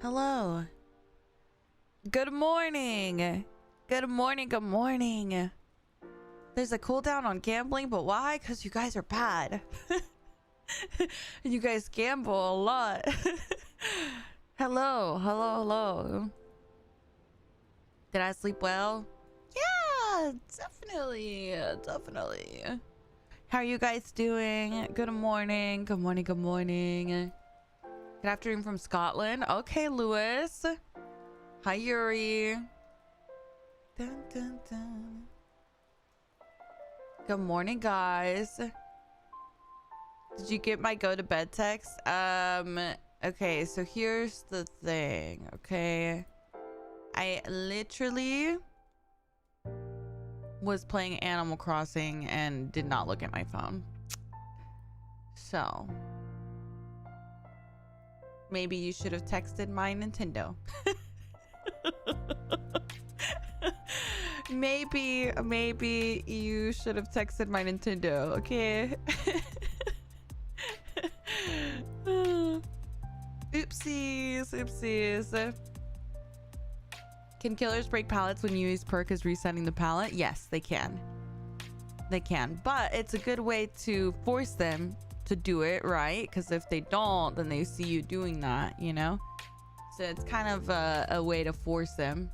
Hello. Good morning. Good morning. Good morning. There's a cooldown on gambling, but why? Because you guys are bad. You guys gamble a lot. Hello. Hello. Hello. Did I sleep well? Yeah, definitely. Definitely. How are you guys doing? Good morning. Good morning. Good morning. Good afternoon from Scotland. Okay, Lewis. Hi, Yuri. Dun, dun, dun. Good morning, guys. Did you get my go to bed text? Okay, so here's the thing, okay? I literally was playing Animal Crossing and did not look at my phone. So maybe you should have texted my Nintendo. Maybe you should have texted my Nintendo, okay? Oopsies. Can killers break pallets when you use perk as resetting the pallet? Yes, they can. They can, but it's a good way to force them to do it, right? Because if they don't, then they see you doing that, you know? So it's kind of a way to force them.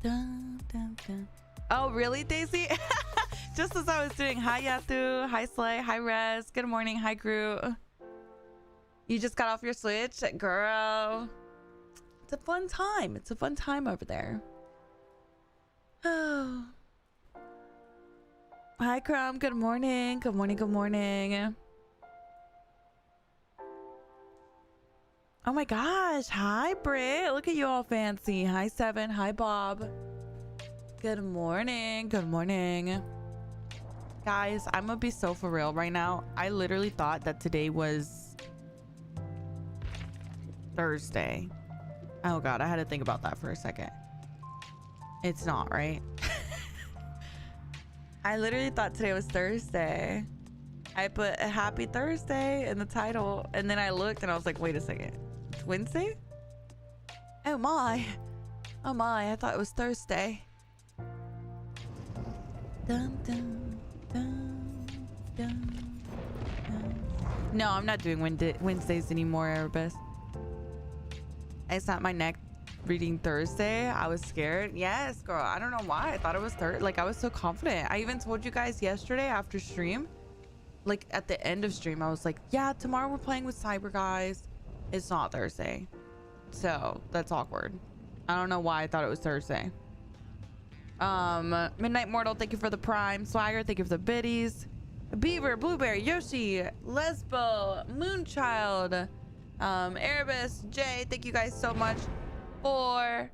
Dun, dun, dun. Oh, really, Daisy? Just as I was doing. Hi, Yatu. Hi, Slay. Hi, Rez. Good morning. Hi, Groot. You just got off your Switch? Girl. It's a fun time. It's a fun time over there. Oh. Hi, Crumb. Good morning. Good morning. Good morning. Oh my gosh. Hi, Britt. Look at you all fancy. Hi, Seven. Hi, Bob. Good morning. Good morning. Guys, I'm gonna be so for real right now. I literally thought that today was Thursday. Oh God, I had to think about that for a second. It's not, right? I literally thought today was Thursday. I put a happy Thursday in the title, and then I looked and I was like, wait a second. It's Wednesday? Oh my. Oh my, I thought it was Thursday. Dun, dun, dun, dun, dun. No, I'm not doing Wednesdays anymore, Erebus. I snapped my neck reading Thursday. I was scared. Yes, girl. I don't know why. I thought it was Thursday. Like, I was so confident. I even told you guys yesterday after stream, like at the end of stream, I was like, yeah, tomorrow we're playing with Cyber Guys. It's not Thursday. So that's awkward. I don't know why I thought it was Thursday. Midnight Mortal, thank you for the Prime. Swagger, thank you for the biddies. Beaver, Blueberry, Yoshi, Lesbo, Moonchild, Erebus, Jay, thank you guys so much for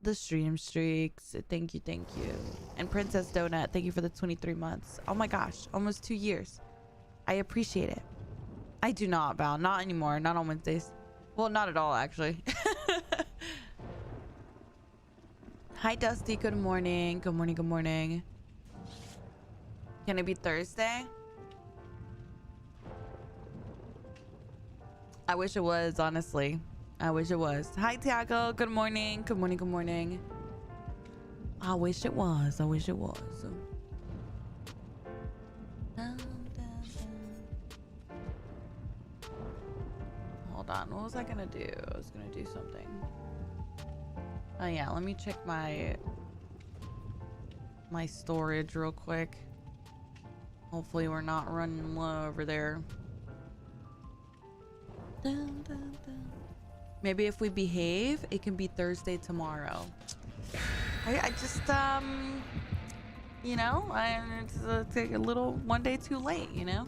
the stream streaks. Thank you. And Princess Donut, thank you for the 23 months. Oh my gosh, almost 2 years. I appreciate it. I do not, Val. Not anymore. Not on Wednesdays. Well, not at all, actually. Hi, Dusty. Good morning. Good morning. Good morning. Can it be Thursday? I wish it was, honestly. I wish it was. Hi, Tiago. Good morning. Good morning. Good morning. I wish it was. I wish it was. Dun, dun, dun. Hold on. What was I gonna do? I was gonna do something. Oh yeah, let me check my storage real quick. Hopefully we're not running low over there. Dun, dun, dun. Maybe if we behave, it can be Thursday tomorrow. I just you know, it's a little one day too late, you know,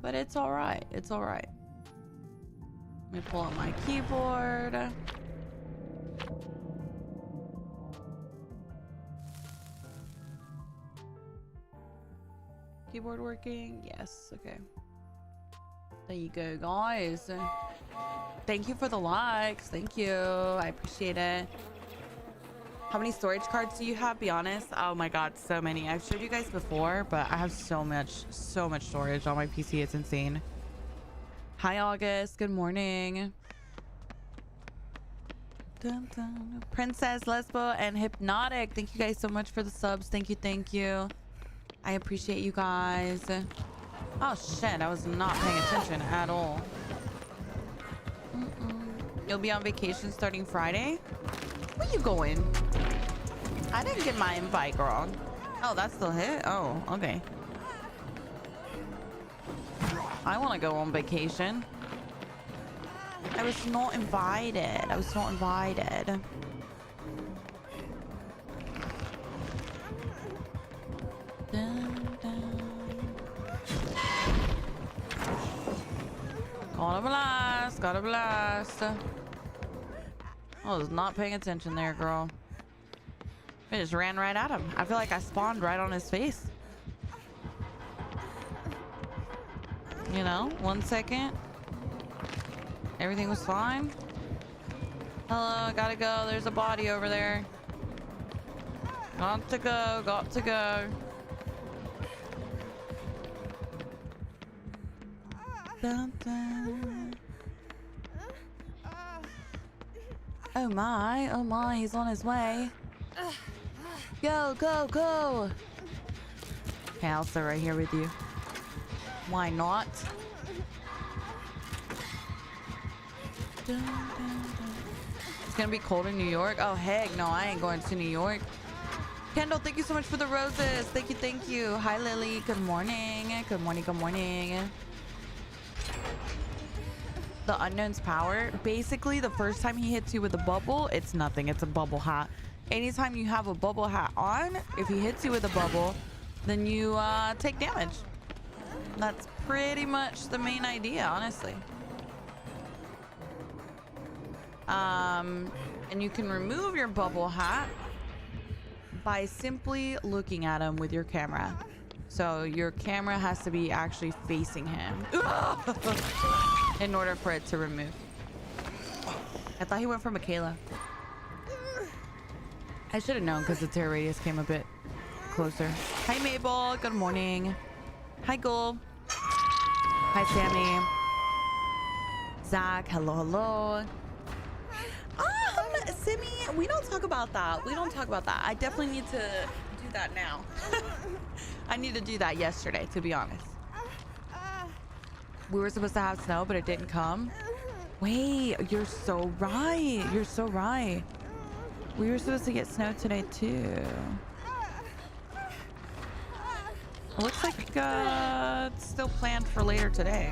but it's all right. It's all right. Let me pull out my keyboard. Keyboard working? Yes. Okay. There you go, guys. Thank you for the likes. Thank you. I appreciate it. How many storage cards do you have? Be honest. Oh my God, so many. I've showed you guys before, but I have so much storage on my PC. It's insane. Hi, August. Good morning. Dun, dun. Princess, Lesbo, and Hypnotic. Thank you guys so much for the subs. Thank you, thank you. I appreciate you guys. Oh shit, I was not paying attention at all. You'll be on vacation starting Friday? Where you going? I didn't get my invite, girl. Oh, that's still hit? Oh, okay. I want to go on vacation. I was not invited. I was not invited. Dun, dun. Got a blast. Got a blast. I was not paying attention there, girl. I just ran right at him. I feel like I spawned right on his face. You know, 1 second. Everything was fine. Hello, gotta go. There's a body over there. Got to go. Got to go. Dun, dun. Oh my, he's on his way. Go, go, go. Okay, I'll stay right here with you. Why not? Dun, dun, dun. It's gonna be cold in New York. Oh heck no, I ain't going to New York. Kendall, thank you so much for the roses. Thank you, thank you. Hi Lily, good morning. Good morning, good morning. The unknown's power. Basically, the first time he hits you with a bubble, it's nothing. It's a bubble hat. Anytime you have a bubble hat on, if he hits you with a bubble, then you take damage. That's pretty much the main idea, honestly. And you can remove your bubble hat by simply looking at him with your camera. So your camera has to be actually facing him in order for it to remove. I thought he went for Michaela. I should have known because the terror radius came a bit closer. Hi Mabel, good morning. Hi Gul. Hi Sammy. Zach, hello, hello. Simi, we don't talk about that. We don't talk about that. I definitely need to do that now. I need to do that yesterday, to be honest. We were supposed to have snow, but it didn't come. Wait, you're so right. You're so right. We were supposed to get snow today, too. It looks like it's still planned for later today.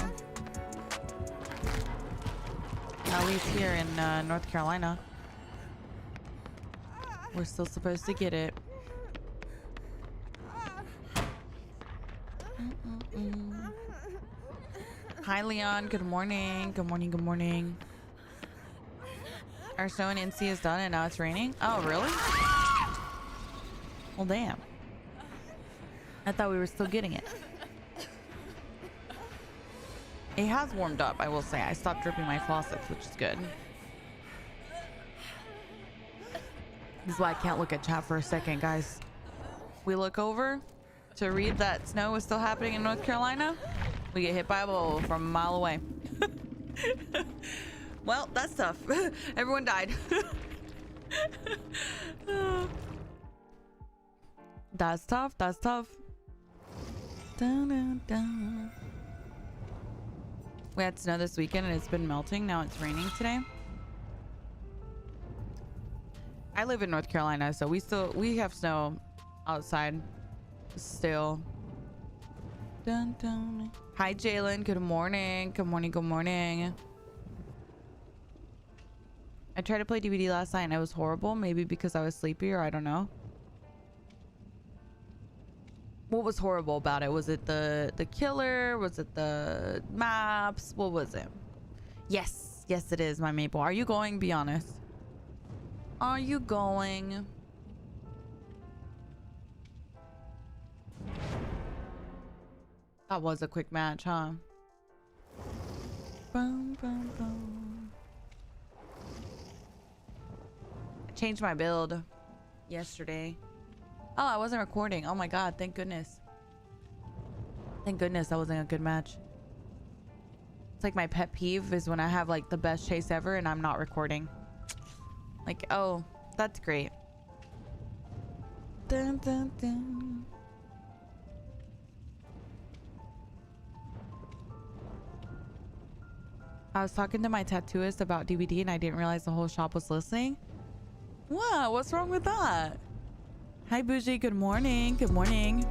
At least here in North Carolina. We're still supposed to get it. Hi Leon, good morning. Good morning, good morning. Our snow in NC is done and now it's raining. Oh, really? Well, damn. I thought we were still getting it. It has warmed up, I will say. I stopped dripping my faucets, which is good. This is why I can't look at chat for a second, guys. We look over to read that snow is still happening in North Carolina. We get hit by a bubble from a mile away. Well, that's tough. Everyone died. That's tough. That's tough. Dun, dun, dun. We had snow this weekend and it's been melting. Now it's raining today. I live in North Carolina, so we have snow outside still. Dun, dun. Hi Jalen, good morning. Good morning, good morning. I tried to play DVD last night and it was horrible. Maybe because I was sleepy or I don't know. What was horrible about it? Was it the killer? Was it the maps? What was it? Yes, yes it is, my Maple. Are you going? Be honest. Are you going? That was a quick match, huh? Boom, boom, boom. I changed my build yesterday. Oh, I wasn't recording. Oh my god, thank goodness. Thank goodness that wasn't a good match. It's like my pet peeve is when I have like the best chase ever and I'm not recording. Like, oh, that's great. Dun, dun, dun. I was talking to my tattooist about DVD and I didn't realize the whole shop was listening. What? What's wrong with that? Hi, Bougie. Good morning. Good morning.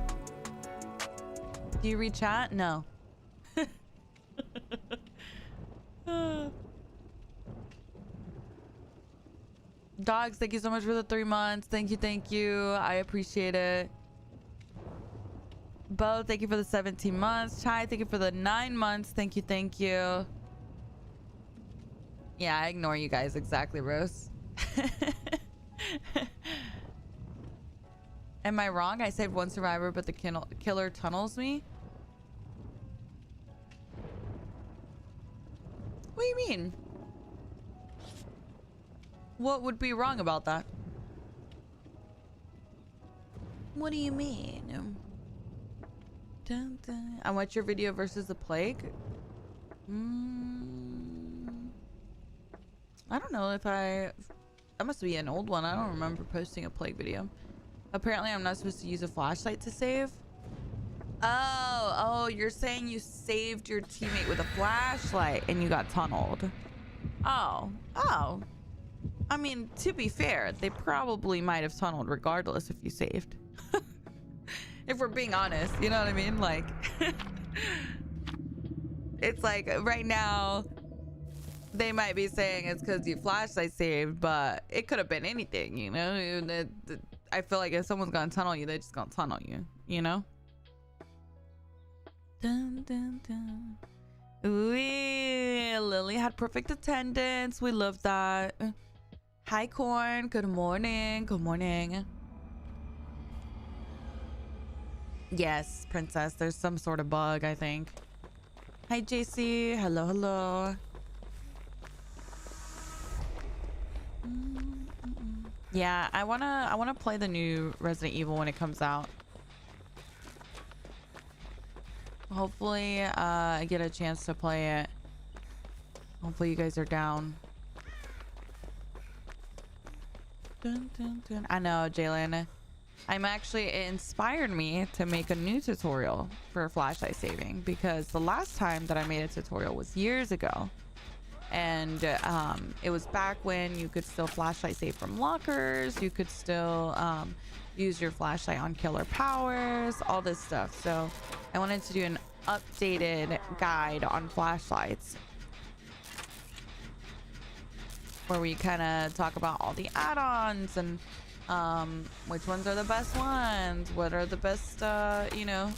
Do you read chat? No. Dogs, thank you so much for the 3 months. Thank you. Thank you. I appreciate it. Bo, thank you for the 17 months. Chai, thank you for the 9 months. Thank you. Thank you. Yeah, I ignore you guys. Exactly, Rose. Am I wrong? I saved one survivor, but the killer tunnels me? What do you mean? What would be wrong about that? What do you mean? Dun, dun. I watched your video versus the plague. I don't know if that must be an old one. I don't remember posting a plague video. Apparently I'm not supposed to use a flashlight to save. Oh, you're saying you saved your teammate with a flashlight and you got tunneled. Oh. I mean, to be fair, they probably might have tunneled regardless if you saved. If we're being honest, you know what I mean? Like, it's like right now, they might be saying it's because you flashlight saved, but it could have been anything, you know? I feel like if someone's gonna tunnel you, they're just gonna tunnel you, you know? Dun, dun, dun. Ooh, Lily had perfect attendance. We love that. Hi, Corn. Good morning. Good morning. Yes, Princess. There's some sort of bug, I think. Hi, JC. Hello, hello. Yeah, I wanna play the new Resident Evil when it comes out. Hopefully, I get a chance to play it. Hopefully, you guys are down. Dun, dun, dun. I know, Jalen. It inspired me to make a new tutorial for flashlight saving because the last time that I made a tutorial was years ago. And it was back when you could still flashlight save from lockers. You could still use your flashlight on killer powers, all this stuff. So I wanted to do an updated guide on flashlights where we kind of talk about all the add-ons and which ones are the best ones, what are the best you know,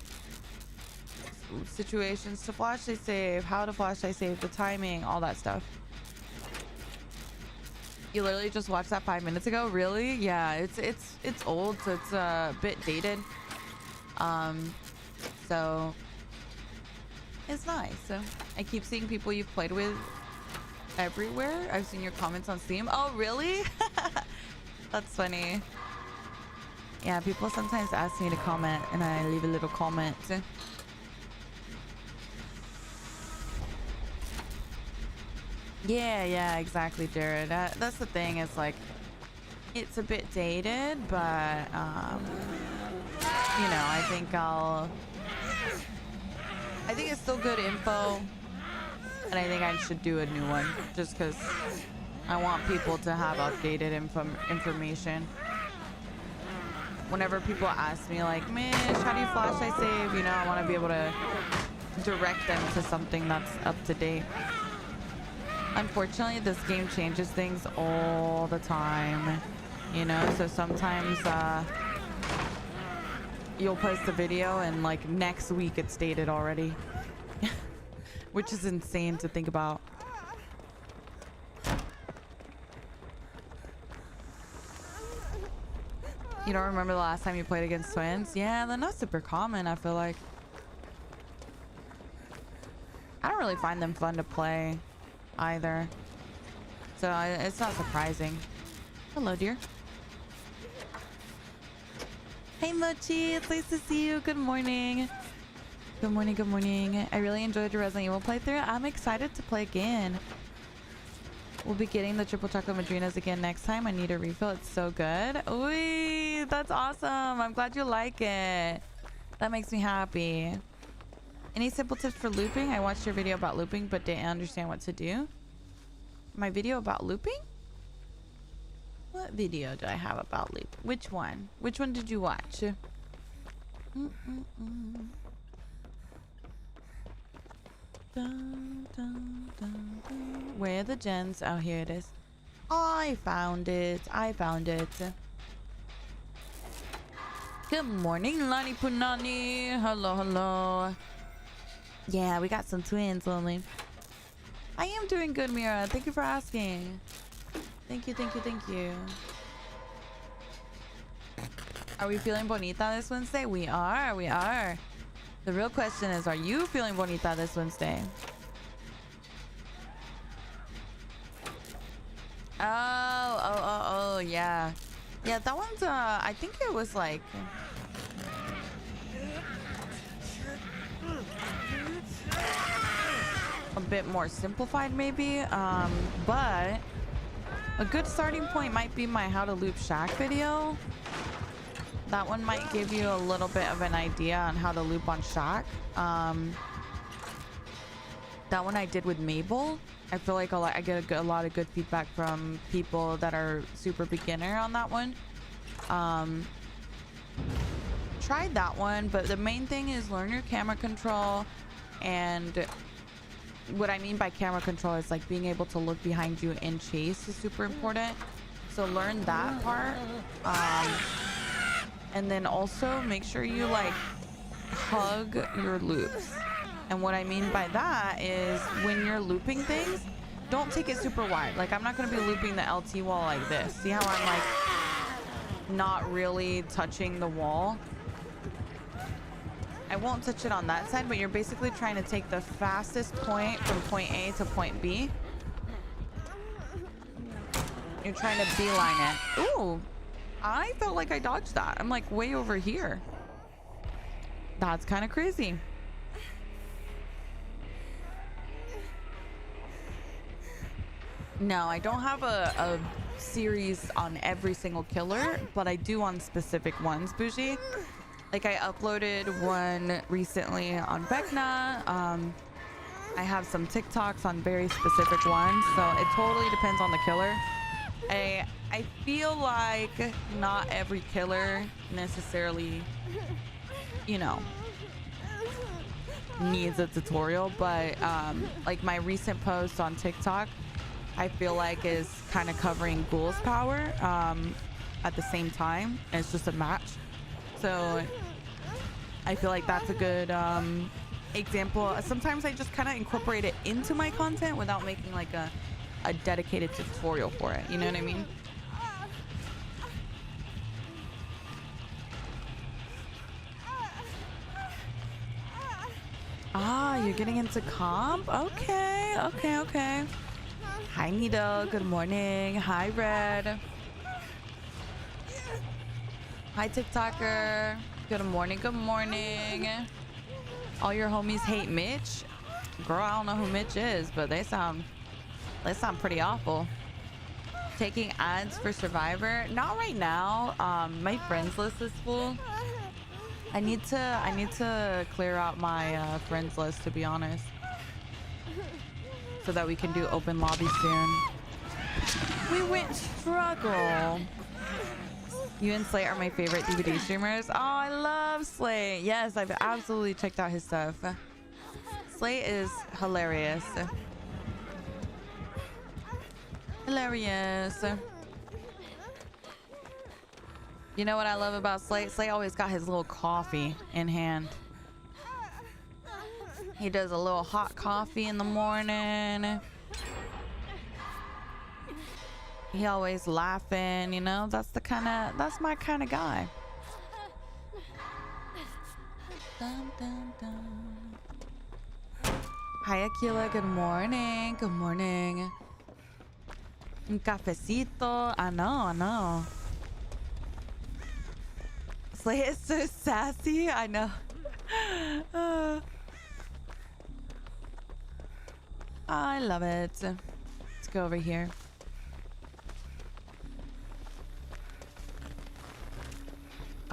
situations to flashlight save, how to flashlight save, the timing, all that stuff. You literally just watched that 5 minutes ago? Really? Yeah, it's old, so it's a bit dated. So it's nice. So I keep seeing people you've played with everywhere. I've seen your comments on Steam. Oh, really? That's funny. Yeah, people sometimes ask me to comment and I leave a little comment. Yeah, exactly, Jared. That's the thing, is like, it's a bit dated, but you know, I think it's still good info, and I think I should do a new one just because I want people to have updated information. Whenever people ask me like, Mish, how do you flashlight save? You know, I want to be able to direct them to something that's up to date. Unfortunately, this game changes things all the time, you know, so sometimes you'll post a video and like next week it's dated already, which is insane to think about. You don't remember the last time you played against twins? Yeah, they're not super common, I feel like. I don't really find them fun to play either, so it's not surprising. Hello, dear. Hey, Mochi, it's nice to see you. Good morning. Good morning, good morning. I really enjoyed your Resident Evil playthrough. I'm excited to play again. We'll be getting the triple chocolate madrinas again next time. I need a refill. It's so good. Ooh, that's awesome. I'm glad you like it. That makes me happy. Any simple tips for looping? I watched your video about looping, but didn't understand what to do. My video about looping? What video do I have about loop? Which one? Which one did you watch? Dun, dun, dun, dun. Where are the gens? Oh, here it is. I found it. I found it. Good morning, Lani Punani. Hello, hello. Yeah, we got some twins only. I am doing good, Mira. Thank you for asking. Thank you, thank you, thank you. Are we feeling bonita this Wednesday? We are, we are. The real question is, are you feeling bonita this Wednesday? Oh, yeah. Yeah, that one's, I think it was like... a bit more simplified maybe, but a good starting point might be my how to loop shack video. That one might give you a little bit of an idea on how to loop on shack. That one I did with Mabel. I feel like I get a lot of good feedback from people that are super beginner on that one. Tried that one, but the main thing is learn your camera control. And what I mean by camera control is like being able to look behind you and chase is super important. So learn that part. And then also make sure you like hug your loops. And what I mean by that is when you're looping things, don't take it super wide. Like I'm not going to be looping the LT wall like this. See how I'm like not really touching the wall? I won't touch it on that side, but you're basically trying to take the fastest point from point A to point B. You're trying to beeline it. Ooh, I felt like I dodged that. I'm like way over here. That's kind of crazy. No, I don't have a series on every single killer, but I do on specific ones, Bougie. Like I uploaded one recently on Vecna. I have some TikToks on very specific ones, so it totally depends on the killer. I feel like not every killer necessarily, you know, needs a tutorial, but like my recent post on TikTok, I feel like is kind of covering Ghoul's power at the same time. And it's just a match. So I feel like that's a good example. Sometimes I just kind of incorporate it into my content without making like a dedicated tutorial for it. You know what I mean? Ah, you're getting into comp? Okay, okay, okay. Hi, Needle. Good morning. Hi, Red. Hi, TikToker. Good morning. Good morning. All your homies hate Mitch. Girl, I don't know who Mitch is, but they sound pretty awful. Taking ads for Survivor? Not right now. My friends list is full. I need to clear out my friends list, to be honest, so that we can do open lobby soon. We went struggle. You and Slate are my favorite DVD streamers. Oh, I love Slate. Yes, I've absolutely checked out his stuff. Slate is hilarious. Hilarious. You know what I love about Slate? Slate always got his little coffee in hand. He does a little hot coffee in the morning. He always laughing, you know? That's my kind of guy. Dun, dun, dun. Hi, Aquila. Good morning. Good morning. Un cafecito. I know. Slay is so sassy. I know. I love it. Let's go over here.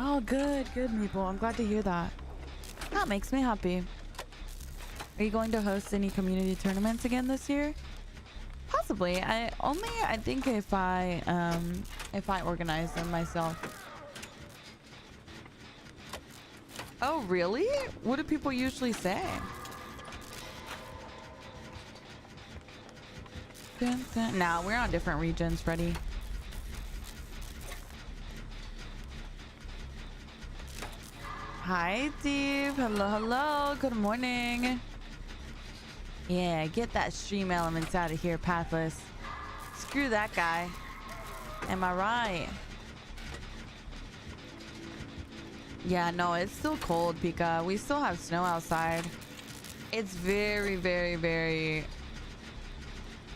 Oh, good, Meeple. I'm glad to hear that. That makes me happy. Are you going to host any community tournaments again this year? Possibly. I think if I organize them myself. Oh, really? What do people usually say? Nah, we're on different regions, Freddy. Hi, Steve. Hello. Good morning. Yeah, get that stream elements out of here, Pathless. Screw that guy. Am I right? Yeah, no, it's still cold, Pika. We still have snow outside. It's very, very, very...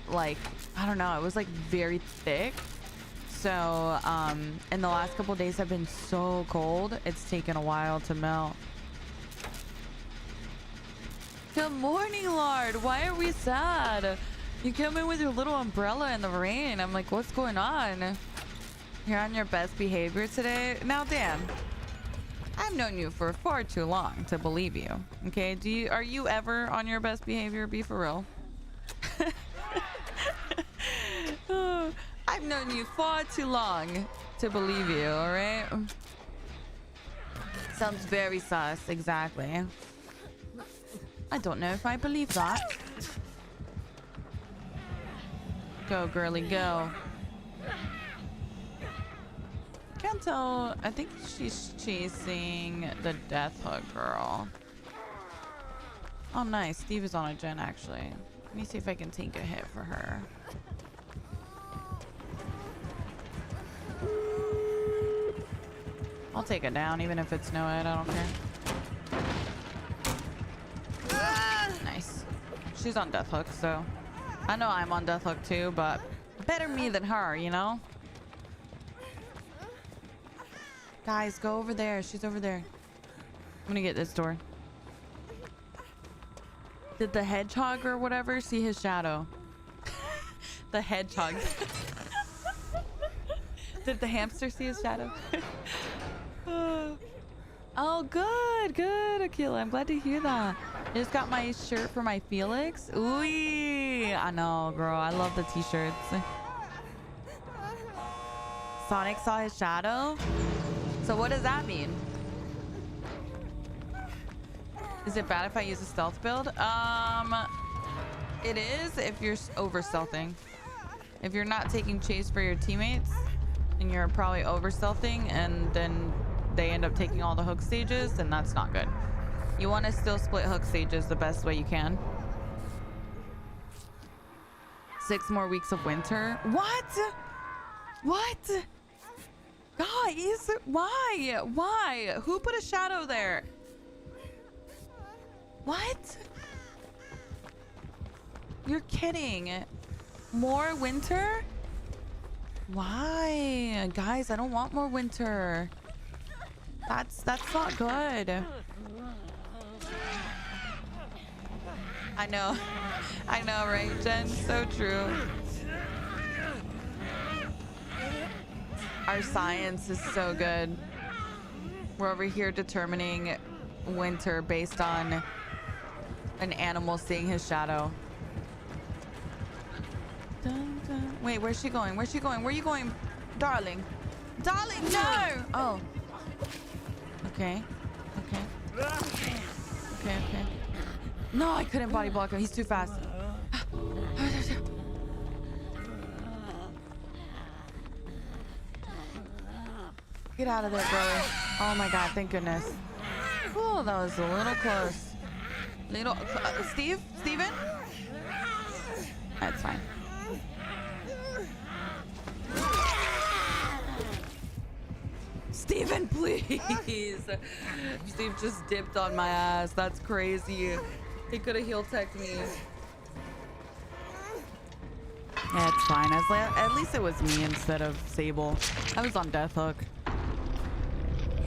like, I don't know. It was like very thick. So, and the last couple days have been so cold. It's taken a while to melt. Good morning, Lord. Why are we sad? You come in with your little umbrella in the rain. I'm like, what's going on? You're on your best behavior today? Now, Dan, I've known you for far too long to believe you. Okay, are you ever on your best behavior? Be for real. I've known you far too long to believe you, all right? Sounds very sus, exactly. I don't know if I believe that. Go, girly, go. Can't tell. I think she's chasing the Death Hug girl. Oh, nice. Steve is on a gen, actually. Let me see if I can take a hit for her. I'll take it down, even if it's no ed. I don't care. Nice. She's on Death Hook, so I know I'm on Death Hook too, but better me than her, you know? Guys, go over there. She's over there. I'm gonna get this door. Did the hedgehog or whatever see his shadow? The hedgehog. Did the hamster see his shadow? Oh, good, Akila. I'm glad to hear that. I just got my shirt for my Felix. Ooh, I know, girl. I love the t-shirts. Sonic saw his shadow? So what does that mean? Is it bad if I use a stealth build? It is if you're over stealthing. If you're not taking chase for your teammates and you're probably over stealthing and then they end up taking all the hook stages, then that's not good. You want to still split hook stages the best way you can. 6 more weeks of winter. What? Guys, why? Who put a shadow there? What? You're kidding. More winter? Why? Guys, I don't want more winter. That's not good. I know, right, Jen? So true. Our science is so good. We're over here determining winter based on an animal seeing his shadow. Dun, dun. Wait, where's she going? Where are you going? Darling, no! Oh. Okay. No, I couldn't body block him. He's too fast. Get out of there, brother. Oh my god, thank goodness. Oh, that was a little close. Steven? That's fine. Steven, please. Steve just dipped on my ass. That's crazy. He could have heel teched me. Yeah, it's fine. At least it was me instead of Sable. I was on Death Hook.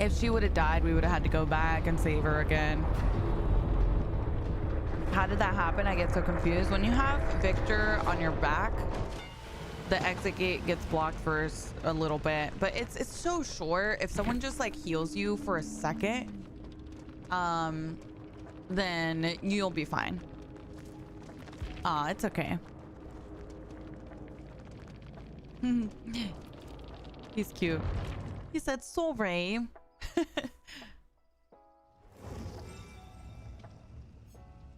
If she would have died, we would have had to go back and save her again. How did that happen? I get so confused. When you have Victor on your back, the exit gate gets blocked for a little bit, but it's so short. If someone just like heals you for a second, then you'll be fine. It's okay. He's cute. He said sorry.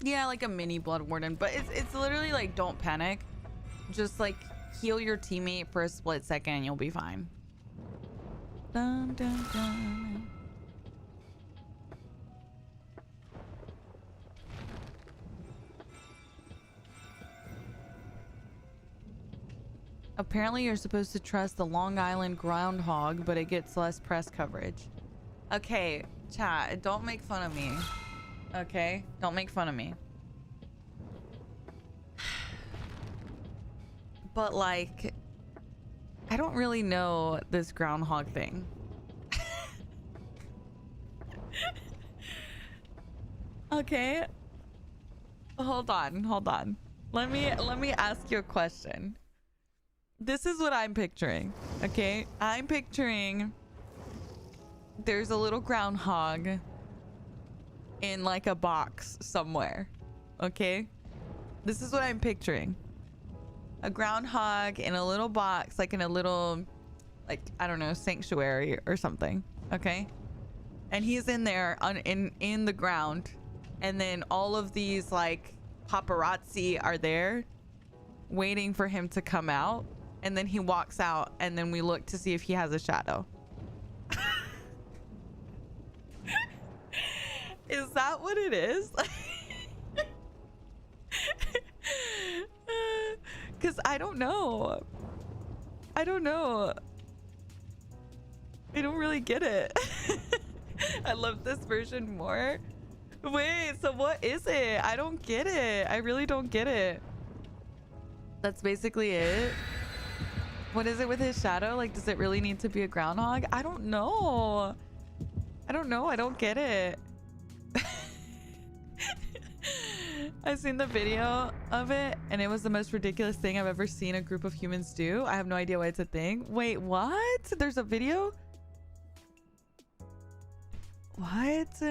Yeah, like a mini blood warden, but it's literally like, don't panic. Just like heal your teammate for a split second and you'll be fine. Dun, dun, dun. Apparently you're supposed to trust the Long Island Groundhog, but it gets less press coverage. Okay, chat, don't make fun of me. Okay? Don't make fun of me. But like, I don't really know this groundhog thing. Okay. Hold on. Let me ask you a question. This is what I'm picturing. Okay? I'm picturing there's a little groundhog in like a box somewhere. Okay? This is what I'm picturing. A groundhog in a little box, like in a little, like, I don't know, sanctuary or something. Okay? And he's in there in the ground. And then all of these like paparazzi are there waiting for him to come out. And then he walks out and then we look to see if he has a shadow. Is that what it is? Because I don't know. I don't really get it. I love this version more. Wait, so what is it? I don't get it. I really don't get it. That's basically it. What is it with his shadow? Like, does it really need to be a groundhog? I don't know. I don't get it. I've seen the video of it and it was the most ridiculous thing I've ever seen a group of humans do. I have no idea why it's a thing. Wait, what? There's a video? What?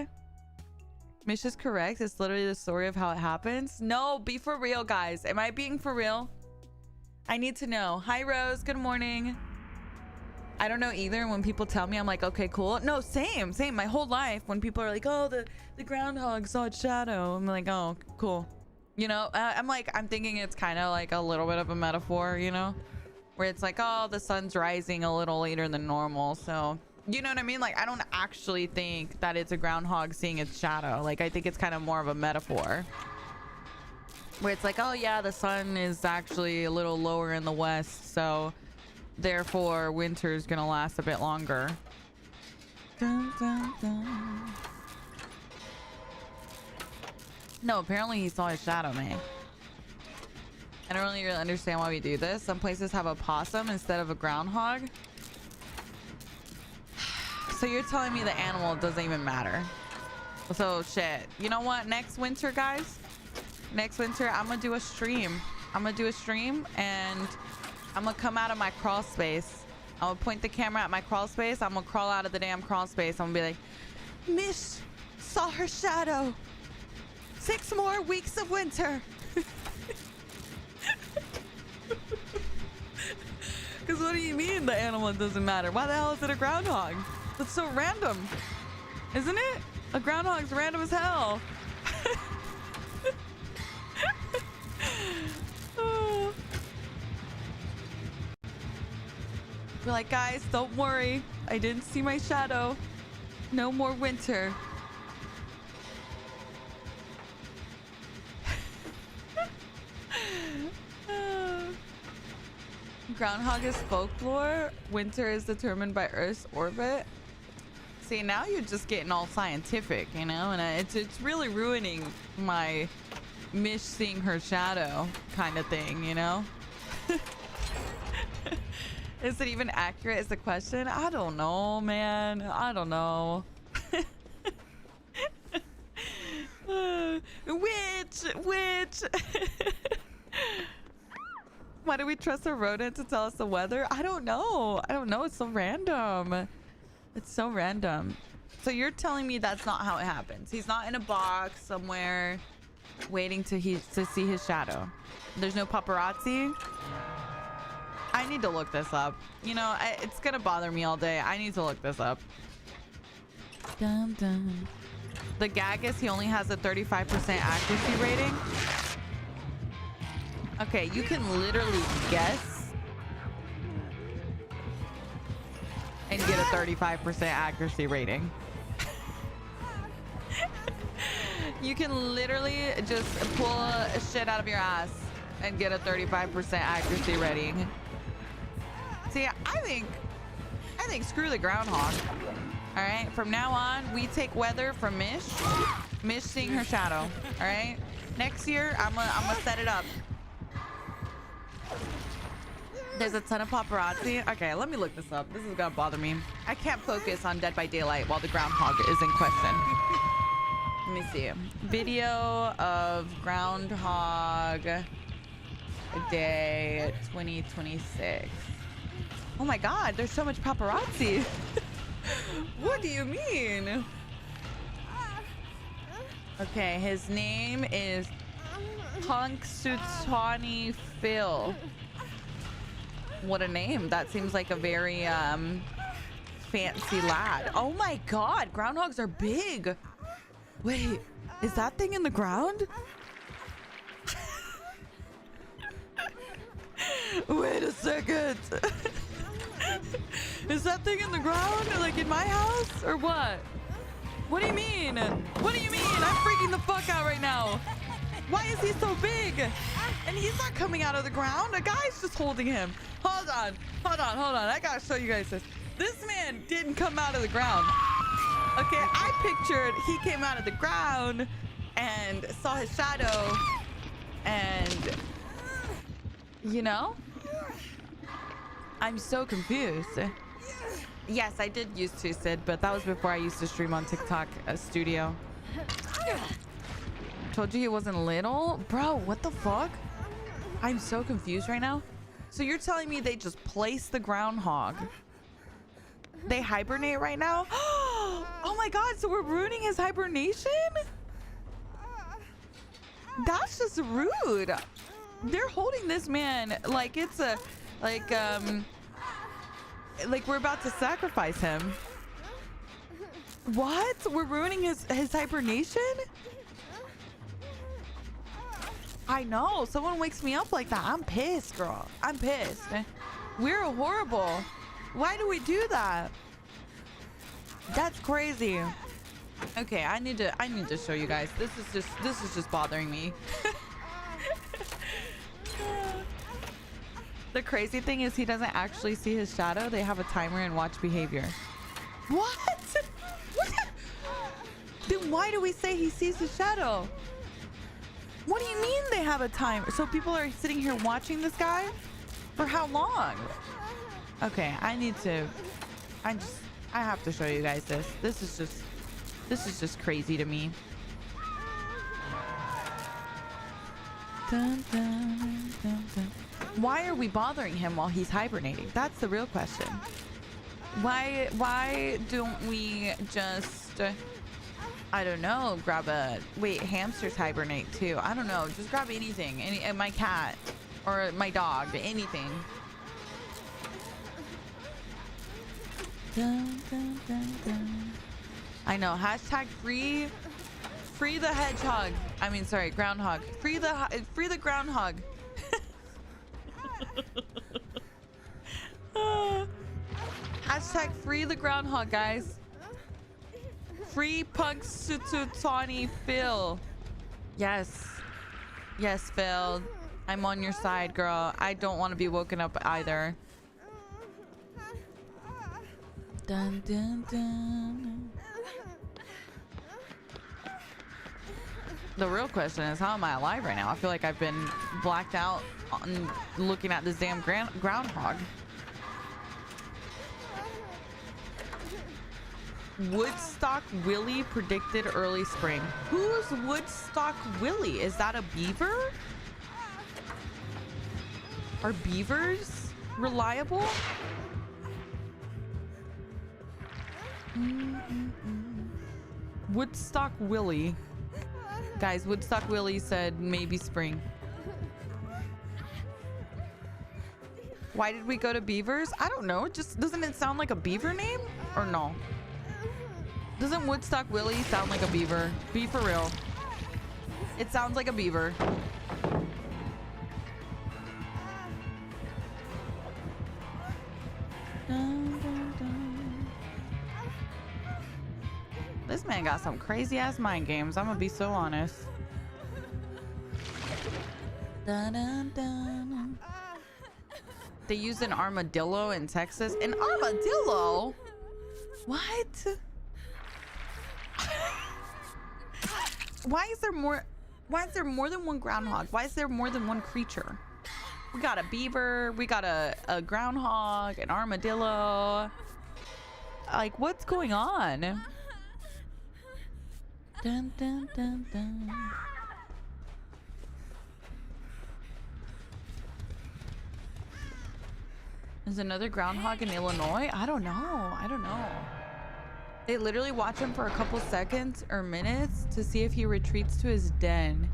Mish is correct. It's literally the story of how it happens. No, be for real, guys. Am I being for real? I need to know. Hi, Rose. Good morning. I don't know either. When people tell me, I'm like, okay, cool. No, same. My whole life, when people are like, oh, the groundhog saw its shadow, I'm like, oh, cool. You know, I'm thinking it's kind of like a little bit of a metaphor, you know, where it's like, oh, the sun's rising a little later than normal. So, you know what I mean? Like, I don't actually think that it's a groundhog seeing its shadow. Like, I think it's kind of more of a metaphor. Where it's like, oh, yeah, the sun is actually a little lower in the west. So, therefore, winter's going to last a bit longer. Dun, dun, dun. No, apparently he saw his shadow, man. I don't really understand why we do this. Some places have a possum instead of a groundhog. So you're telling me the animal doesn't even matter. So, shit. You know what? Next winter, guys? Next winter, I'm gonna do a stream. And I'm gonna come out of my crawl space. I'm gonna point the camera at my crawl space. I'm gonna crawl out of the damn crawl space. I'm gonna be like, Mish saw her shadow. 6 more weeks of winter. Because what do you mean the animal doesn't matter? Why the hell is it a groundhog? That's so random. Isn't it? A groundhog's random as hell. Oh. We're like, guys, don't worry. I didn't see my shadow. No more winter. Groundhog is folklore. Winter is determined by Earth's orbit. See, now you're just getting all scientific, you know, and it's really ruining my Mish seeing her shadow kind of thing, you know. Is it even accurate is the question? I don't know, man. I don't know. Witch. Why do we trust a rodent to tell us the weather? I don't know. I don't know. It's so random. It's so random. So you're telling me that's not how it happens. He's not in a box somewhere waiting to see his shadow. There's no paparazzi. I need to look this up. You know, it's gonna bother me all day. I need to look this up. Dun, dun. The gag is he only has a 35% accuracy rating. Okay, you can literally guess and get a 35% accuracy rating. You can literally just pull a shit out of your ass and get a 35% accuracy rating. See, I think screw the groundhog. All right, from now on, we take weather from Mish. Mish seeing her shadow. All right, next year I'm gonna set it up. There's a ton of paparazzi. Okay, let me look this up. This is gonna bother me. I can't focus on Dead by Daylight while the groundhog is in question. Let me see. Video of Groundhog Day 2026. Oh my God, there's so much paparazzi. What do you mean? Okay, his name is Punxsutawney Phil. What a name. That seems like a very fancy lad. Oh my God, groundhogs are big. Wait, is that thing in the ground? Wait a second. Is that thing in the ground, like in my house, or what? What do you mean? What do you mean? I'm freaking the fuck out right now. Why is he so big? And he's not coming out of the ground. A guy's just holding him. Hold on. I gotta show you guys this. This man didn't come out of the ground. Okay, I pictured he came out of the ground and saw his shadow and, you know? I'm so confused. Yes, I did used to, Sid, but that was before I used to stream on TikTok Studio. Told you he wasn't little? Bro, what the fuck? I'm so confused right now. So you're telling me they just placed the groundhog? They hibernate right now? Oh my God, so we're ruining his hibernation? That's just rude. They're holding this man like it's a, like we're about to sacrifice him. What? We're ruining his hibernation? I know. Someone wakes me up like that. I'm pissed, girl. I'm pissed. We're horrible. Why do we do that? That's crazy. Okay, I need to show you guys. This is just bothering me. The crazy thing is he doesn't actually see his shadow. They have a timer and watch behavior. What? What? Then why do we say he sees his shadow? What do you mean they have a timer? So people are sitting here watching this guy? For how long? Okay, I have to show you guys this. This is just crazy to me. Dun, dun, dun, dun. Why are we bothering him while he's hibernating? That's the real question. Why don't we just, I don't know, grab a, wait, hamsters hibernate too. I don't know, just grab anything, my cat or my dog, anything. Dun, dun, dun, dun. I know, hashtag free the hedgehog. I mean, sorry, groundhog. Free the groundhog. Hashtag free the groundhog, guys. Free Punxsutawney Phil. Yes, Phil. I'm on your side, girl. I don't want to be woken up either. Dun, dun, dun. The real question is, how am I alive right now? I feel like I've been blacked out on looking at this damn groundhog. Woodstock Willie predicted early spring. Who's Woodstock Willie? Is that a beaver? Are beavers reliable? Woodstock Willie. Guys, Woodstock Willie said maybe spring. Why did we go to beavers? I don't know. Just doesn't it sound like a beaver name? Or no? Doesn't Woodstock Willie sound like a beaver? Be for real. It sounds like a beaver. This man got some crazy ass mind games. I'm gonna be so honest. They use an armadillo in Texas. An armadillo? What? Why is there more than one groundhog? Why is there more than one creature? We got a beaver, we got a groundhog, an armadillo. Like, what's going on? Dun, dun, dun, dun. There's another groundhog in Illinois? I don't know. They literally watch him for a couple seconds or minutes to see if he retreats to his den.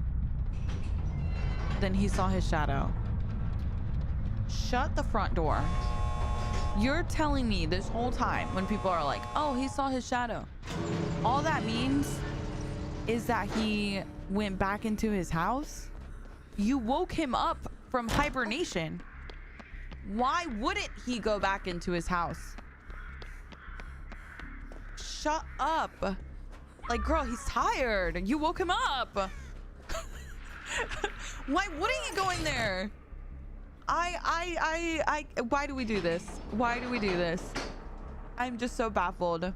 Then he saw his shadow. Shut the front door. You're telling me this whole time when people are like, oh, he saw his shadow. All that means is that he went back into his house? You woke him up from hibernation. Why wouldn't he go back into his house? Shut up. Like, girl, he's tired. You woke him up. Why wouldn't he go in there? Why do we do this? Why do we do this? I'm just so baffled.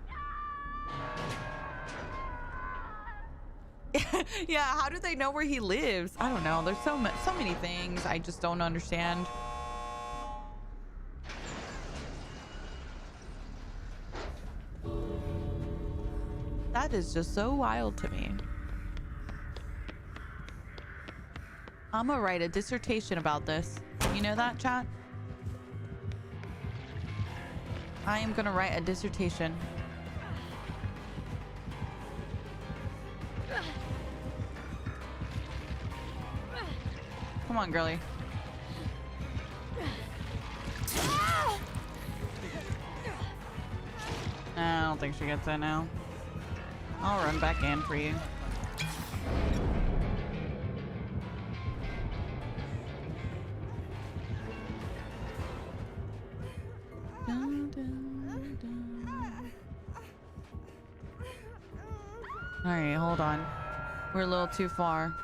Yeah, how do they know where he lives? I don't know. There's so many things I just don't understand. That is just so wild to me. I'm gonna write a dissertation about this. You know that, chat? I am gonna write a dissertation. Come on, girly. I don't think she gets it now. I'll run back in for you. Dun, dun, dun. All right, hold on. We're a little too far.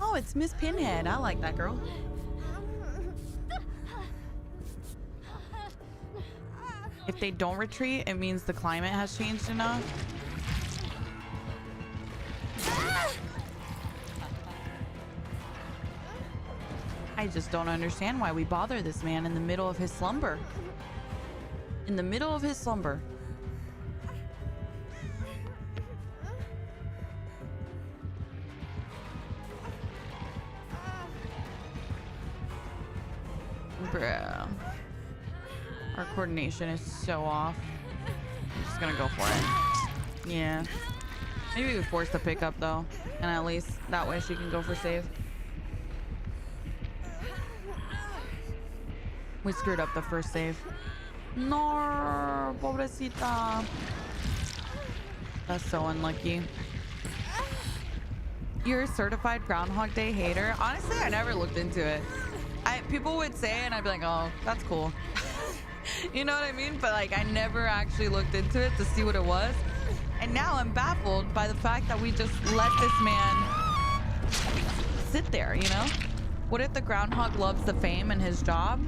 Oh, it's Miss Pinhead. I like that girl. If they don't retreat, it means the climate has changed enough. I just don't understand why we bother this man in the middle of his slumber. In the middle of his slumber. Bruh. Our coordination is so off. I'm just gonna go for it. Yeah. Maybe we force the pickup though. And at least that way she can go for save. We screwed up the first save. No, pobrecita. That's so unlucky. You're a certified Groundhog Day hater? Honestly, I never looked into it. People would say and I'd be like, oh, that's cool. You know what I mean? But like, I never actually looked into it to see what it was. And now I'm baffled by the fact that we just let this man sit there, you know? What if the groundhog loves the fame and his job?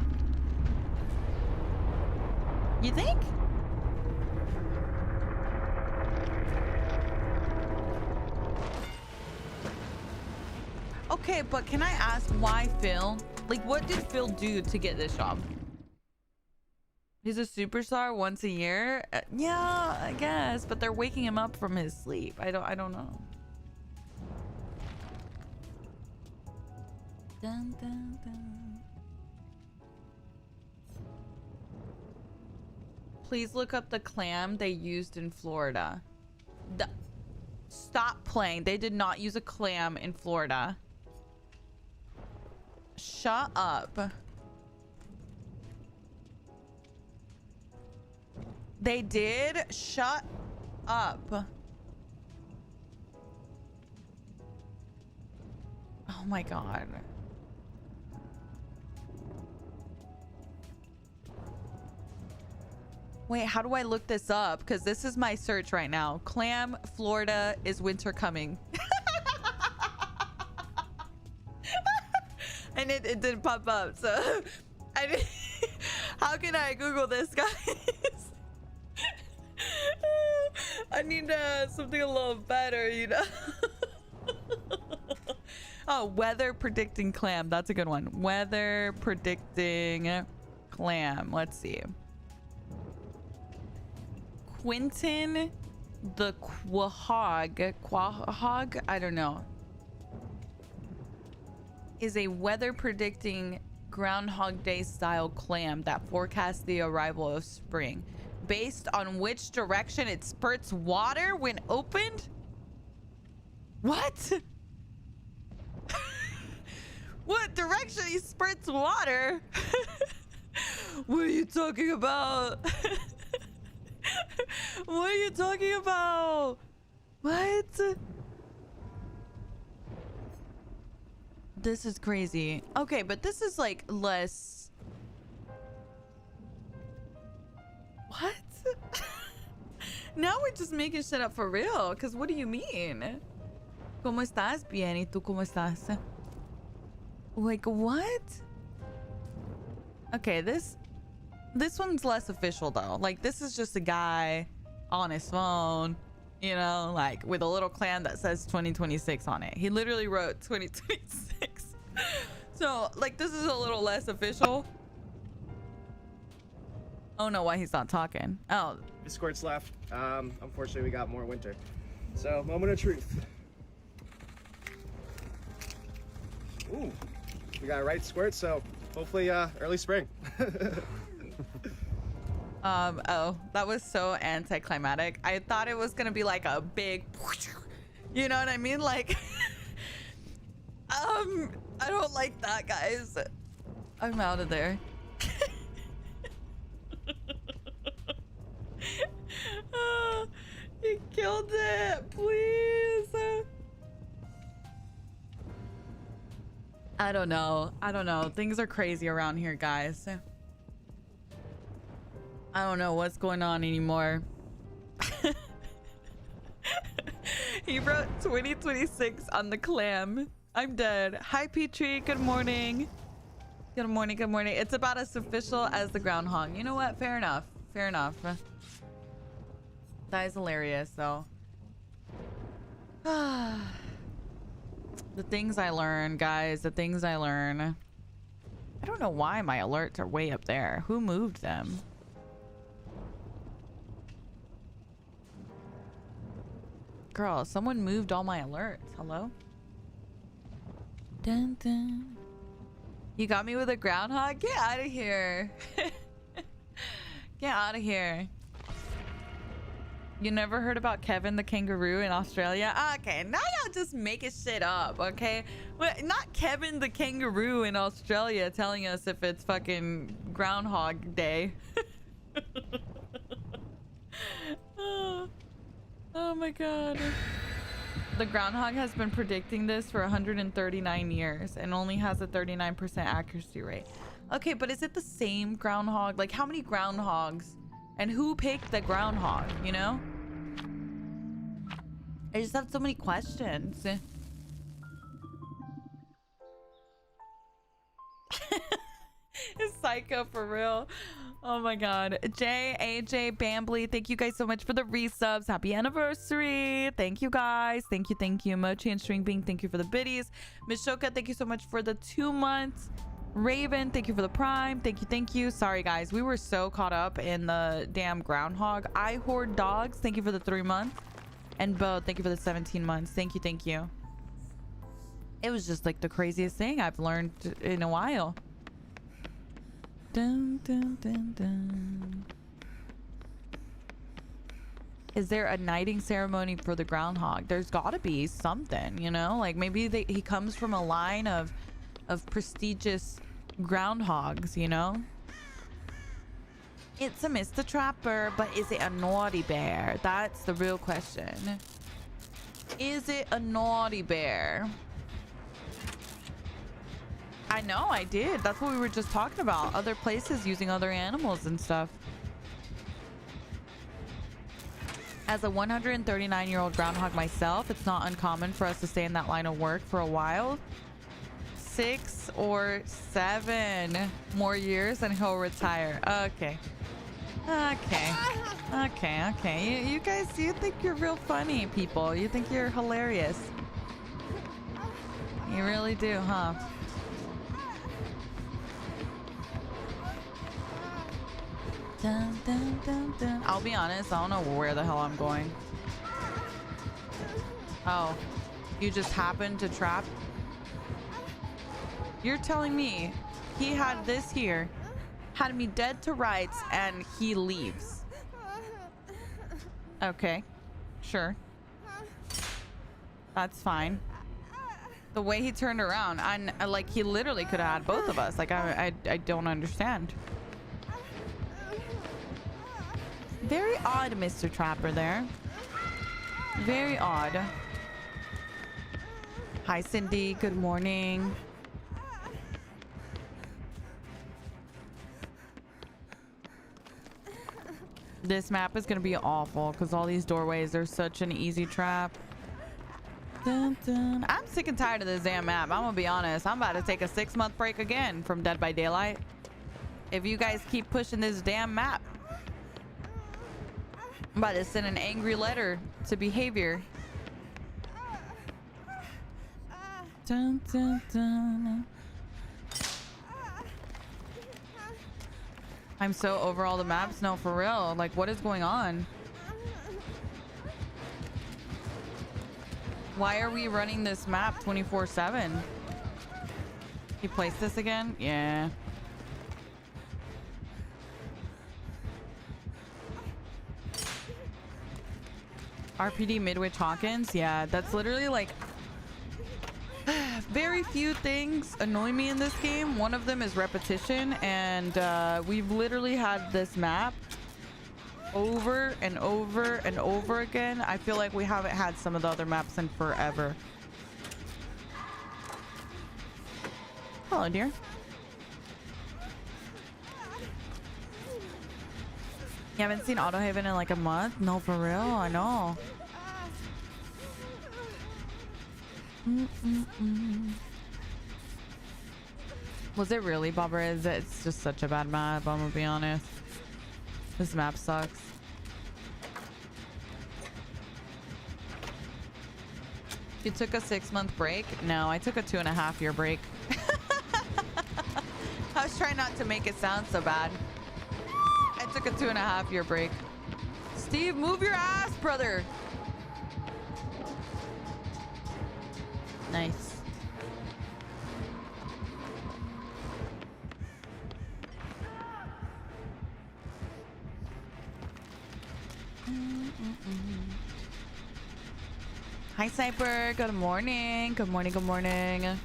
You think? Okay, but can I ask why Phil? Like, what did Phil do to get this job? He's a superstar once a year? Yeah, I guess, but they're waking him up from his sleep. I don't know. Dun, dun, dun. Please look up the clam they used in Florida. Stop playing. They did not use a clam in Florida. Shut up. They did? Shut up. Oh my god. Wait, how do I look this up? Because this is my search right now. Clam, Florida, is winter coming? And it didn't pop up, so how can I Google this, guys? I need something a little better, you know. Oh, weather predicting clam. That's a good one. Weather predicting clam. Let's see. Quentin the Quahog, I don't know, is a weather predicting Groundhog Day style clam that forecasts the arrival of spring based on which direction it spurts water when opened. What? What direction he spurts water? What are you talking about? What are you talking about? What? This is crazy. Okay, but this is like less. What? Now we're just making shit up for real. Because what do you mean? ¿Cómo estás? Bien. ¿Y tú cómo estás? Like, what? Okay, this one's less official though. Like, this is just a guy on his phone, you know, like with a little clam that says 2026 on it. He literally wrote 2026. So like, this is a little less official. Oh no, why he's not talking? Oh, Squirts left. Unfortunately we got more winter, so moment of truth. Ooh, we got right squirt, so hopefully early spring. Oh, that was so anticlimactic. I thought it was gonna be like a big, you know what I mean? Like, I don't like that, guys. I'm out of there. Oh, he killed it, please. I don't know. Things are crazy around here, guys. I don't know what's going on anymore. He wrote 2026 on the clam. I'm dead. Hi, Petrie. Good morning. Good morning. Good morning. It's about as official as the groundhog. You know what? Fair enough. Fair enough. That is hilarious, though. The things I learn, guys. The things I learn. I don't know why my alerts are way up there. Who moved them? Girl, someone moved all my alerts. Hello? Dun, dun. You got me with a groundhog? Get out of here. Get out of here. You never heard about Kevin the kangaroo in Australia? Okay, now y'all just making shit up, okay? Well, not Kevin the kangaroo in Australia telling us if it's fucking Groundhog Day. Oh my god. The groundhog has been predicting this for 139 years and only has a 39% accuracy rate. Okay, but is it the same groundhog? Like, how many groundhogs? And who picked the groundhog, you know? I just have so many questions. It's psycho for real. Oh my god. Jay, AJ, Bambly, thank you guys so much for the resubs. Happy anniversary. Thank you guys. Thank you. Mochi and String Bean, thank you for the biddies. Mishoka, thank you so much for the 2 months. Raven, thank you for the prime. Thank you, thank you. Sorry guys, we were so caught up in the damn Groundhog. I hoard dogs, thank you for the 3 months. And Bo, thank you for the 17 months. Thank you, thank you. It was just like the craziest thing I've learned in a while. Dun, dun, dun, dun. Is there a knighting ceremony for the Groundhog? There's gotta be something, you know? Like maybe he comes from a line of prestigious groundhogs, you know? It's a Mr. Trapper, but is it a naughty bear? That's the real question. Is it a naughty bear? I know, I did. That's what we were just talking about. Other places using other animals and stuff. As a 139-year-old groundhog myself, it's not uncommon for us to stay in that line of work for a while. 6 or 7 more years and he'll retire. Okay. You guys, you think you're real funny, people. You think you're hilarious. You really do, huh? Dun, dun, dun, dun. I'll be honest, I don't know where the hell I'm going. Oh, you just happened to trap? You're telling me he had this here, had me dead to rights, and he leaves? Okay, sure. That's fine. The way he turned around, and like he literally could have had both of us. Like I don't understand. Very odd, Mr. Trapper there. Very odd. Hi, Cindy. Good morning. This map is going to be awful because all these doorways are such an easy trap. Dun, dun. I'm sick and tired of this damn map. I'm going to be honest. I'm about to take a 6-month break again from Dead by Daylight. If you guys keep pushing this damn map. I'm about to send an angry letter to behavior. Dun, dun, dun. I'm so over all the maps. No, for real. Like, what is going on? Why are we running this map 24/7? You placed this again? Yeah. RPD Midwich Hawkins? Yeah, that's literally like... Very few things annoy me in this game. One of them is repetition, and we've literally had this map over and over and over again. I feel like we haven't had some of the other maps in forever. Hello, dear. You haven't seen Autohaven in like a month? No, for real? I know. Was it really, Bobber? It's just such a bad map, I'm gonna be honest. This map sucks. You took a 6-month break? No, I took a 2.5-year break. I was trying not to make it sound so bad. I took a 2.5-year break. Steve, move your ass, brother. Nice. Hi, Sniper. Good morning. Good morning. Good morning.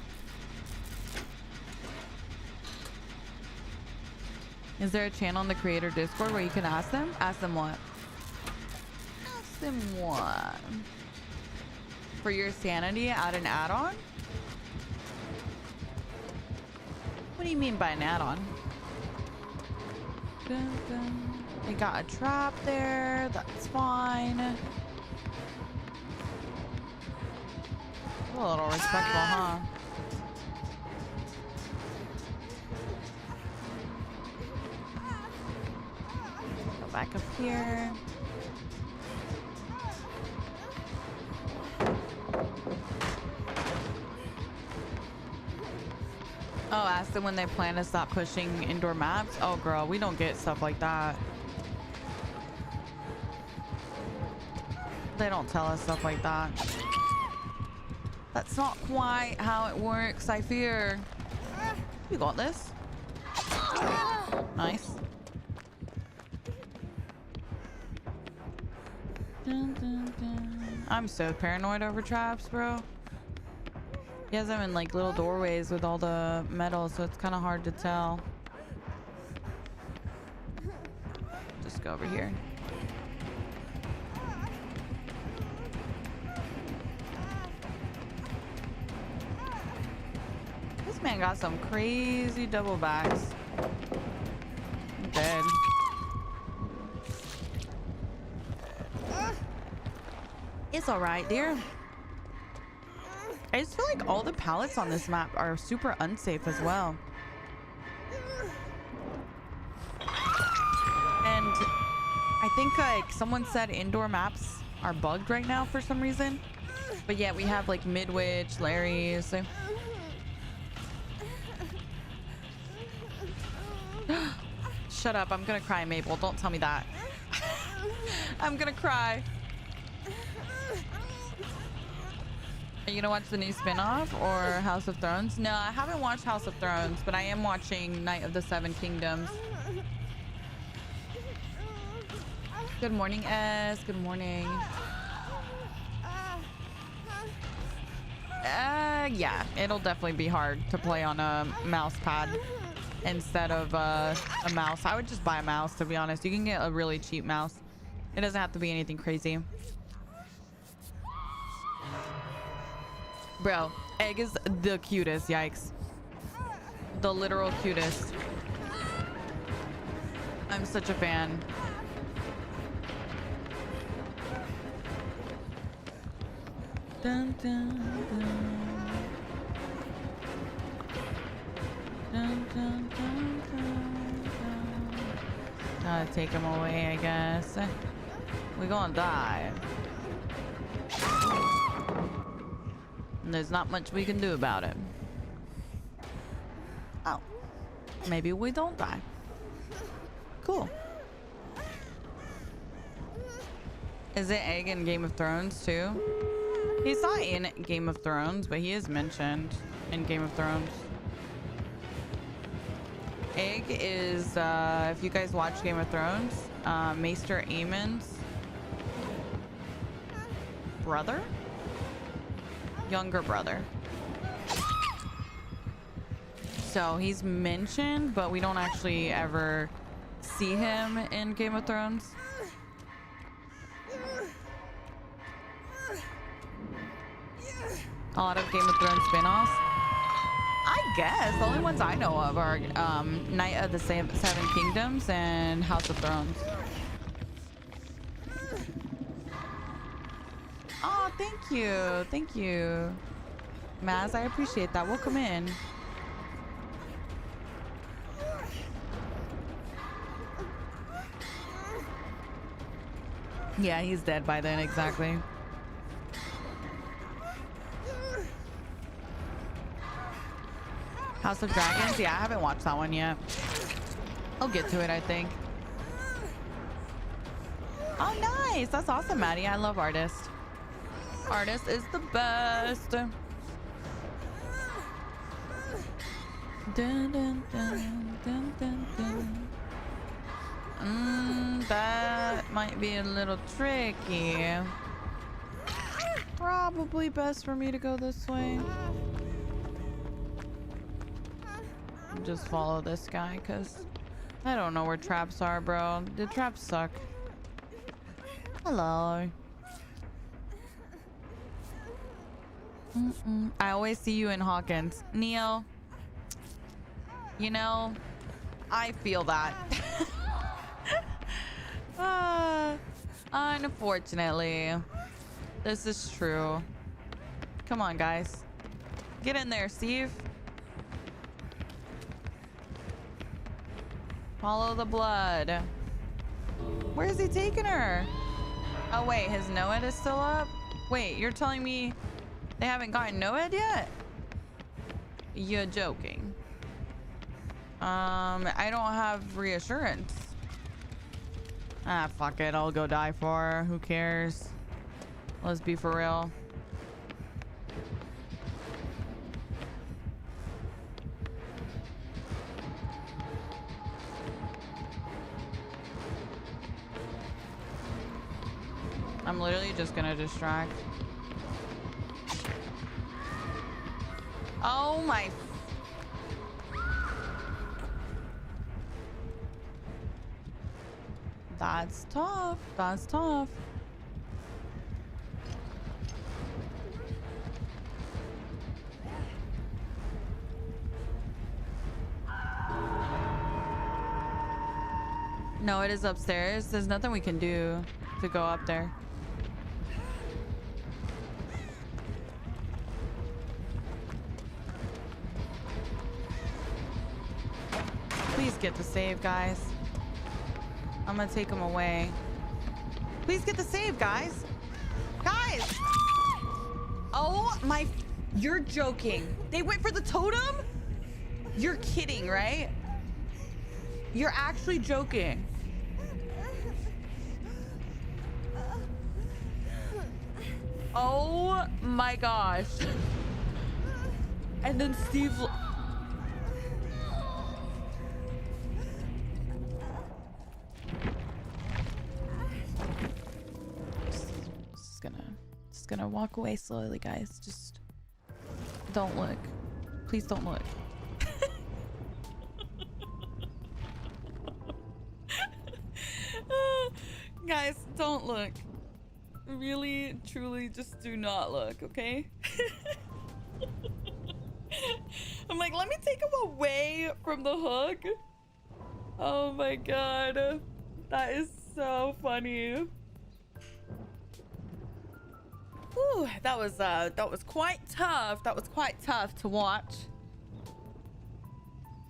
Is there a channel on the creator Discord where you can ask them? Ask them what? Ask them what? For your sanity, add an add-on? What do you mean by an add-on? They got a trap there. That's fine. A little respectful, huh? Go back up here. Oh, ask them when they plan to stop pushing indoor maps. Oh, girl, we don't get stuff like that. They don't tell us stuff like that. That's not quite how it works, I fear. You got this. Nice. Dun, dun, dun. I'm so paranoid over traps, bro. He has them in like little doorways with all the metal, so it's kind of hard to tell. Just go over here. This man got some crazy double backs. I'm dead. It's all right, dear. I just feel like all the pallets on this map are super unsafe as well. And I think like someone said indoor maps are bugged right now for some reason. But yeah, we have like Midwich, Larry's. Shut up, I'm gonna cry, Mabel. Don't tell me that. I'm gonna cry. Are you gonna watch the new spin-off or House of Thrones? No, I haven't watched House of Thrones, but I am watching Night of the Seven Kingdoms. Good morning, S. Good morning. Yeah, it'll definitely be hard to play on a mouse pad instead of a mouse. I would just buy a mouse, to be honest. You can get a really cheap mouse. It doesn't have to be anything crazy. Bro, Egg is the cutest. Yikes. The literal cutest. I'm such a fan. Dun, dun, dun. Dun, dun, dun, dun, dun. Gotta take him away, I guess. We're gonna die. And there's not much we can do about it. Oh. Maybe we don't die. Cool. Is it Egg in Game of Thrones too? He's not in Game of Thrones, but he is mentioned in Game of Thrones. Egg is, if you guys watch Game of Thrones, Maester Aemon's brother? Younger brother. So he's mentioned, but we don't actually ever see him in Game of Thrones. A lot of Game of Thrones spin-offs. I guess the only ones I know of are Night of the Seven Kingdoms and House of Thrones. Oh, thank you. Thank you. Maz, I appreciate that. Welcome in. Yeah, he's dead by then, exactly. House of Dragons? Yeah, I haven't watched that one yet. I'll get to it, I think. Oh, nice. That's awesome, Maddie. I love Artist. Artist is the best. Dun, dun, dun, dun, dun, dun. That might be a little tricky. Probably best for me to go this way. Just follow this guy, because I don't know where traps are, bro. The traps suck. Hello. I always see you in Hawkins. Neo, you know, I feel that. Unfortunately, this is true. Come on, guys. Get in there, Steve. Follow the blood. Where is he taking her? Oh, wait, his NOED is still up? Wait, you're telling me they haven't gotten NOED yet? You're joking. I don't have reassurance. Ah, fuck it. I'll go die for her. Who cares? Let's be for real. I'm literally just gonna distract. Oh my. That's tough. That's tough. No, it is upstairs. There's nothing we can do to go up there. Please get the save, guys. I'm gonna take him away. Please get the save, guys. Guys! Oh my... You're joking. They went for the totem? You're kidding, right? You're actually joking. Oh my gosh. And then Steve... Just gonna walk away slowly, guys. Just don't look. Please don't look. Guys, don't look. Really, truly, just do not look, okay? I'm like, let me take him away from the hook. Oh my god. That is so funny. Whew, that was quite tough. That was quite tough to watch.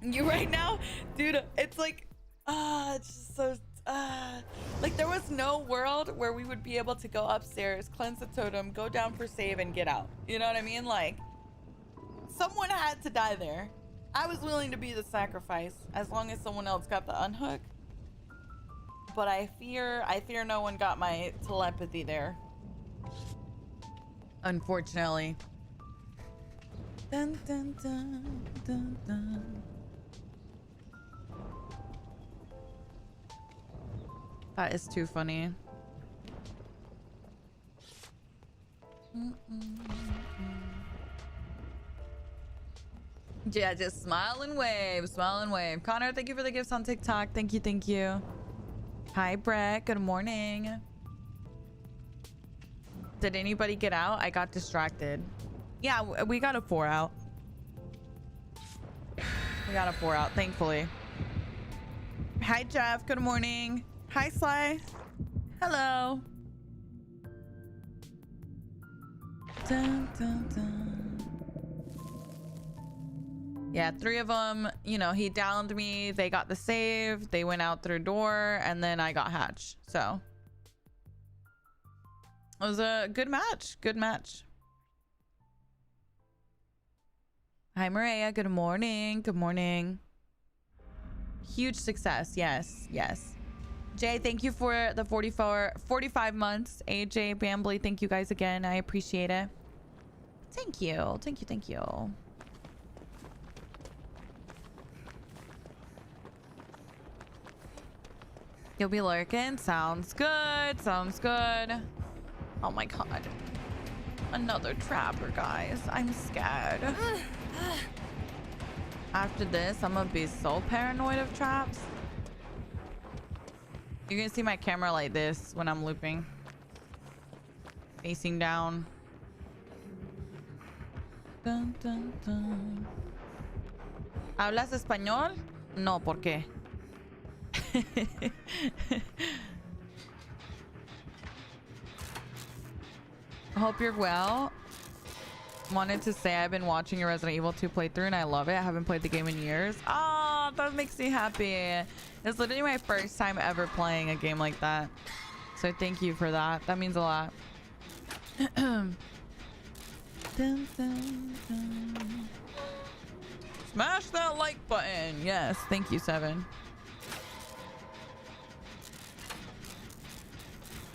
You right now, dude, it's like, it's just so, like there was no world where we would be able to go upstairs, cleanse the totem, go down for save, and get out. You know what I mean? Like, someone had to die there. I was willing to be the sacrifice as long as someone else got the unhook. But I fear no one got my telepathy there. Unfortunately. Dun, dun, dun, dun, dun. That is too funny. Yeah, just smile and wave, smile and wave. Connor, thank you for the gifts on TikTok. Thank you, thank you. Hi, Brett. Good morning. Did anybody get out? I got distracted. Yeah, we got a 4 out. We got a 4 out, thankfully. Hi, Jeff. Good morning. Hi, Sly. Hello. Dun, dun, dun. Yeah, 3 of them, you know, he downed me. They got the save. They went out through door, and then I got hatched. So it was a good match. Good match. Hi, Maria. Good morning. Good morning. Huge success. Yes. Yes. Jay, thank you for the 45 months. AJ, Bambly, thank you guys again. I appreciate it. Thank you. Thank you. Thank you. You'll be lurking. Sounds good. Sounds good. Oh my god. Another trapper, guys. I'm scared. After this, I'm gonna be so paranoid of traps. You're gonna see my camera like this when I'm looping. Facing down. Dun, dun, dun. ¿Hablas español? No, ¿por qué? Hope you're well. Wanted to say I've been watching your Resident Evil 2 playthrough and I love it. I haven't played the game in years. Oh, that makes me happy. It's literally my first time ever playing a game like that. So thank you for that. That means a lot. Dun, dun, dun. Smash that like button. Yes, thank you, 7.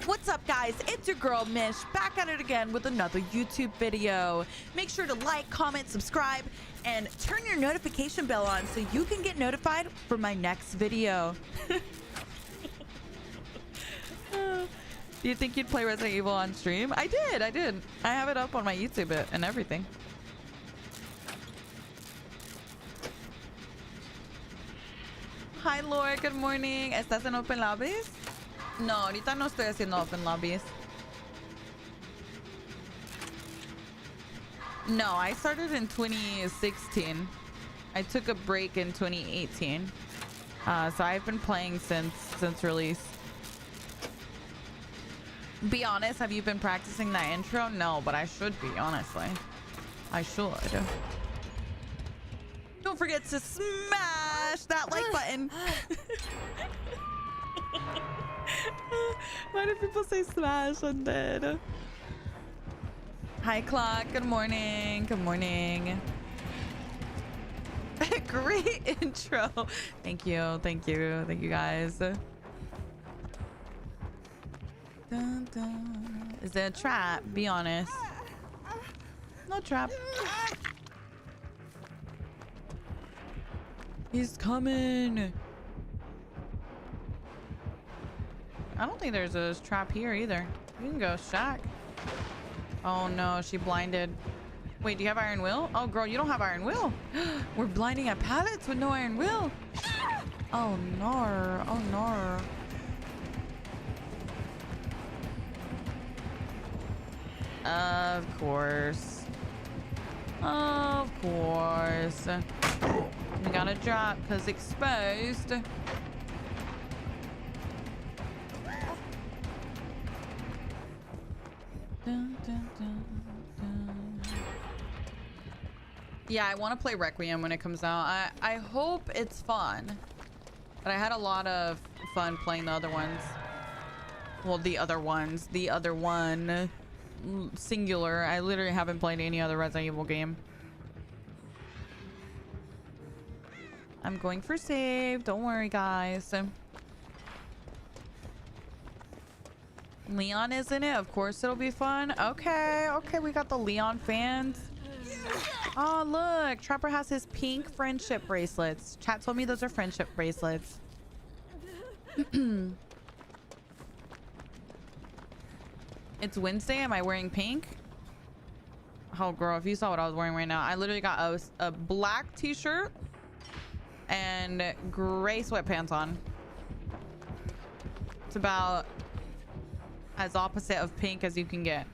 What's up, guys? It's your girl Mish, back at it again with another YouTube video. Make sure to like, comment, subscribe, and turn your notification bell on so you can get notified for my next video. Do you think you'd play Resident Evil on stream? I did. I have it up on my YouTube and everything. Hi, Laura. Good morning. ¿Estás en open lobbies? No, ahorita no estoy haciendo open lobbies. No, I started in 2016. I took a break in 2018. So I've been playing since release. Be honest, have you been practicing that intro? No, but I should be, honestly. I should. Don't forget to smash that like button. Why do people say smash undead? Hi, Clock. Good morning. Good morning. Great intro. Thank you. Thank you. Thank you, guys. Dun, dun. Is there a trap? Be honest. No trap. He's coming. I don't think there's a trap here either. You can go shack. Oh no, she blinded. Wait, do you have iron will? Oh girl, you don't have iron will. We're blinding at pallets with no iron will. Oh no. Oh no. Of course. Of course. We gotta drop because exposed. Dun, dun, dun, dun. Yeah, I want to play Requiem when it comes out. I hope it's fun. But I had a lot of fun playing the other ones. Well, the other ones. The other one. Singular. I literally haven't played any other Resident Evil game. I'm going for save. Don't worry, guys. Leon is in it. Of course it'll be fun. Okay. Okay, we got the Leon fans. Oh, look. Trapper has his pink friendship bracelets. Chat told me those are friendship bracelets. It's Wednesday. Am I wearing pink? Oh, girl, if you saw what I was wearing right now. I literally got a black t-shirt and gray sweatpants on. It's about as opposite of pink as you can get.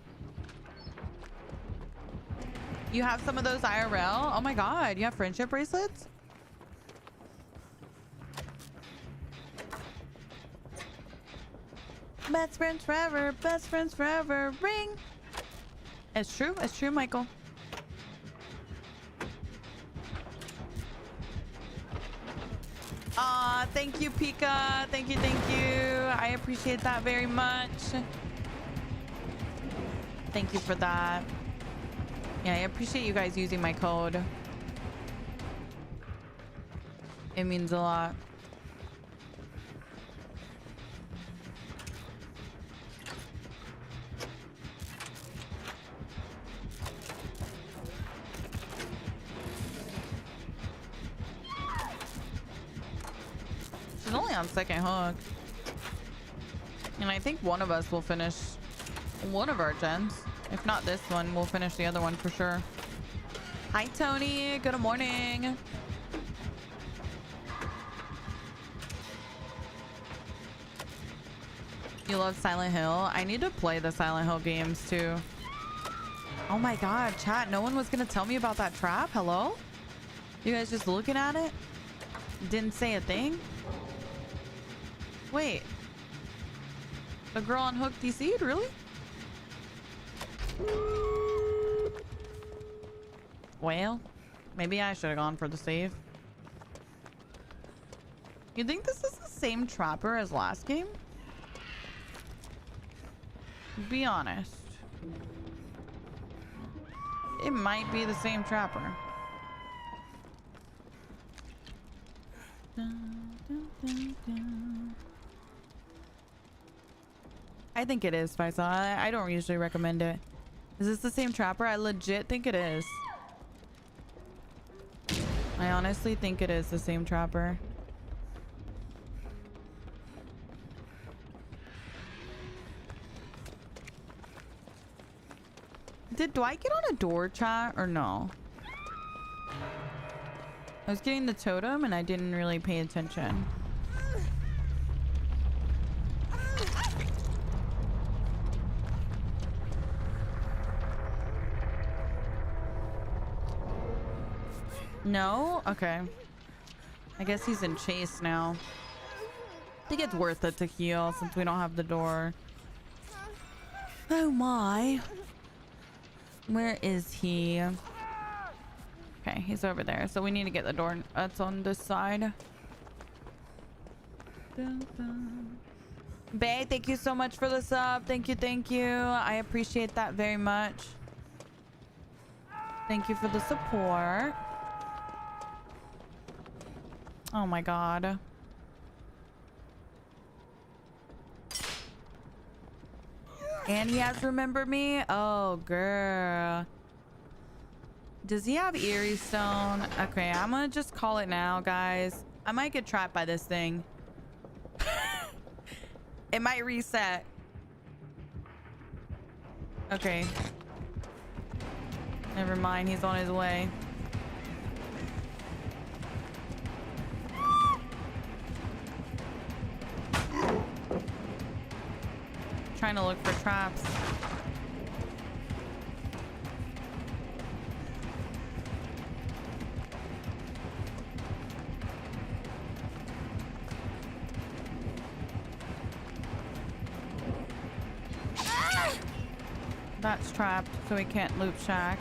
You have some of those IRL? Oh my god, you have friendship bracelets? Best friends forever, best friends forever, ring. It's true, Michael. Aw, thank you, Pika. Thank you. I appreciate that very much. Thank you for that. Yeah, I appreciate you guys using my code. It means a lot. She's only on second hook. And I think one of us will finish one of our gens. If not this one, we'll finish the other one for sure. Hi, Tony. Good morning. You love Silent Hill? I need to play the Silent Hill games too. Oh my god, chat. No one was going to tell me about that trap? Hello? You guys just looking at it? Didn't say a thing? Wait. The girl on Hook DC'd? Really? Well, maybe I should have gone for the save. You think this is the same trapper as last game? Be honest. It might be the same trapper. I think it is, Faisal. I don't usually recommend it. Is this the same trapper? I legit think it is. I honestly think it is the same trapper. Did Dwight get on a door, chat, or no? I was getting the totem and I didn't really pay attention. No? Okay. I guess he's in chase now. I think it's worth it to heal since we don't have the door. Oh my. Where is he? Okay, he's over there. So we need to get the door. That's on this side. Bae, thank you so much for the sub. Thank you, thank you. I appreciate that very much. Thank you for the support. Oh my god. And he has Remember Me? Oh, girl. Does he have Eerie Stone? Okay, I'm gonna just call it now, guys. I might get trapped by this thing. It might reset. Okay. Never mind, he's on his way. Trying to look for traps. That's trapped, so we can't loop shack.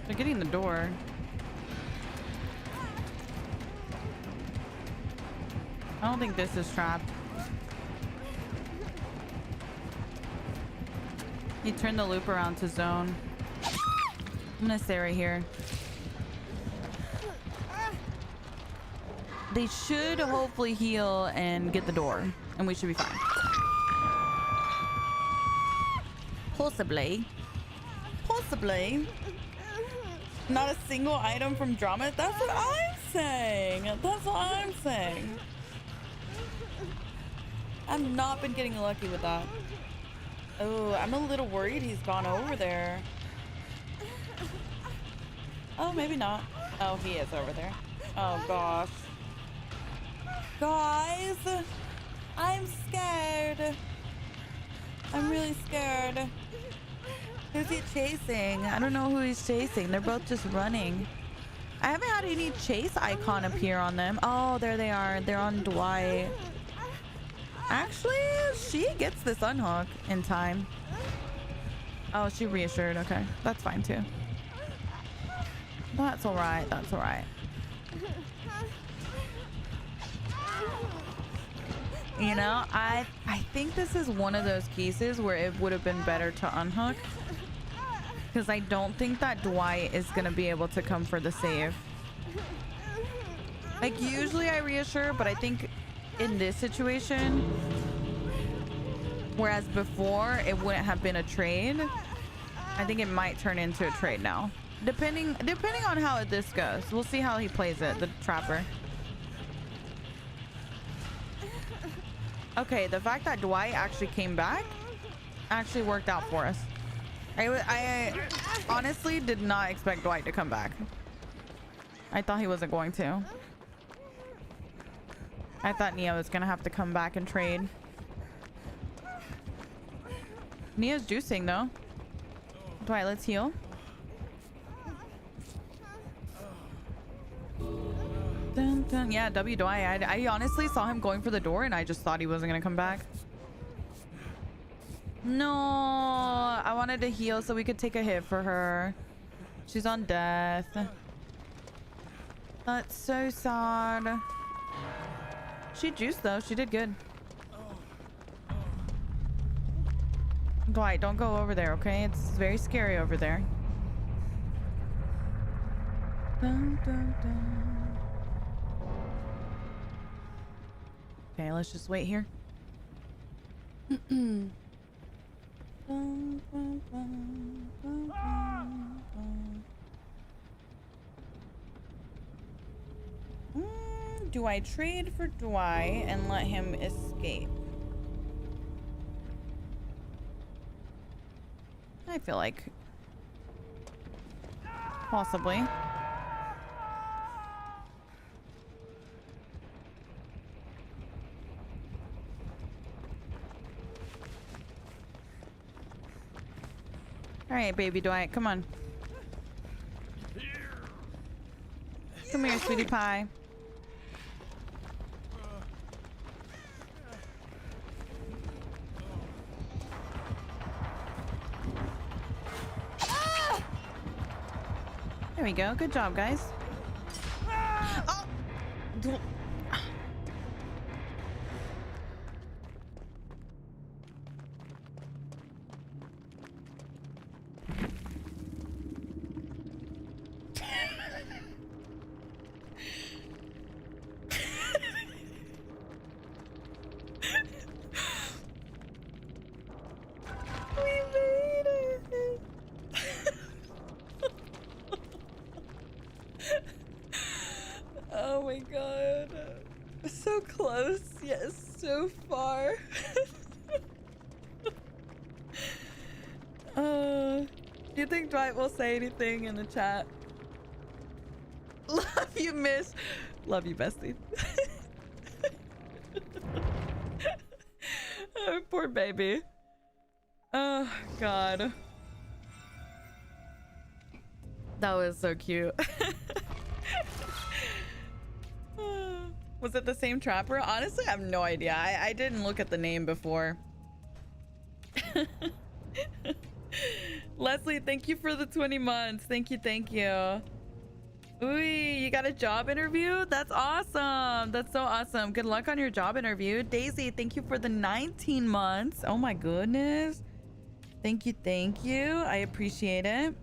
They're getting the door. I don't think this is trapped. He turned the loop around to zone. I'm gonna stay right here. They should hopefully heal and get the door, and we should be fine. Possibly. Possibly. Not a single item from drama. That's what I'm saying. That's what I'm saying. I've not been getting lucky with that. Oh, I'm a little worried he's gone over there. Oh, maybe not. Oh, he is over there. Oh, gosh. Guys, I'm scared. I'm really scared. Who's he chasing? I don't know who he's chasing. They're both just running. I haven't had any chase icon appear on them. Oh, there they are. They're on Dwight. Actually, she gets this unhook in time. Oh, she reassured. Okay, that's fine too. That's all right. That's all right. You know, I think this is one of those cases where it would have been better to unhook, because I don't think that Dwight is gonna be able to come for the save. Like, usually I reassure, but I think in this situation, whereas before it wouldn't have been a trade, I think it might turn into a trade now, depending on how this goes. We'll see how he plays it, the trapper. Okay, the fact that Dwight actually came back actually worked out for us. I honestly did not expect Dwight to come back. I thought he wasn't going to. I thought Nia was gonna have to come back and trade. Nia's juicing though. Dwight, let's heal. Dun, dun. Yeah, W Dwight. I honestly saw him going for the door and I just thought he wasn't gonna come back. No, I wanted to heal so we could take a hit for her. She's on death. That's so sad. She juiced though. She did good. Dwight, don't go over there, okay? It's very scary over there. Dun, dun, dun. Okay, let's just wait here. Dun, dun, dun, dun, dun, dun. Do I trade for Dwight and let him escape? I feel like possibly. All right, baby Dwight, come on. Come here, sweetie pie. There we go. Good job, guys. Oh! Oh my god. So close, yet so far. Do you think Dwight will say anything in the chat? Love you, miss. Love you, bestie. Oh, poor baby. Oh, God. That was so cute. Was it the same trapper? Honestly, I have no idea. I didn't look at the name before. Leslie, thank you for the 20 months. Thank you, thank you. Ooh, you got a job interview? That's awesome. That's so awesome. Good luck on your job interview. Daisy, thank you for the 19 months. Oh my goodness. Thank you, thank you. I appreciate it.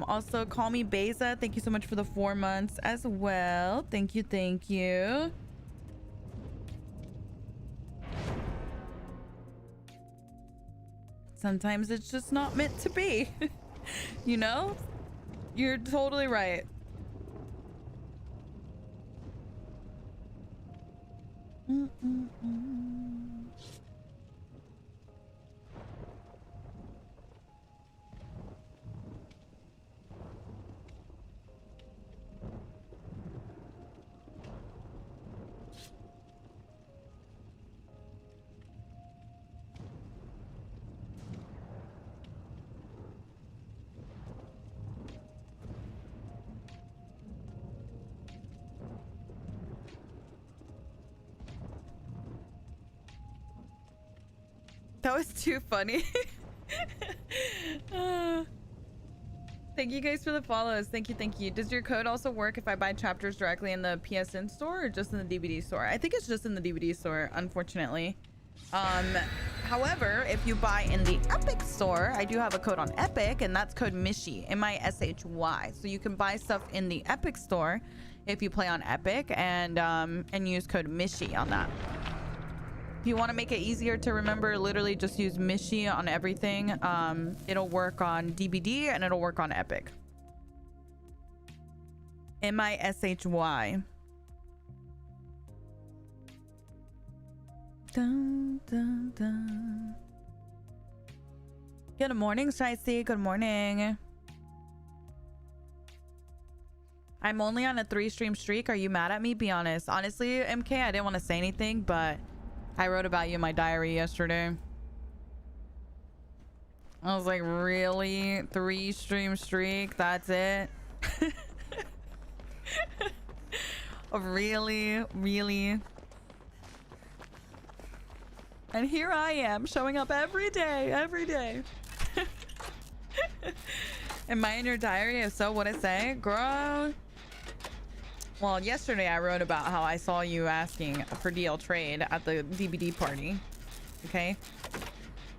Also, call me Beza. Thank you so much for the 4 months as well. Thank you, thank you. Sometimes it's just not meant to be. You know? You're totally right. That was too funny. Thank you guys for the follows. Thank you, thank you. Does your code also work if I buy chapters directly in the PSN store or just in the DVD store? I think it's just in the DVD store, unfortunately. However, if you buy in the Epic store, I do have a code on Epic, and that's code MISHY, M-I-S-H-Y. So you can buy stuff in the Epic store if you play on Epic and use code MISHY on that. If you want to make it easier to remember, literally just use Mishy on everything. It'll work on DVD and it'll work on Epic. M-I-S-H-Y. Dun, dun, dun. Good morning, Shicey. Good morning. I'm only on a 3-stream streak. Are you mad at me? Be honest. Honestly, MK, I didn't want to say anything, but I wrote about you in my diary yesterday. I was like, really? 3-stream streak? That's it? Really? Really? And here I am, showing up every day, every day. Am I in your diary? If so, what'd it say? Girl. Well, yesterday I wrote about how I saw you asking for DL trade at the DVD party. Okay.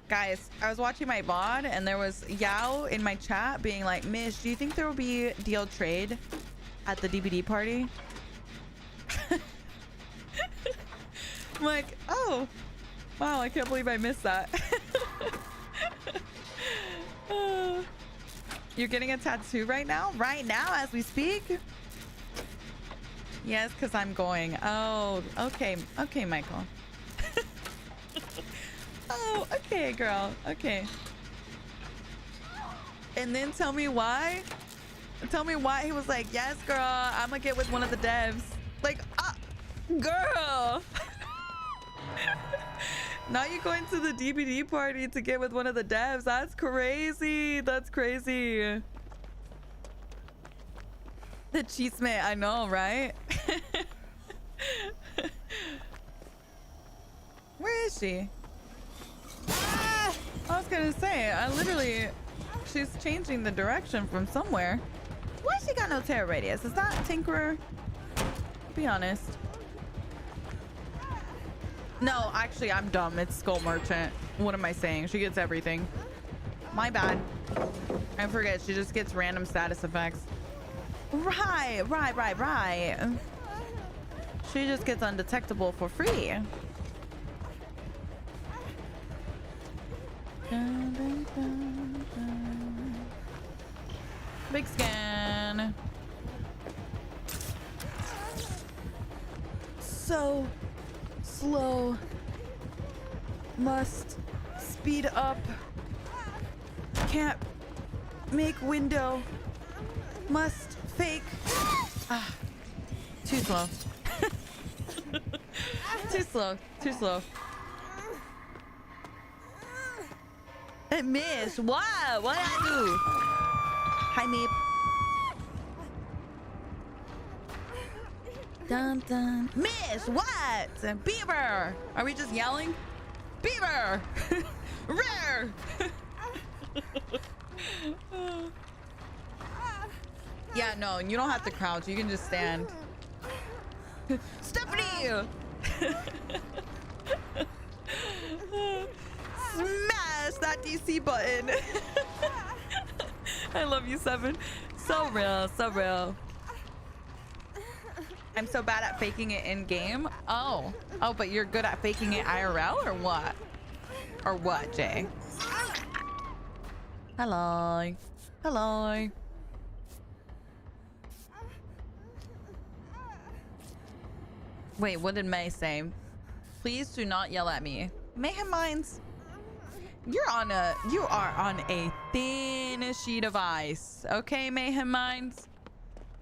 Guys, I was watching my VOD and there was Yao in my chat being like, Mish, do you think there will be deal trade at the DVD party? I'm like, oh, wow, I can't believe I missed that. You're getting a tattoo right now? Right now as we speak? Yes, because I'm going. Oh, okay. Okay, Michael. Oh, okay, girl. Okay. And then tell me why. Tell me why he was like, yes, girl, I'm gonna get with one of the devs. Like, girl. Now you're going to the DVD party to get with one of the devs. That's crazy. That's crazy. The chisme, I know, right? Where is she? I was gonna say, she's changing the direction from somewhere. Why she got no terror radius? Is that Tinkerer? Be honest. No, actually, I'm dumb. It's Skull Merchant. What am I saying? She gets everything. My bad. I forget. She just gets random status effects. Right. She just gets undetectable for free. Big scan. So slow. Must speed up. Can't make window. Must fake. Too slow. Too slow. Hey, Miss, what? What did I do? Hi, Meep. Dun dun. Miss, what? Beaver. Are we just yelling? Beaver. Rare. Yeah, no, you don't have to crouch. You can just stand. Stephanie. Smash that DC button. I love you, Seven. So real, so real. I'm so bad at faking it in game. Oh, but you're good at faking it IRL or what? Or what, Jay? Hello. Wait, what did May say? Please do not yell at me. Mayhem Minds. You are on a thin sheet of ice. Okay, Mayhem Minds?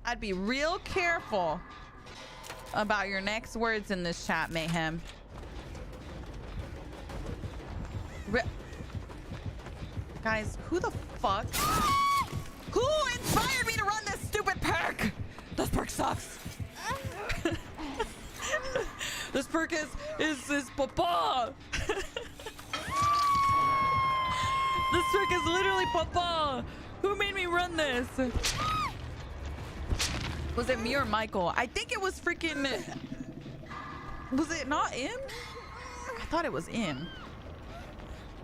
I'd be real careful about your next words in this chat, Mayhem. Guys, who the fuck? Who inspired me to run this stupid perk? This perk sucks. This perk is papa. This trick is literally papa. Who made me run this? Was it me or Michael? I think it was freaking... Was it not Im? I thought it was Im.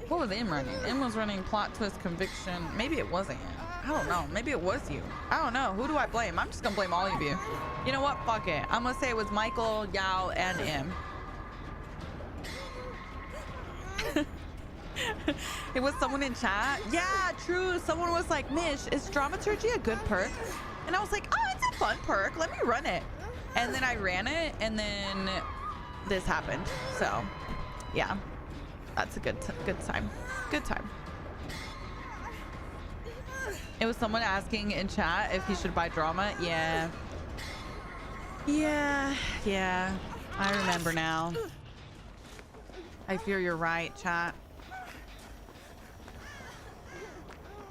What was Im running? Im was running plot twist conviction. Maybe it wasn't Im. I don't know. Maybe it was you. I don't know. Who do I blame? I'm just gonna blame all of you. You know what? Fuck it. I'm gonna say it was Michael, Yao, and Im. It was someone in chat. Yeah, true. Someone was like, Mish, is dramaturgy a good perk? And I was like, oh, it's a fun perk. Let me run it. And then I ran it, and then this happened. So, yeah, that's a good time. Good time. It was someone asking in chat if he should buy drama. Yeah. I remember now. I fear you're right, chat.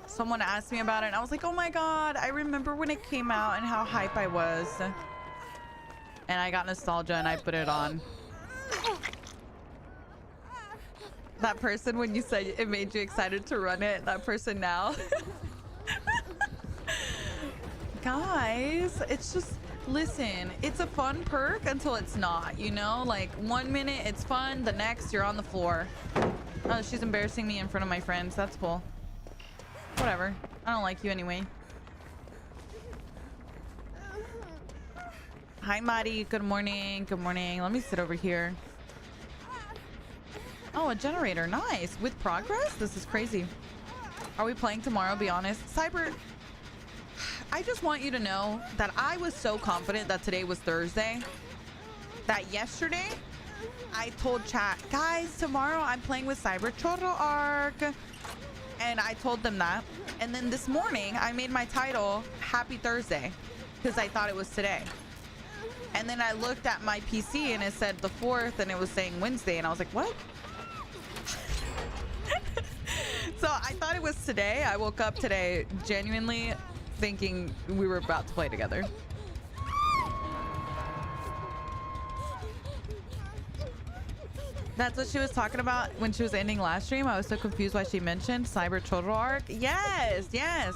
Someone asked me about it and I was like, oh my god, I remember when it came out and how hype I was. And I got nostalgia and I put it on. That person, when you said it made you excited to run it, that person now. Guys, it's just, listen, it's a fun perk until it's not, you know? Like 1 minute it's fun, the next you're on the floor. Oh, she's embarrassing me in front of my friends. That's cool. Whatever. I don't like you anyway. Hi, Mari. Good morning. Good morning. Let me sit over here. Oh, a generator. Nice. With progress? This is crazy. Are we playing tomorrow? Be honest. Cyber, I just want you to know that I was so confident that today was Thursday that yesterday I told chat, guys, tomorrow I'm playing with Cyber Chorro Arc. And I told them that. And then this morning I made my title Happy Thursday because I thought it was today. And then I looked at my PC and it said the 4th and it was saying Wednesday. And I was like, what? So I thought it was today. I woke up today genuinely thinking we were about to play together. That's what she was talking about when she was ending last stream. I was so confused why she mentioned Cyber Chorro Arc. Yes, yes.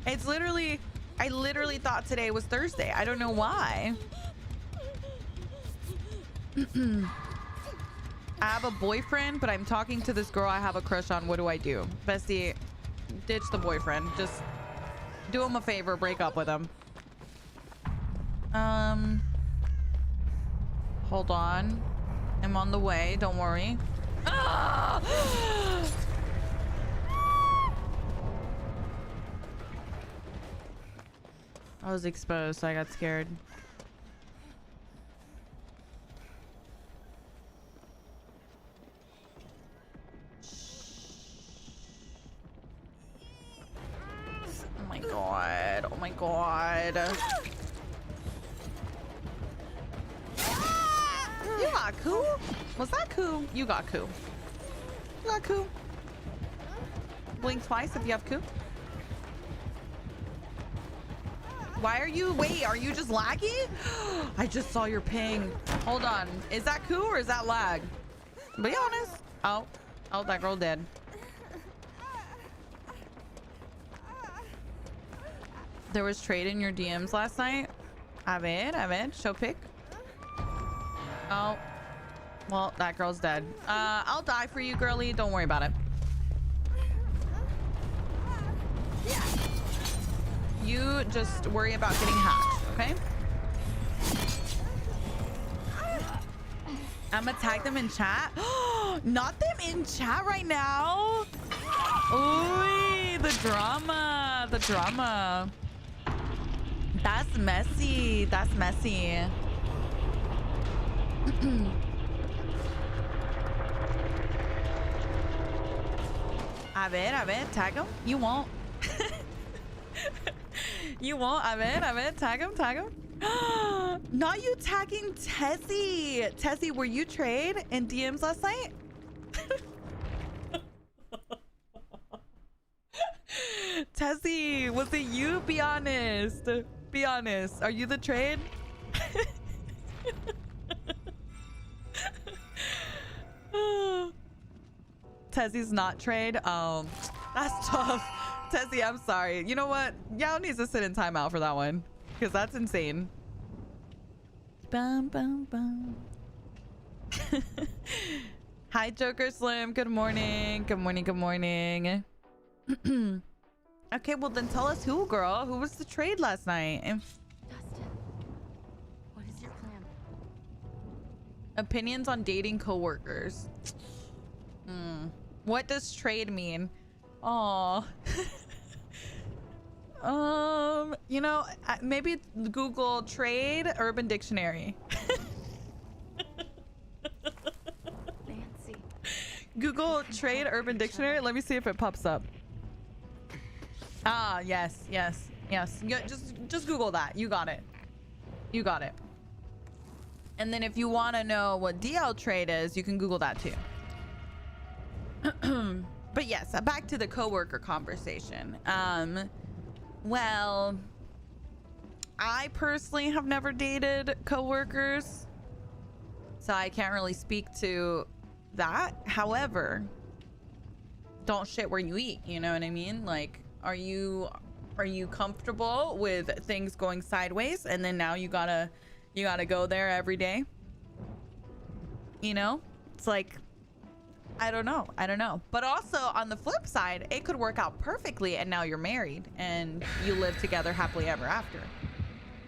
It's literally, I literally thought today was Thursday. I don't know why. I have a boyfriend, but I'm talking to this girl I have a crush on. What do I do? Bestie, ditch the boyfriend. Just do him a favor. Break up with him. Hold on. I'm on the way. Don't worry. Ah! I was exposed, so I got scared. Oh my god. Oh my god. You got coup? Was that coup? You got coup. You got coup. Blink twice if you have coup. Why are you... Wait, are you just laggy? I just saw your ping. Hold on. Is that coup or is that lag? Be honest. Oh. Oh, that girl dead. There was trade in your DMs last night. A ver. Show pic. Oh. Well, that girl's dead. I'll die for you, girly. Don't worry about it. You just worry about getting hacked, okay? I'm gonna tag them in chat. Not them in chat right now. Ooh, the drama. The drama. That's messy. That's messy. A ver, tag him. You won't. You won't. A ver, tag him. Not you tagging Tessie. Tessie, were you trade in DMs last night? Tessie, was it you? Be honest. Be honest. Are you the trade? Tessie's not trade. That's tough. Tessie, I'm sorry. You know what? Y'all needs to sit in timeout for that one because that's insane. Bum, bum, bum. Hi, Joker Slim. Good morning. Good morning. Good morning. Okay, well then tell us who, girl. Who was the trade last night? Dustin, what is your plan? Opinions on dating coworkers. What does trade mean? Oh. You know, maybe Google trade Urban Dictionary. Nancy. Google trade Urban Dictionary. Let me see if it pops up. Ah, yes. Just Google that. You got it. And then if you want to know what DL trade is, you can Google that too. But yes, back to the coworker conversation. Well, I personally have never dated coworkers, so I can't really speak to that. However, don't shit where you eat, you know what I mean? Like, are you comfortable with things going sideways and then now you gotta go there every day? You know, it's like, I don't know. I don't know. But also on the flip side, it could work out perfectly and now you're married and you live together happily ever after.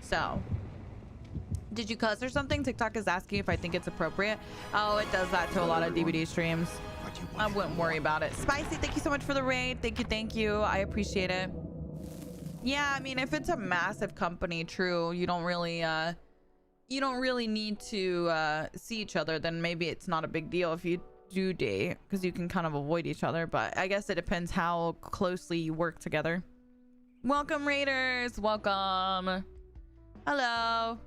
So, did you cuss or something? TikTok is asking if I think it's appropriate. Oh, it does that to a lot of DVD streams. I wouldn't worry about it. Spicy, thank you so much for the raid. Thank you, thank you. I appreciate it. Yeah, I mean, if it's a massive company, true, you don't really need to see each other, then maybe it's not a big deal if you do date, because you can kind of avoid each other. But I guess it depends how closely you work together. Welcome, Raiders. Welcome. Hello.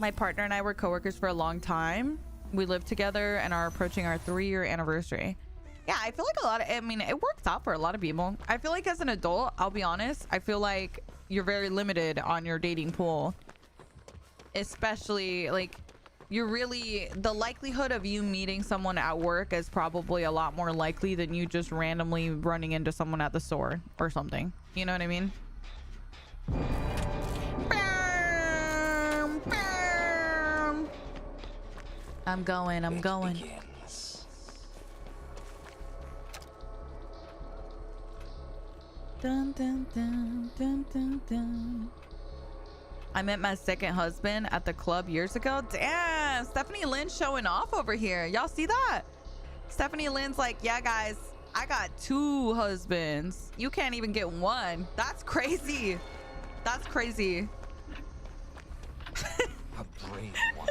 My partner and I were coworkers for a long time. We lived together and are approaching our 3-year anniversary. Yeah, I feel like I mean, it works out for a lot of people. I feel like as an adult, I'll be honest, I feel like you're very limited on your dating pool. Especially, like, the likelihood of you meeting someone at work is probably a lot more likely than you just randomly running into someone at the store or something. You know what I mean? I'm going. Dun, dun, dun, dun, dun, dun. I met my second husband at the club years ago. Damn, Stephanie Lynn showing off over here. Y'all see that? Stephanie Lynn's like, yeah, guys, I got 2 husbands. You can't even get one. That's crazy. That's crazy. A brave one.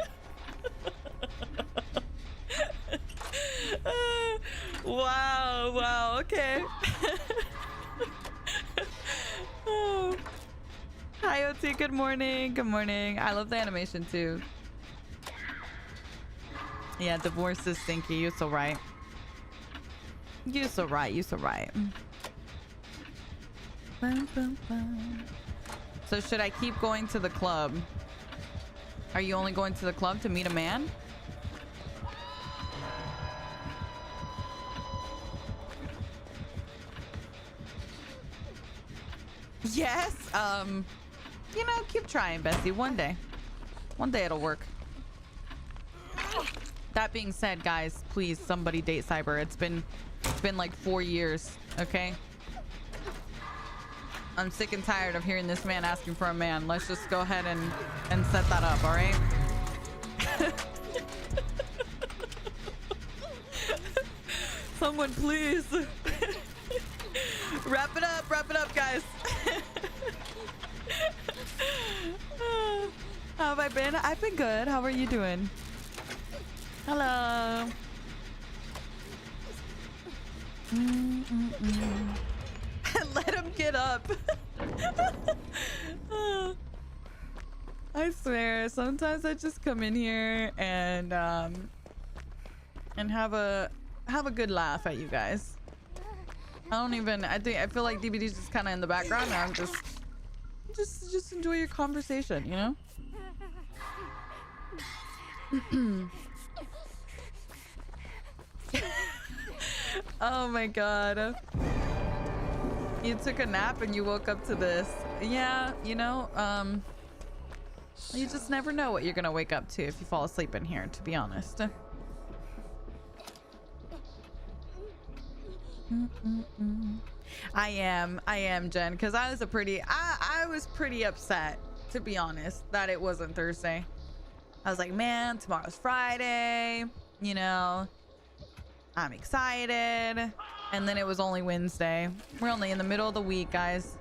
Wow, okay. Oh. Hi, OT. Good morning. I love the animation too. Yeah, divorce is stinky. You're so right. Bum, bum, bum. So should I keep going to the club? Are you only going to the club to meet a man? Yes. You know, keep trying, Bessie. One day it'll work. That being said, guys, please, somebody date Cyber. It's been like 4 years. Okay. I'm sick and tired of hearing this man asking for a man. Let's just go ahead and set that up. All right. Someone, please. Wrap it up, guys. How have I been? I've been good. How are you doing? Hello. Let him get up. I swear, sometimes I just come in here and have a good laugh at you guys. I feel like DBD's just kind of in the background and I'm just enjoy your conversation, you know? Oh my god. You took a nap and you woke up to this. Yeah, you know, you just never know what you're gonna wake up to if you fall asleep in here, to be honest. I am, Jen, because I was pretty upset, to be honest, that it wasn't Thursday. I was like, man, tomorrow's Friday, you know, I'm excited. And then it was only Wednesday. We're only in the middle of the week, guys.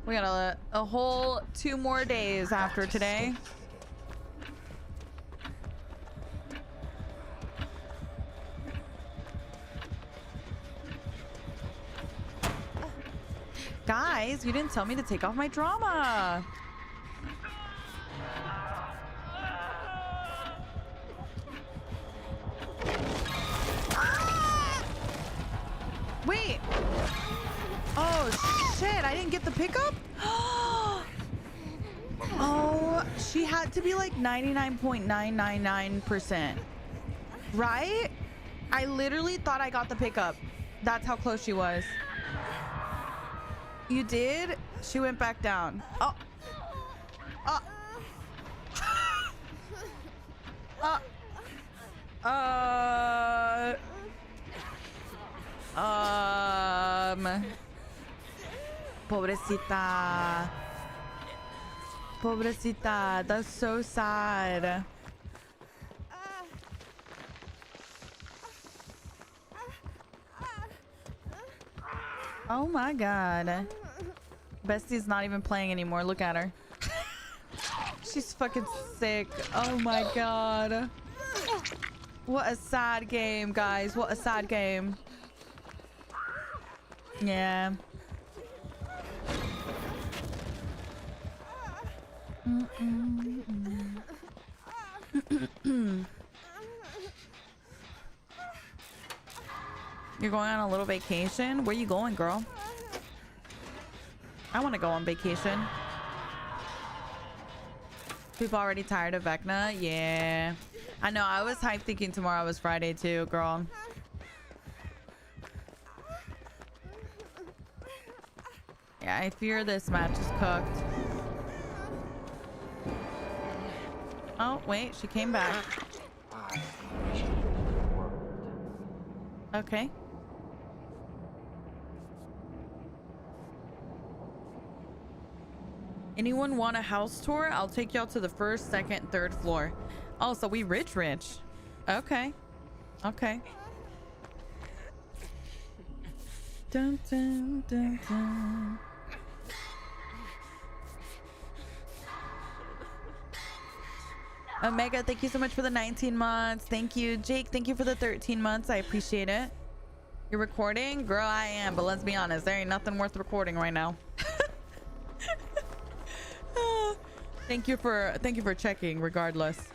We got a whole 2 more days after today. Guys, you didn't tell me to take off my drama. Ah! Wait. Oh, shit. I didn't get the pickup? Oh, she had to be like 99.999%. Right? I literally thought I got the pickup. That's how close she was. You did? She went back down. Oh. Oh. Pobrecita. Pobrecita. That's so sad. Oh my god. Bestie's not even playing anymore. Look at her. She's fucking sick. Oh my god. What a sad game, guys. What a sad game. Yeah. You're going on a little vacation? Where you going, girl? I want to go on vacation. People already tired of Vecna? Yeah. I know. I was hyped thinking tomorrow was Friday too, girl. Yeah, I fear this match is cooked. Oh, wait. She came back. Okay. Anyone want a house tour? I'll take y'all to the first, second, third floor. Oh, so we rich. Okay. Okay. Dun, dun, dun, dun. Omega, thank you so much for the 19 months. Thank you. Jake, thank you for the 13 months. I appreciate it. You're recording? Girl, I am, but let's be honest, there ain't nothing worth recording right now. Thank you for checking regardless.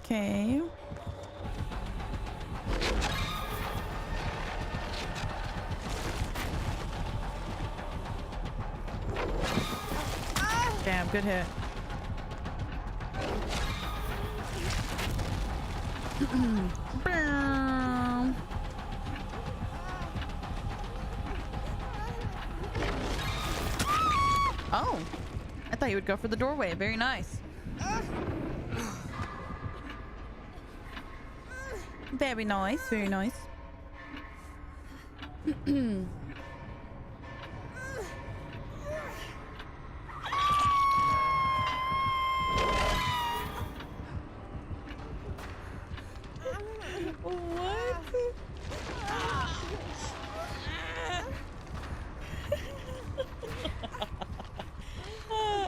Okay. Damn, good hit. Oh, I thought you would go for the doorway. Very nice. Very nice, very nice.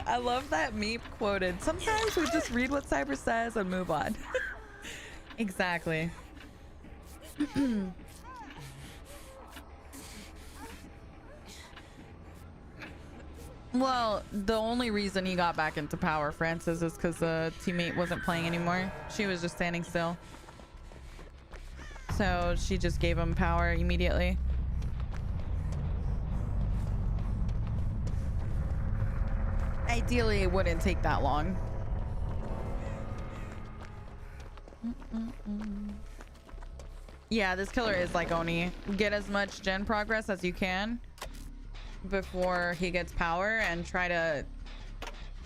I love that Meep quoted. Sometimes we just read what Cyber says and move on. Exactly. Well, the only reason he got back into power, Francis, is because the teammate wasn't playing anymore. She was just standing still. So she just gave him power immediately. Ideally, it wouldn't take that long. Yeah, this killer is like Oni. Get as much gen progress as you can before he gets power and try to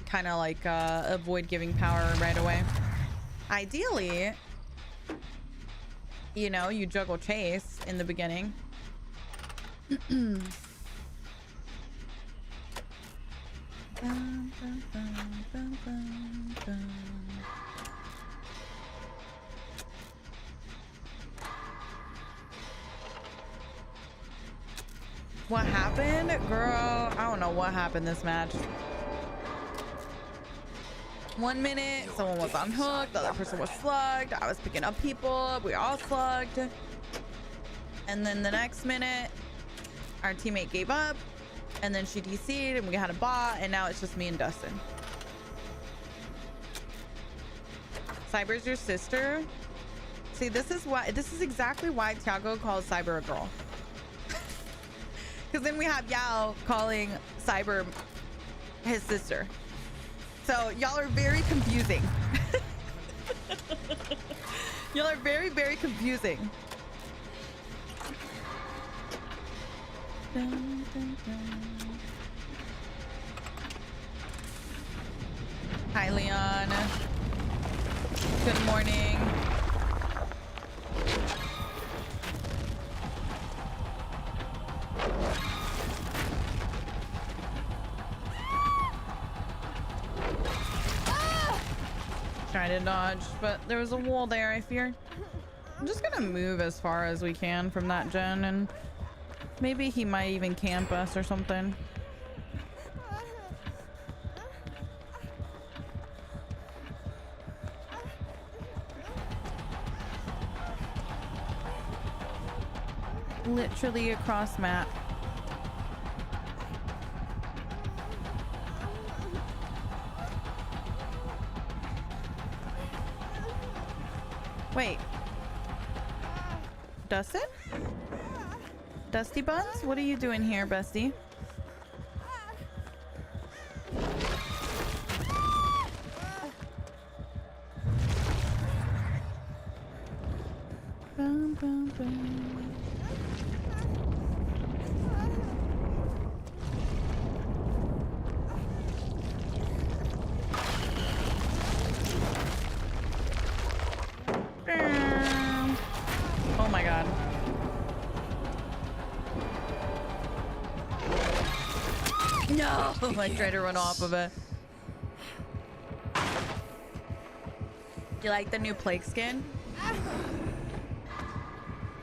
kind of like avoid giving power right away. Ideally, you know, you juggle chase in the beginning. What happened? Girl, I don't know what happened this match. 1 minute, someone was on hook, the other person was slugged. I was picking up people, we were all slugged. And then the next minute, our teammate gave up, and then she DC'd, and we had a bot, and now it's just me and Dustin. Cyber's your sister? See, this is exactly why Thiago calls Cyber a girl. Because then we have Yao calling Cyber his sister. So y'all are very confusing. Y'all are very, very confusing. Hi, Leon. Good morning. Trying to dodge, but there was a wall there, I fear. I'm just gonna move as far as we can from that gen, and maybe he might even camp us or something. Literally across map. Wait. Dustin? Dusty Buns? What are you doing here, bestie? Bum, bum, bum. Oh my god. No! I tried to run off of it. Do you like the new plague skin?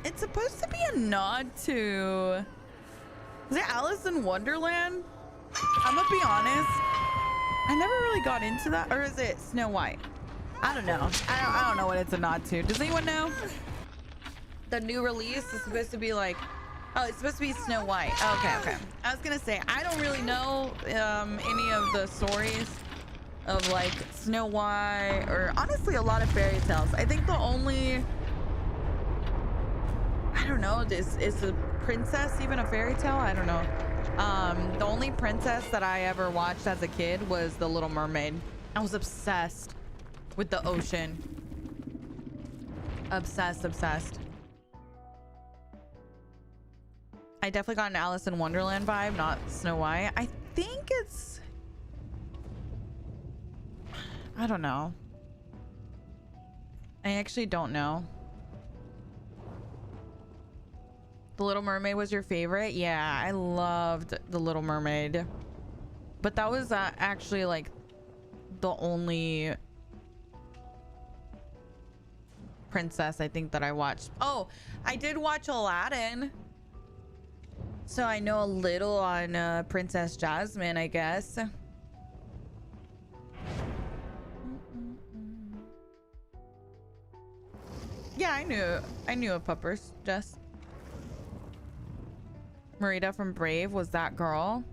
It's supposed to be a nod to... Is it Alice in Wonderland? I'm gonna be honest. I never really got into that. Or is it Snow White? I don't know. I don't know what it's a nod to. Does anyone know? The new release is supposed to be like... Oh, it's supposed to be Snow White. Okay. I was gonna say, I don't really know any of the stories of like Snow White, or honestly a lot of fairy tales. I think the only... I don't know, is the princess even a fairy tale? I don't know. The only princess that I ever watched as a kid was The Little Mermaid. I was obsessed with the ocean. Obsessed. I definitely got an Alice in Wonderland vibe, not Snow White. I think it's... I don't know. I actually don't know. The Little Mermaid was your favorite? Yeah, I loved The Little Mermaid. But that was actually like the only princess I think that I watched. Oh, I did watch Aladdin. So I know a little on Princess Jasmine, I guess. Yeah, I knew of Puppers, Jess. Marita from Brave was that girl.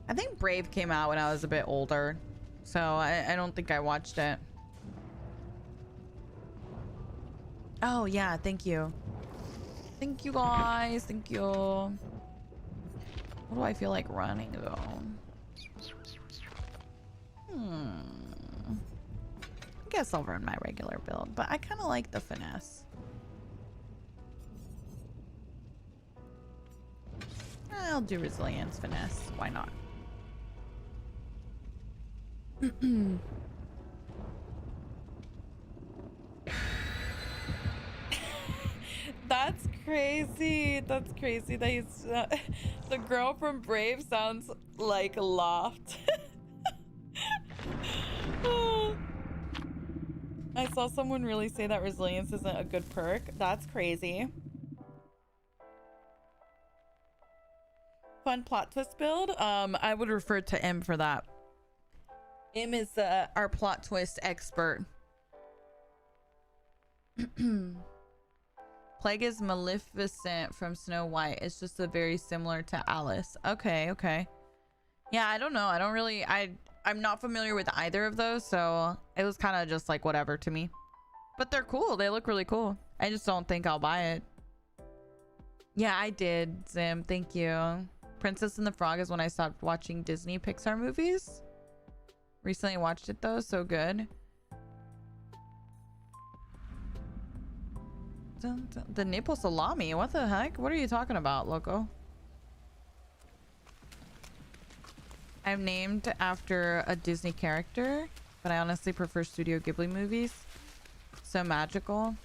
I think Brave came out when I was a bit older, so I don't think I watched it. Oh yeah, thank you. Thank you guys, thank you. What do I feel like running though? I guess I'll run my regular build, but I kind of like the finesse. I'll do resilience finesse. Why not? That's crazy. That's crazy that he's the girl from Brave sounds like Loft. I saw someone really say that resilience isn't a good perk. That's crazy. Fun plot twist build. I would refer to M for that. M is our plot twist expert. Plague is Maleficent from Snow White. It's just very similar to Alice. Okay. Yeah, I don't know. I don't really... I'm not familiar with either of those, so it was kind of just like whatever to me. But they're cool. They look really cool. I just don't think I'll buy it. Yeah, I did, Zim. Thank you. Princess and the Frog is when I stopped watching Disney Pixar movies. Recently watched it though. So good. The nipple salami. What the heck? What are you talking about, loco? I'm named after a Disney character. but I honestly prefer Studio Ghibli movies. So magical.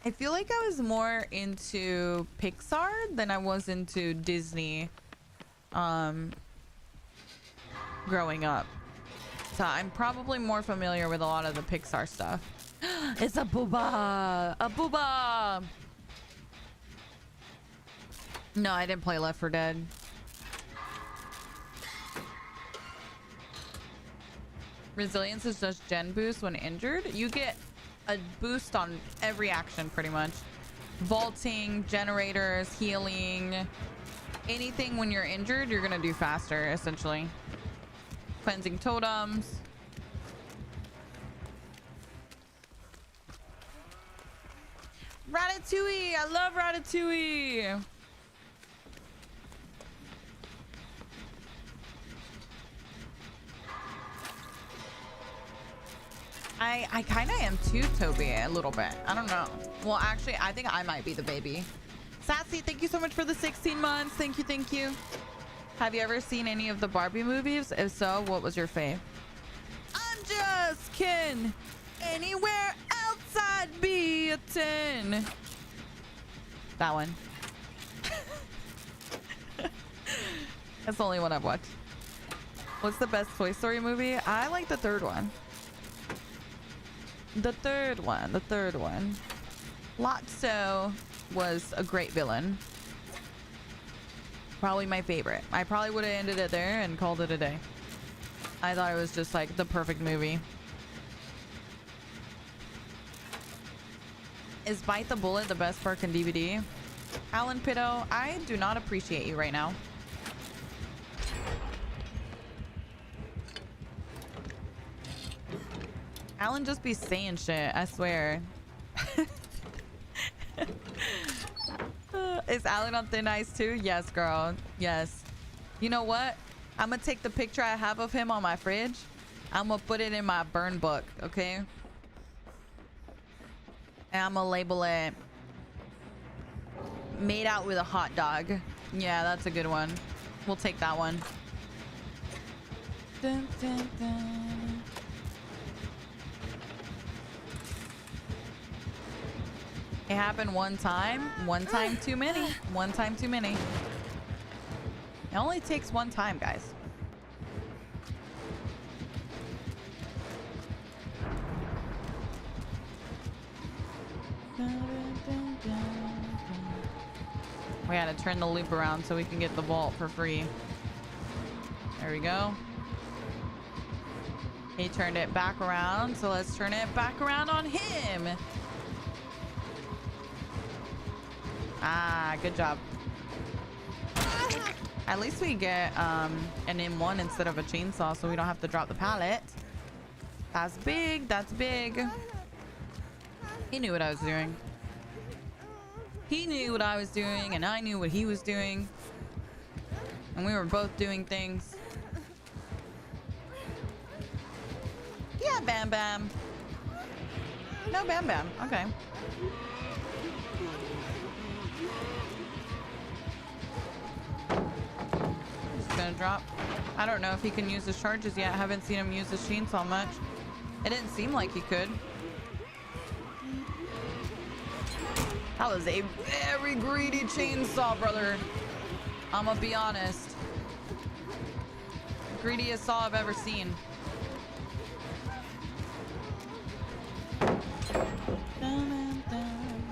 I feel like I was more into Pixar than I was into Disney growing up. So I'm probably more familiar with a lot of the Pixar stuff. It's a booba! A booba! No, I didn't play Left 4 Dead. Resilience is just gen boost when injured. You get a boost on every action pretty much. Vaulting, generators, healing. Anything when you're injured, you're gonna do faster, essentially. Cleansing totems. Ratatouille! I love Ratatouille! I kind of am too, Toby, a little bit. I don't know. Well, actually, I think I might be the baby. Sassy, thank you so much for the 16 months. Thank you, thank you. Have you ever seen any of the Barbie movies? If so, what was your fave? I'm just Ken. Anywhere else I'd be a 10. That one. That's the only one I've watched. What's the best Toy Story movie? I like the third one. The third one. Lotso was a great villain. Probably my favorite. I probably would have ended it there and called it a day. I thought it was just like the perfect movie. Is Bite the Bullet the best perk in DVD? Alan Pitto, I do not appreciate you right now. Alan just be saying shit, I swear. Is Alan on thin ice too? Yes, girl. Yes. You know what? I'm gonna take the picture I have of him on my fridge. I'm gonna put it in my burn book, okay? And I'm gonna label it made out with a hot dog. Yeah, that's a good one. We'll take that one. Dun, dun, dun. It happened one time too many. One time too many. It only takes one time, guys. We gotta turn the loop around so we can get the vault for free. There we go. He turned it back around, so let's turn it back around on him. Ah, good job. At least we get an M1 instead of a chainsaw, so we don't have to drop the pallet. That's big. That's big. He knew what I was doing. He knew what I was doing, and I knew what he was doing. And we were both doing things. Yeah, Bam Bam. No, Bam Bam. Okay. Gonna drop. I don't know if he can use his charges yet. I haven't seen him use his chainsaw much. It didn't seem like he could. That was a very greedy chainsaw, brother. I'm gonna be honest. Greediest saw I've ever seen. Dun, dun, dun.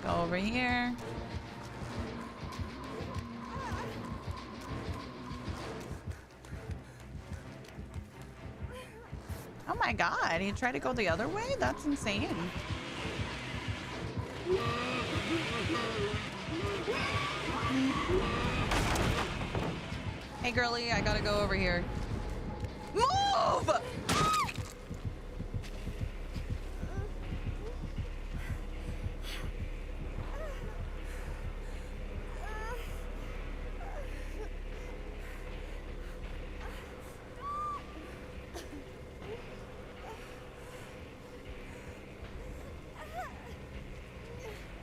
Go over here. Oh my god, he tried to go the other way? That's insane. Hey girlie, I gotta go over here. Move!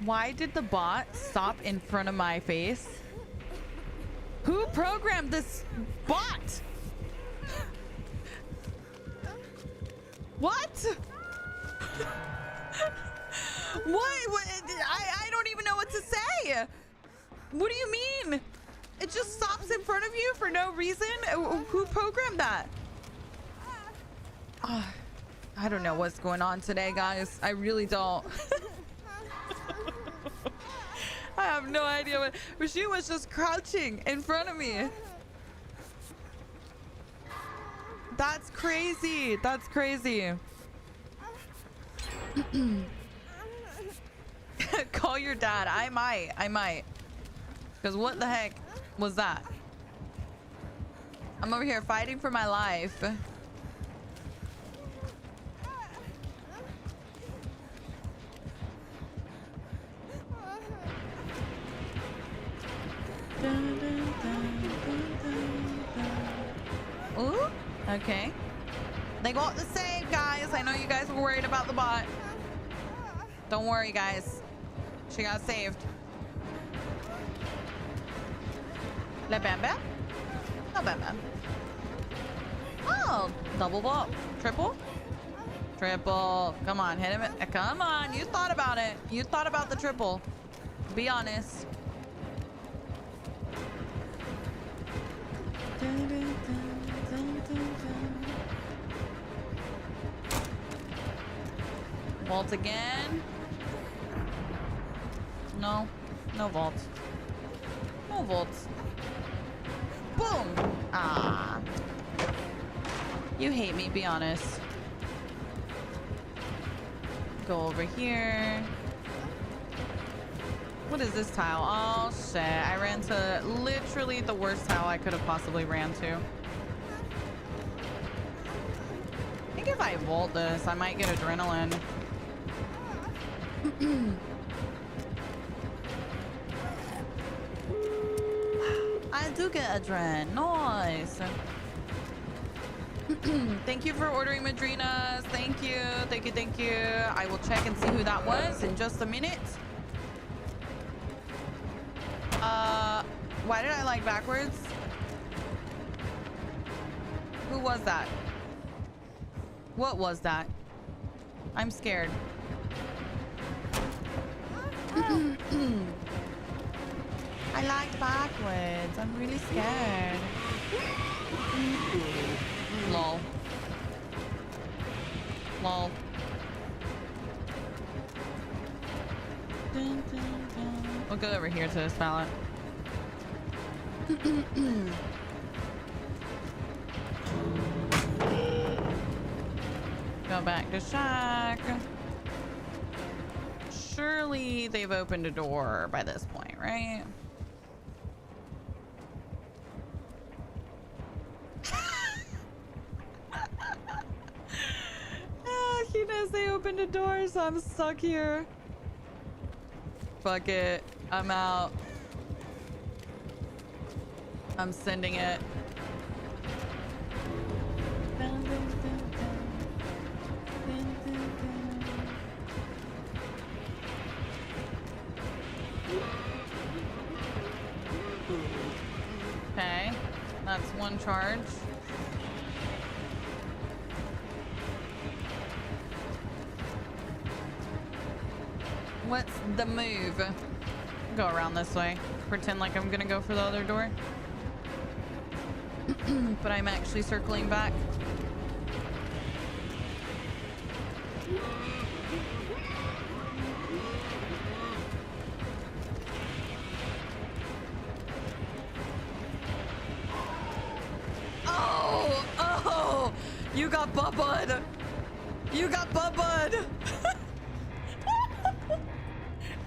Why did the bot stop in front of my face? Who programmed this bot? What? What? I don't even know what to say. What do you mean? It just stops in front of you for no reason? Who programmed that? I don't know what's going on today, guys. I really don't. I have no idea what. But she was just crouching in front of me. That's crazy. That's crazy. Call your dad. I might. Because what the heck was that? I'm over here fighting for my life. Ooh, okay. They got the save, guys. I know you guys were worried about the bot. Don't worry, guys. She got saved. La bam bam? No bam bam. Oh, double ball. Triple? Triple. Come on, hit him. Come on. You thought about it. You thought about the triple. Be honest. Vault again. No. No vault. No vaults. Boom. Ah. You hate me, be honest. Go over here. What is this tile? Oh, shit. I ran to literally the worst tile I could have possibly ran to. I think if I vault this, I might get adrenaline. I do get adrenaline. Nice. Thank you for ordering Madrinas. Thank you. Thank you. Thank you. I will check and see who that was in just a minute. Why did I like backwards? Who was that? What was that? I'm scared. I liked backwards. I'm really scared. Lol. Lol. We'll go over here to this pallet. Go back to shack. Surely they've opened a door by this point, right? He knows they opened a door, so I'm stuck here. Fuck it. I'm out. I'm sending it. Okay, that's one charge. What's the move? Go around this way. Pretend like I'm gonna go for the other door. But I'm actually circling back. Oh! You got bubbled! You got bubbled!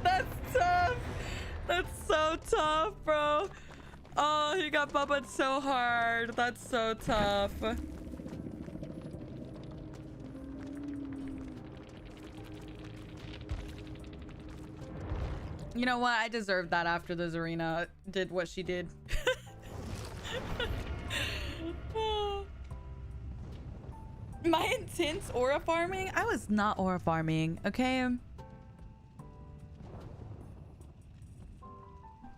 That's tough! That's so tough, bro! Oh, he got bubbled so hard. That's so tough. You know what? I deserved that after the Zarina did what she did. My intense aura farming? I was not aura farming, okay?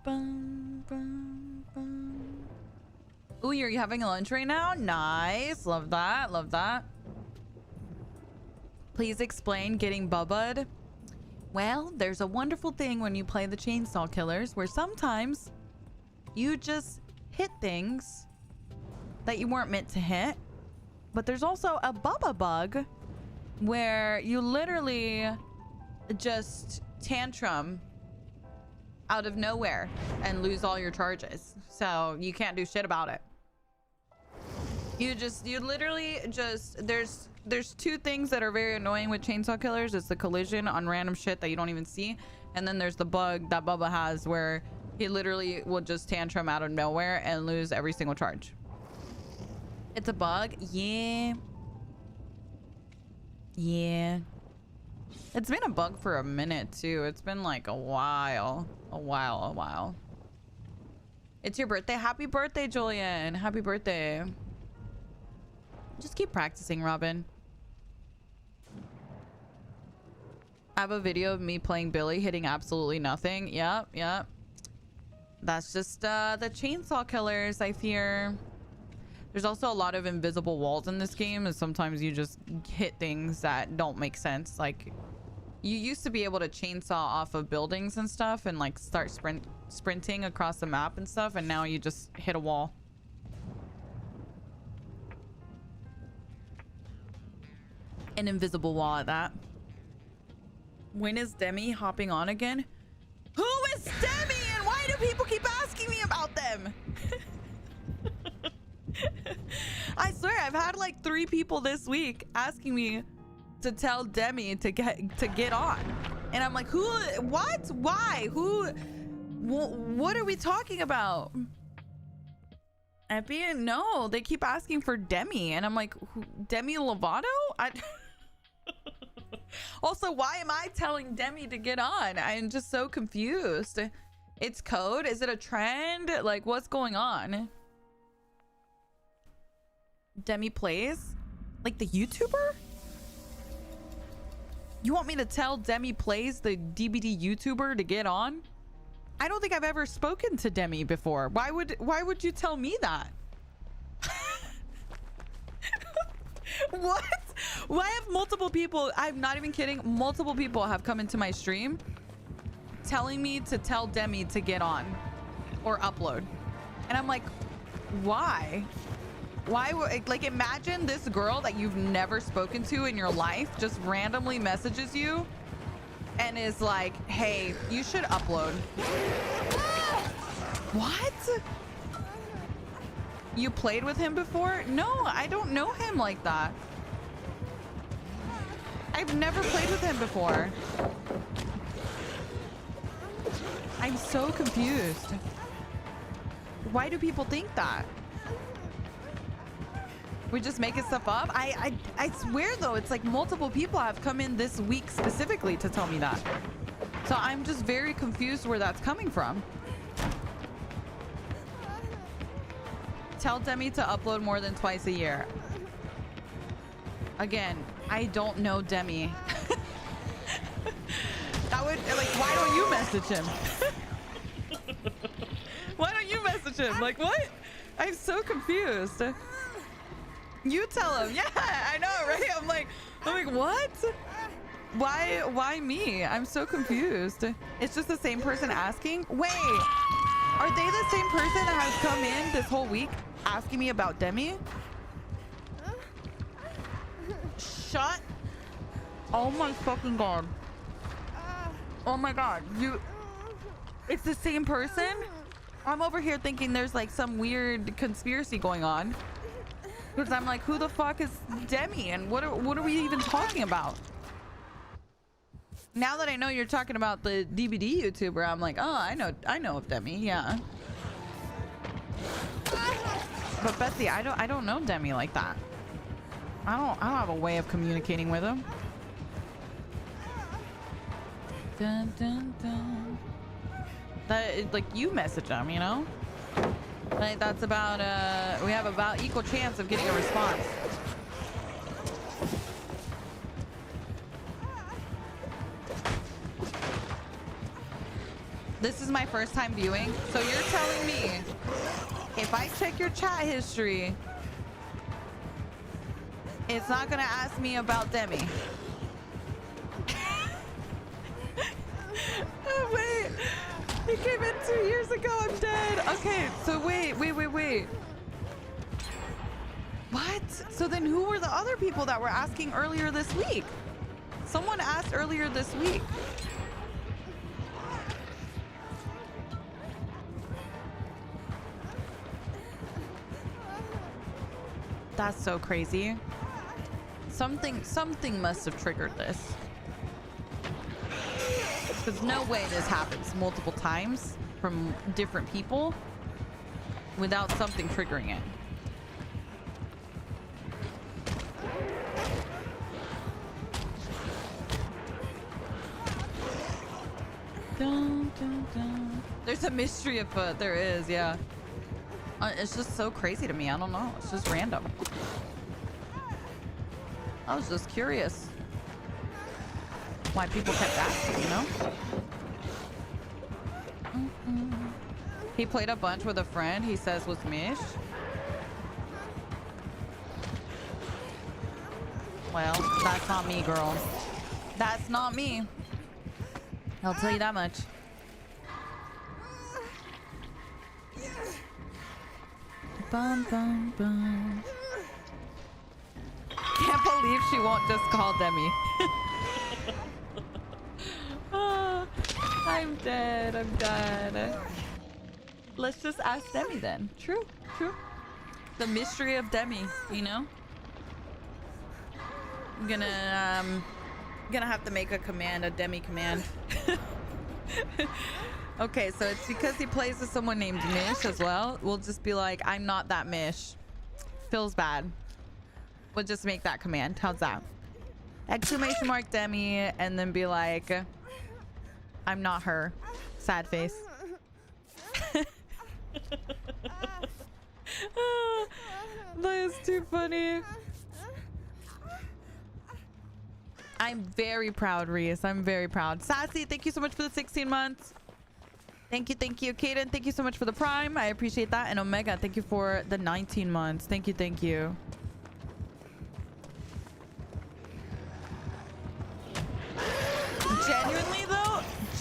Bum, bum, bum. Ooh, you're having lunch right now? Nice. Love that. Love that. Please explain getting bubba'd. Well, there's a wonderful thing when you play the Chainsaw Killers where sometimes you just hit things that you weren't meant to hit. But there's also a bubba bug where you literally just tantrum out of nowhere and lose all your charges. So you can't do shit about it. You literally just, there's two things that are very annoying with Chainsaw Killers. It's the collision on random shit that you don't even see. And then there's the bug that Bubba has where he literally will just tantrum out of nowhere and lose every single charge. It's a bug? Yeah. Yeah. It's been a bug for a minute too. It's been like a while. A while. It's your birthday. Happy birthday, Julian. Happy birthday. Just keep practicing, Robin. I have a video of me playing Billy hitting absolutely nothing. Yep. That's just the Chainsaw Killers, I fear. There's also a lot of invisible walls in this game, and sometimes you just hit things that don't make sense. Like, you used to be able to chainsaw off of buildings and stuff and like start sprinting across the map and stuff, and now you just hit a wall. An invisible wall at that. When is Demi hopping on again? Who is Demi, and why do people keep asking me about them? I swear I've had like 3 people this week asking me to tell Demi to get on, and I'm like, who? What? Why? Who? What are we talking about? Epi? No, they keep asking for Demi, and I'm like, who, Demi Lovato? Also, why am I telling Demi to get on? I'm just so confused. It's code? Is it a trend? Like, what's going on? Demi plays? Like the YouTuber? You want me to tell Demi plays, the DBD YouTuber, to get on? I don't think I've ever spoken to Demi before. Why would you tell me that? What? Why have multiple people, I'm not even kidding, multiple people have come into my stream telling me to tell Demi to get on or upload. And I'm like, why? Why? Like, imagine this girl that you've never spoken to in your life just randomly messages you and is like, hey, you should upload. What? You played with him before? No, I don't know him like that. I've never played with him before. I'm so confused. Why do people think that? We just making stuff up? I swear though, it's like multiple people have come in this week specifically to tell me that. So I'm just very confused where that's coming from. Tell Demi to upload more than twice a year. Again, I don't know Demi. That would, like, why don't you message him? Why don't you message him? Like, what? I'm so confused. You tell him. Yeah, I know, right? I'm like, what? Why me? I'm so confused. It's just the same person asking? Wait, are they the same person that has come in this whole week asking me about Demi? Shut. Oh my fucking god. Oh my god. It's the same person? I'm over here thinking there's like some weird conspiracy going on. Because I'm like, who the fuck is Demi? And what are we even talking about? Now that I know you're talking about the DVD YouTuber, I'm like, oh, I know of Demi, yeah. But Betsy, I don't know Demi like that. I don't have a way of communicating with him. Dun, dun, dun. That, like, you message him, you know? Like, that's about we have about equal chance of getting a response. This is my first time viewing, so you're telling me If I check your chat history, it's not gonna ask me about Demi. Oh, wait. He came in 2 years ago. I'm dead. Okay, so wait. What? So then who were the other people that were asking earlier this week? Someone asked earlier this week. That's so crazy. Something must have triggered this. There's no way this happens multiple times from different people without something triggering it. Dun, dun, dun. There's a mystery afoot. There is, yeah. It's just so crazy to me. I don't know. It's just random. I was just curious why people kept asking, you know? He played a bunch with a friend he says was Mish. Well, that's not me, girl. That's not me. I'll tell you that much. Bum, bum, bum. Can't believe she won't just call Demi. Oh, I'm dead. I'm done. Let's just ask Demi then. True. The mystery of Demi, you know? I'm gonna have to make a command, a Demi command. Okay, so it's because he plays with someone named Mish as well. We'll just be like, I'm not that Mish. Feels bad. We'll just make that command. How's that? Exclamation mark Demi, and then be like, I'm not her. Sad face. That is too funny. I'm very proud, Reese. I'm very proud. Sassy, thank you so much for the 16 months. Thank you. Kaden, thank you so much for the Prime. I appreciate that. And Omega, thank you for the 19 months. Thank you.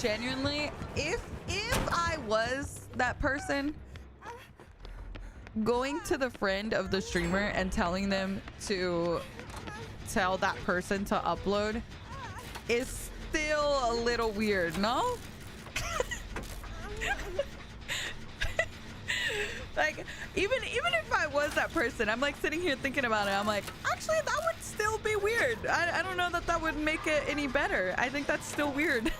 Genuinely, if I was that person going to the friend of the streamer and telling them to tell that person to upload is still a little weird, no? Like, even if I was that person, I'm like sitting here thinking about it. I'm like, actually, that would still be weird. I don't know that would make it any better. I think that's still weird.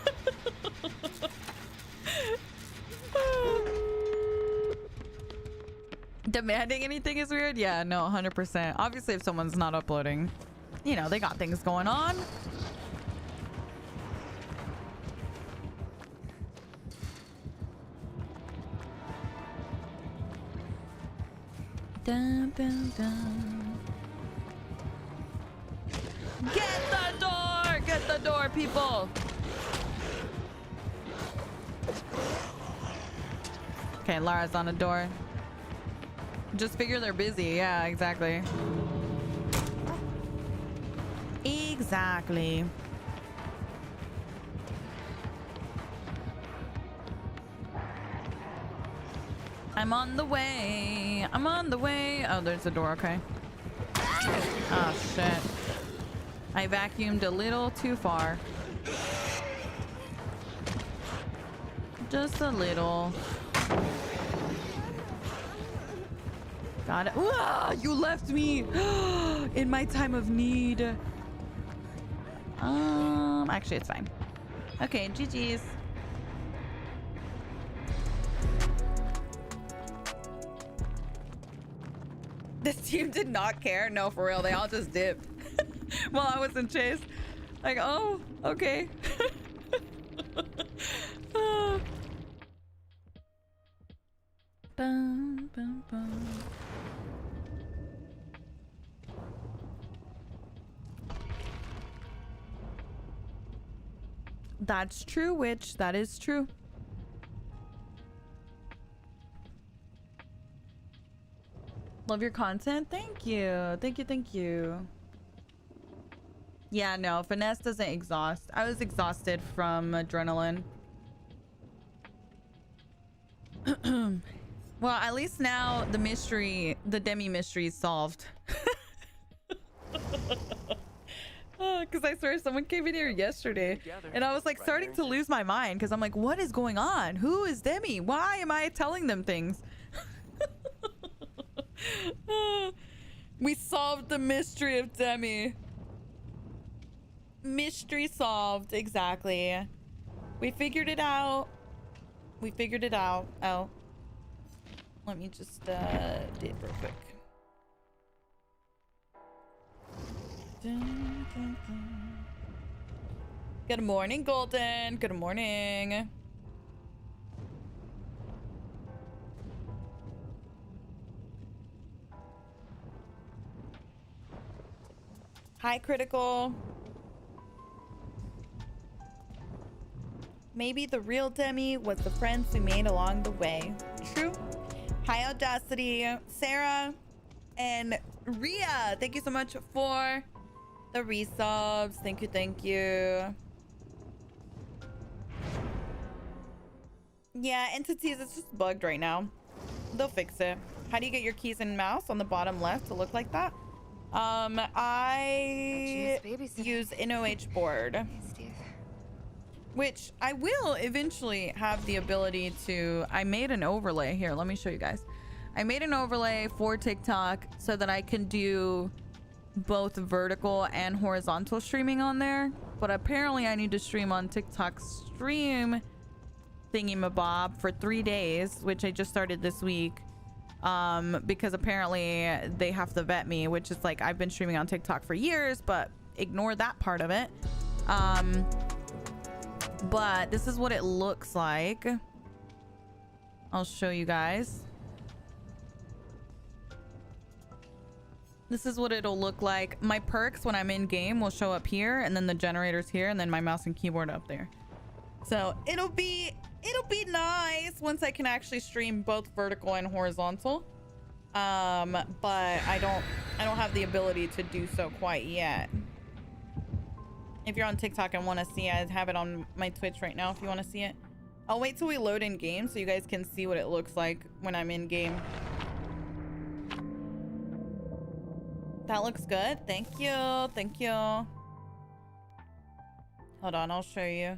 Demanding anything is weird? Yeah, no, 100%. Obviously, if someone's not uploading, you know, they got things going on. Dun, dun, dun. Get the door! Get the door, people! Okay, Lara's on the door. Just figure they're busy. Yeah, exactly. Exactly. I'm on the way. Oh, there's a door. Okay. Oh, shit. I vacuumed a little too far. Just a little. Got it. Ooh, you left me in my time of need. Actually, it's fine. Okay, GG's. This team did not care. No, for real. They all just dipped while I was in chase. Like, oh, okay. Bum, bum, bum. That's true, witch. That is true. Love your content. Thank you. Thank you. Thank you. Yeah, no, finesse doesn't exhaust. I was exhausted from adrenaline. Well, at least now the mystery, the demi mystery is solved. Because I swear someone came in here yesterday and I was like starting to lose my mind because I'm like, what is going on? Who is Demi? Why am I telling them things? We solved the mystery of Demi. Mystery solved. Exactly. We figured it out. We figured it out. Oh. Let me just do it real quick. Dun, dun, dun. Good morning, Golden. Good morning. Hi, Critical. Maybe the real Demi was the friends we made along the way. True. Hi, Audacity, Sarah, and Ria. Thank you so much for the resubs. Thank you, thank you. Yeah, entities, it's just bugged right now. They'll fix it. How do you get your keys and mouse on the bottom left to look like that? I use NOH board, which I will eventually have the ability to. I made an overlay here. Let me show you guys. I made an overlay for TikTok so that I can do both vertical and horizontal streaming on there. But apparently I need to stream on TikTok stream thingy-mabob for 3 days, which I just started this week. Because apparently they have to vet me, which is like, I've been streaming on TikTok for years, but ignore that part of it. But this is what it looks like. I'll show you guys. This is what it'll look like. My perks when I'm in game will show up here, and then the generators here, and then my mouse and keyboard up there. So it'll be nice once I can actually stream both vertical and horizontal. But I don't have the ability to do so quite yet. If you're on TikTok and want to see, I have it on my Twitch right now if you want to see it. I'll wait till we load in game so you guys can see what it looks like when I'm in game. That looks good. Thank you. Thank you. Hold on, I'll show you.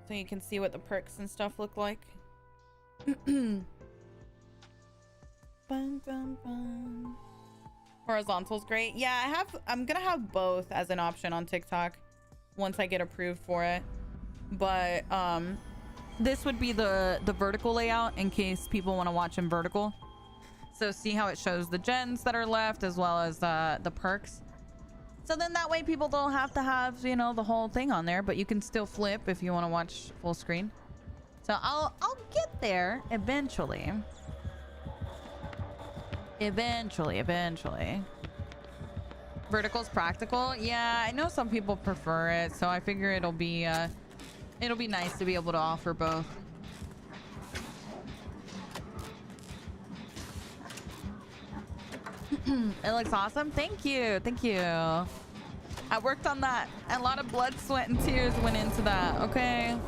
So you can see what the perks and stuff look like. Bum, bum, bum. Horizontal's great. Yeah, I'm gonna have both as an option on TikTok once I get approved for it. But this would be the vertical layout in case people want to watch in vertical. So see how it shows the gens that are left as well as the perks. So then that way people don't have to have, you know, the whole thing on there, but you can still flip if you want to watch full screen. So I'll get there eventually. Eventually. Vertical's practical. Yeah, I know some people prefer it, so I figure it'll be nice to be able to offer both. It looks awesome. Thank you. Thank you. I worked on that. A lot of blood, sweat, and tears went into that. Okay.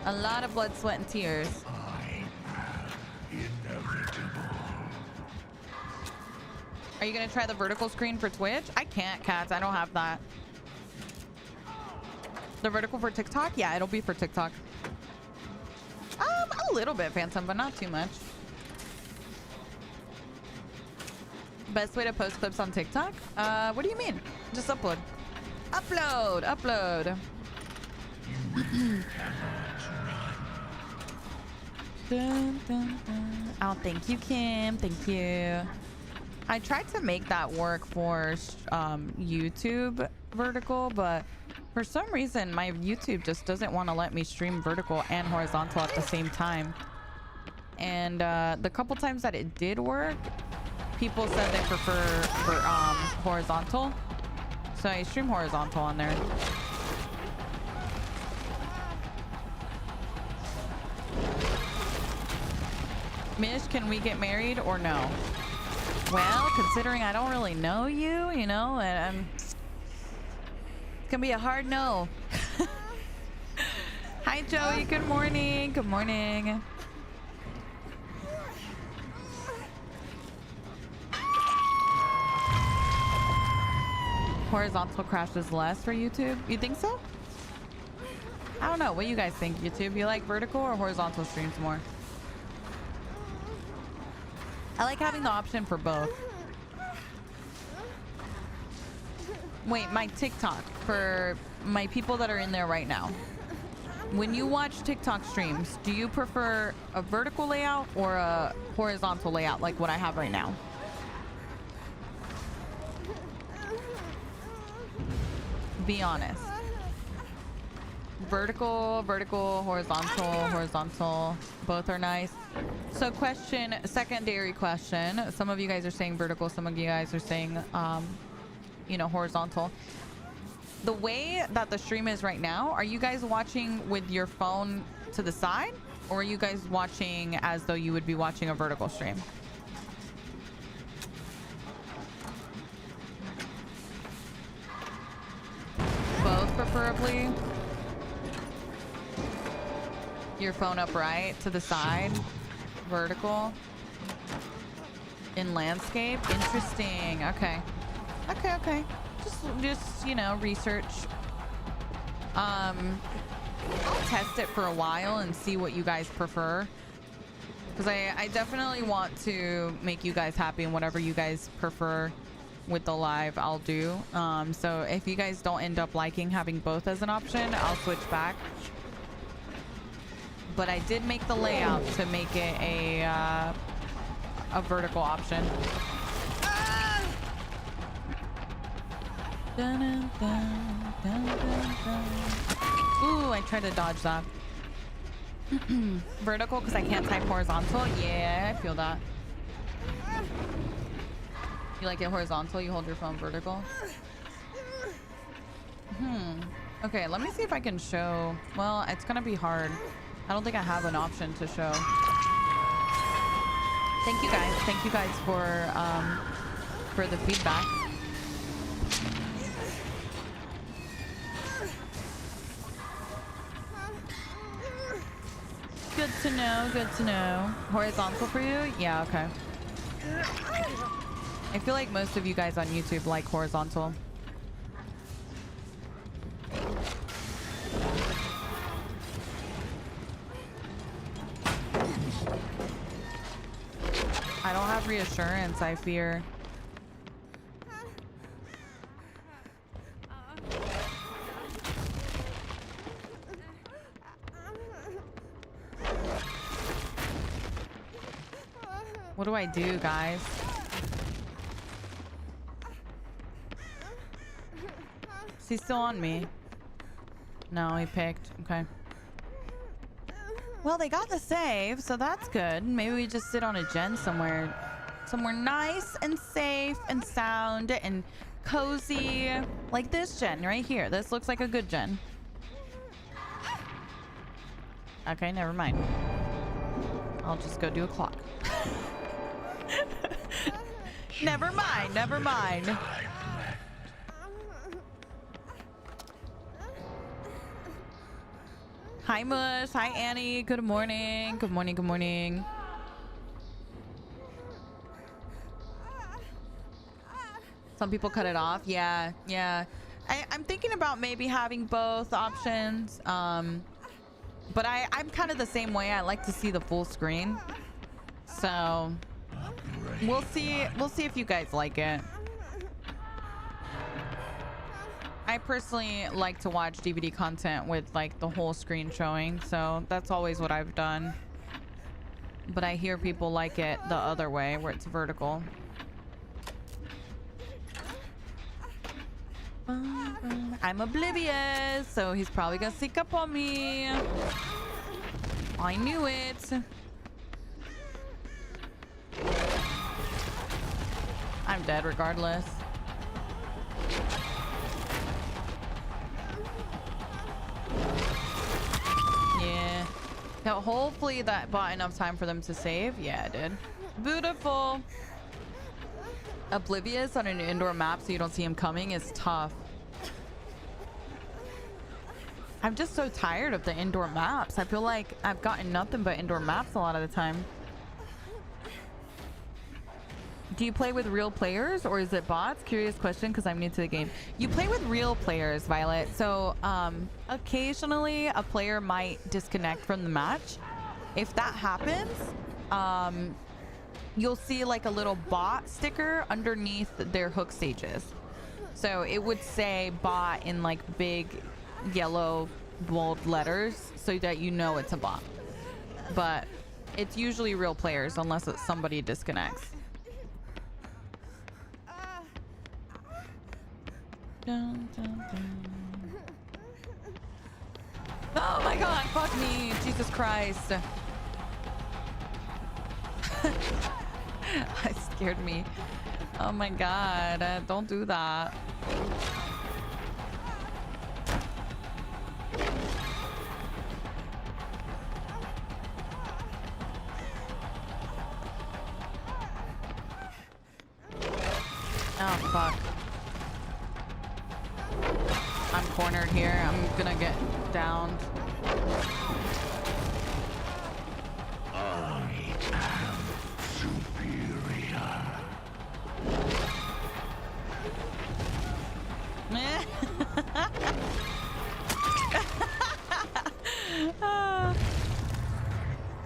A lot of blood, sweat, and tears. Are you going to try the vertical screen for Twitch? I can't, Cats. I don't have that. The vertical for TikTok? Yeah, it'll be for TikTok. A little bit, Phantom, but not too much. Best way to post clips on TikTok? What do you mean? Just upload. Upload. Dun, dun, dun. Oh, thank you, Kim. Thank you. I tried to make that work for YouTube vertical, but for some reason my YouTube just doesn't want to let me stream vertical and horizontal at the same time. And the couple times that it did work, people said they prefer horizontal, so I stream horizontal on there. Mish, can we get married or no? Well, considering I don't really know you, you know, and it's gonna be a hard no. Hi, Joey. Good morning. Good morning. Horizontal crashes less for YouTube? You think so? I don't know. What do you guys think, YouTube? You like vertical or horizontal streams more? I like having the option for both. Wait, my TikTok for my people that are in there right now. When you watch TikTok streams, do you prefer a vertical layout or a horizontal layout like what I have right now? Be honest. Vertical, horizontal, both are nice. So secondary question. Some of you guys are saying vertical, some of you guys are saying, you know, horizontal. The way that the stream is right now, are you guys watching with your phone to the side? Or are you guys watching as though you would be watching a vertical stream? Both preferably. Your phone upright to the side, vertical, in landscape. Interesting. Okay. Just you know, research. I'll test it for a while and see what you guys prefer, because I definitely want to make you guys happy, and whatever you guys prefer with the live, I'll do. So if you guys don't end up liking having both as an option, I'll switch back. But I did make the layout to make it a vertical option. Dun, dun, dun, dun, dun, dun. Ooh, I tried to dodge that. Vertical because I can't type horizontal. Yeah, I feel that. You like it horizontal? You hold your phone vertical? Okay, let me see if I can show. Well, it's gonna be hard. I don't think I have an option to show. Thank you guys. Thank you guys for the feedback. Good to know. Good to know. Horizontal for you? Yeah, okay. I feel like most of you guys on YouTube like horizontal. I don't have reassurance, I fear. What do I do, guys? Is he still on me? No, he picked. Okay. Well, they got the save, so that's good. Maybe we just sit on a gen somewhere nice and safe and sound and cozy, like this gen right here. This looks like a good gen. Okay, never mind. I'll just go do a clock. Never mind, never mind. Hi, Mush. Hi, Annie. Good morning. Good morning. Good morning. Some people cut it off. Yeah. I'm thinking about maybe having both options. But I'm kind of the same way. I like to see the full screen. So we'll see if you guys like it. I personally like to watch DVD content with like the whole screen showing, so that's always what I've done. But I hear people like it the other way, where it's vertical. I'm oblivious, so he's probably gonna sneak up on me. I knew it. I'm dead regardless. Yeah. Now, hopefully that bought enough time for them to save. Yeah, it did. Beautiful. Oblivious on an indoor map so you don't see him coming is tough. I'm just so tired of the indoor maps. I feel like I've gotten nothing but indoor maps a lot of the time. Do you play with real players or is it bots? Curious question because I'm new to the game. You play with real players, Violet. So occasionally a player might disconnect from the match. If that happens, you'll see like a little bot sticker underneath their hook stages. So it would say bot in like big yellow bold letters so that you know it's a bot. But it's usually real players unless it's somebody disconnects. Dun, dun, dun. Oh my god, fuck me. Jesus Christ. That scared me. Oh my god, don't do that. Oh fuck. I'm cornered here. I'm gonna get downed. I am superior.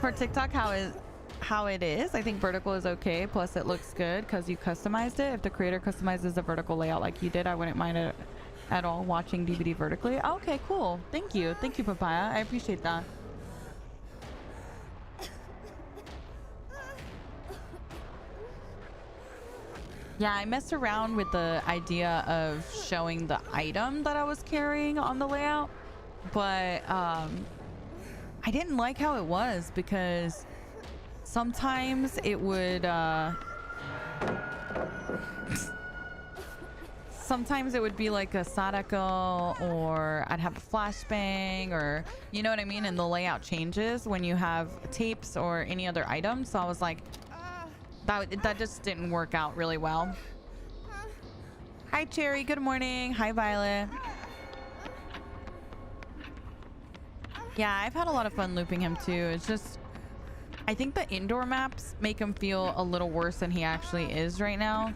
For TikTok, how it is, I think vertical is okay. Plus it looks good because you customized it. If the creator customizes the vertical layout like you did, I wouldn't mind it at all watching DVD vertically. Okay, cool. Thank you, Papaya. I appreciate that. Yeah, I messed around with the idea of showing the item that I was carrying on the layout, but I didn't like how it was because sometimes it would sometimes it would be like a Sadako, or I'd have a flashbang, or you know what I mean, and the layout changes when you have tapes or any other items. So I was like, that just didn't work out really well. Hi Cherry, good morning. Hi Violet. Yeah, I've had a lot of fun looping him too. It's just, I think the indoor maps make him feel a little worse than he actually is right now.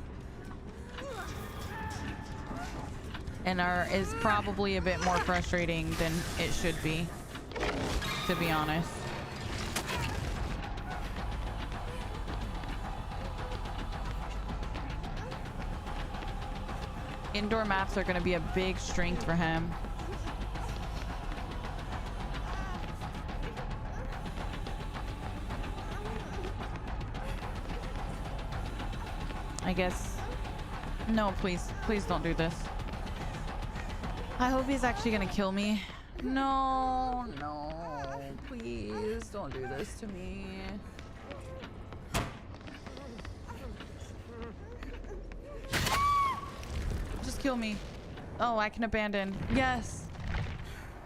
And is probably a bit more frustrating than it should be, to be honest. Indoor maps are going to be a big strength for him. I guess. No, please don't do this. I hope he's actually gonna kill me. No, please don't do this to me. Just kill me. Oh, I can abandon. Yes.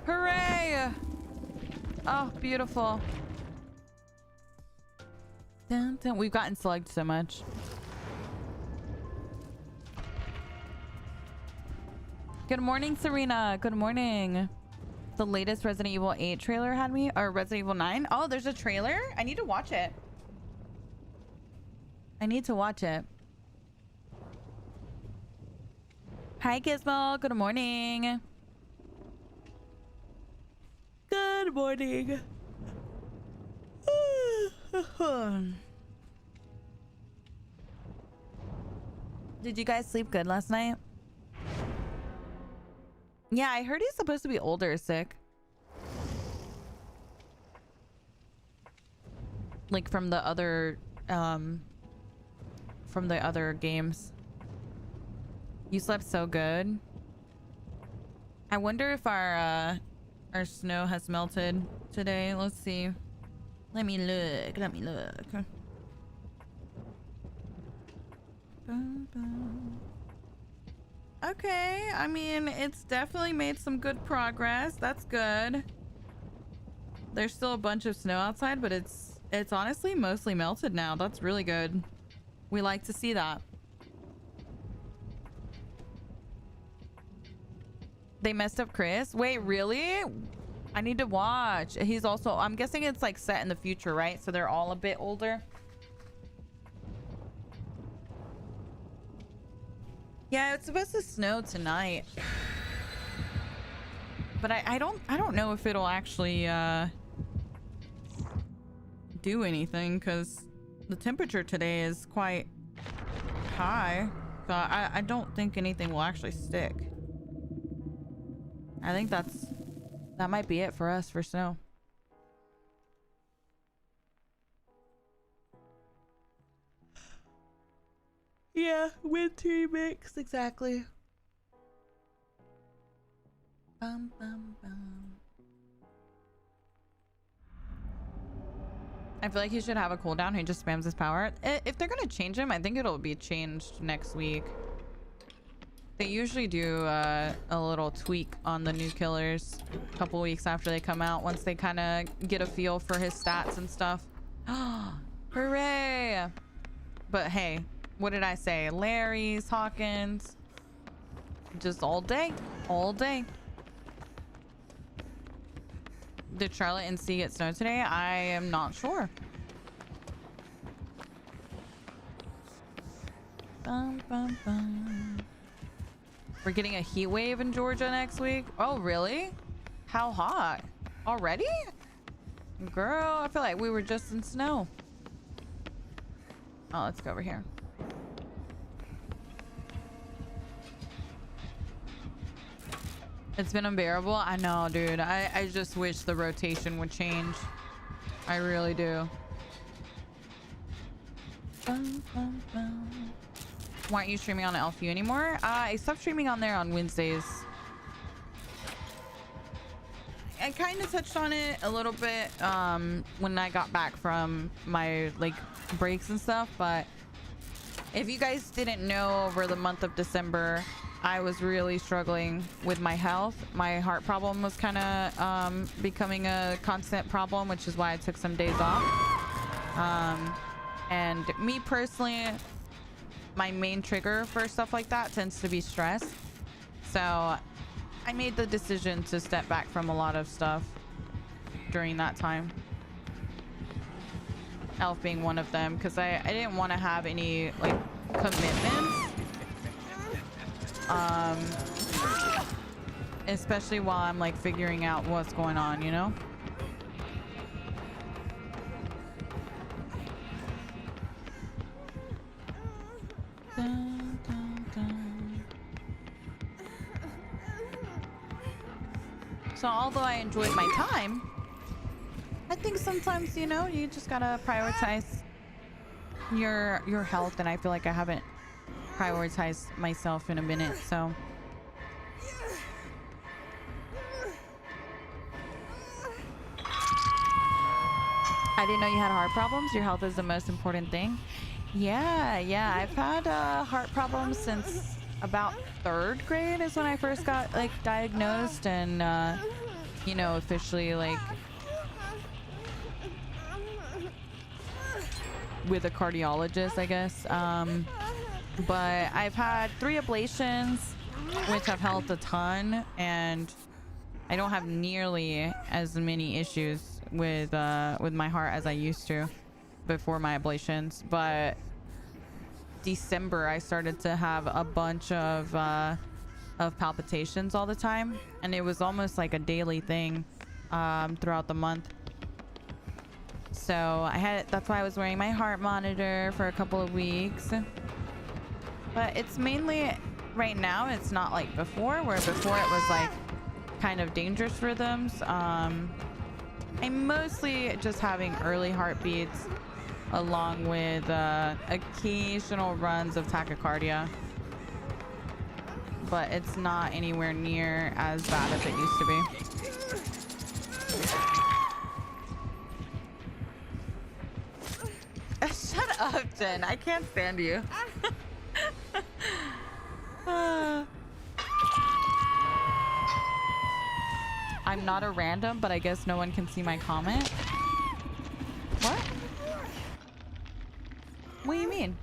Hooray! Oh, beautiful. Dun, dun. We've gotten slugged so much. Good morning, Serena. Good morning. The latest Resident Evil 8 trailer had me, or Resident Evil 9. Oh, there's a trailer? I need to watch it. I need to watch it. Hi, Gizmo. Good morning. Good morning. Did you guys sleep good last night? Yeah, I heard he's supposed to be older, sick. Like from the other games. You slept so good. I wonder if our snow has melted today. Let's see. Let me look. Okay, I mean, it's definitely made some good progress. That's good. There's still a bunch of snow outside, but it's honestly mostly melted now. That's really good. We like to see that. They messed up Chris. Wait, really? I need to watch. He's also, I'm guessing it's like set in the future, right? So they're all a bit older. Yeah, it's supposed to snow tonight. But I don't know if it'll actually do anything, because the temperature today is quite high. So I don't think anything will actually stick. I think that might be it for us for snow. Yeah, wintry mix, exactly. Bum, bum, bum. I feel like he should have a cooldown. He just spams his power. If they're gonna change him, I think it'll be changed next week. They usually do a little tweak on the new killers a couple weeks after they come out, once they kind of get a feel for his stats and stuff. Hooray! But hey, what did I say? Larry's, Hawkins, just all day, all day. Did Charlotte and C get snow today? I am not sure. Bum, bum, bum. We're getting a heat wave in Georgia next week. Oh, really? How hot? Already? Girl, I feel like we were just in snow. Oh, let's go over here. It's been unbearable. I know, dude. I just wish the rotation would change. I really do. Bum, bum, bum. Why aren't you streaming on LFU anymore? I stopped streaming on there on Wednesdays. I kind of touched on it a little bit when I got back from my like breaks and stuff, but if you guys didn't know, over the month of December I was really struggling with my health. My heart problem was kind of becoming a constant problem, which is why I took some days off. And me personally, my main trigger for stuff like that tends to be stress. So I made the decision to step back from a lot of stuff during that time. Elf being one of them, because I didn't want to have any like commitments. Especially while I'm like figuring out what's going on, you know? Dun, dun, dun. So although I enjoyed my time, I think sometimes, you know, you just gotta prioritize your health, and I feel like I haven't prioritized myself in a minute, so. I didn't know you had heart problems. Your health is the most important thing. Yeah, I've had heart problems since about 3rd grade is when I first got like diagnosed and you know, officially like with a cardiologist, I guess. But I've had 3 ablations, which have helped a ton, and I don't have nearly as many issues with my heart as I used to before my ablations. But December I started to have a bunch of palpitations all the time, and it was almost like a daily thing throughout the month. So that's why I was wearing my heart monitor for a couple of weeks. But it's mainly right now, it's not like before, where before it was like kind of dangerous rhythms. I'm mostly just having early heartbeats along with occasional runs of tachycardia, but it's not anywhere near as bad as it used to be. Shut up, Jen. I can't stand you. I'm not a random, but I guess no one can see my comment. What? What do you mean?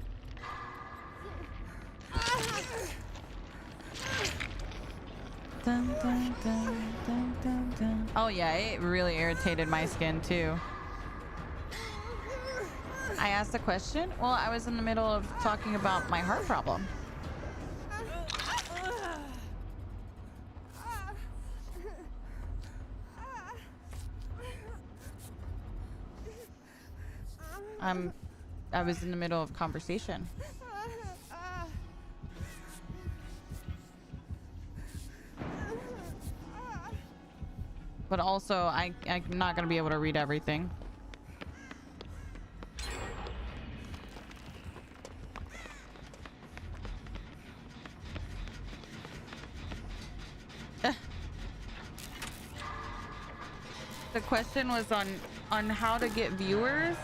Dun, dun, dun, dun, dun, dun. Oh yeah, it really irritated my skin too. I asked a question. Well, I was in the middle of talking about my heart problem. I was in the middle of conversation. But also, I'm not gonna be able to read everything. The question was on how to get viewers.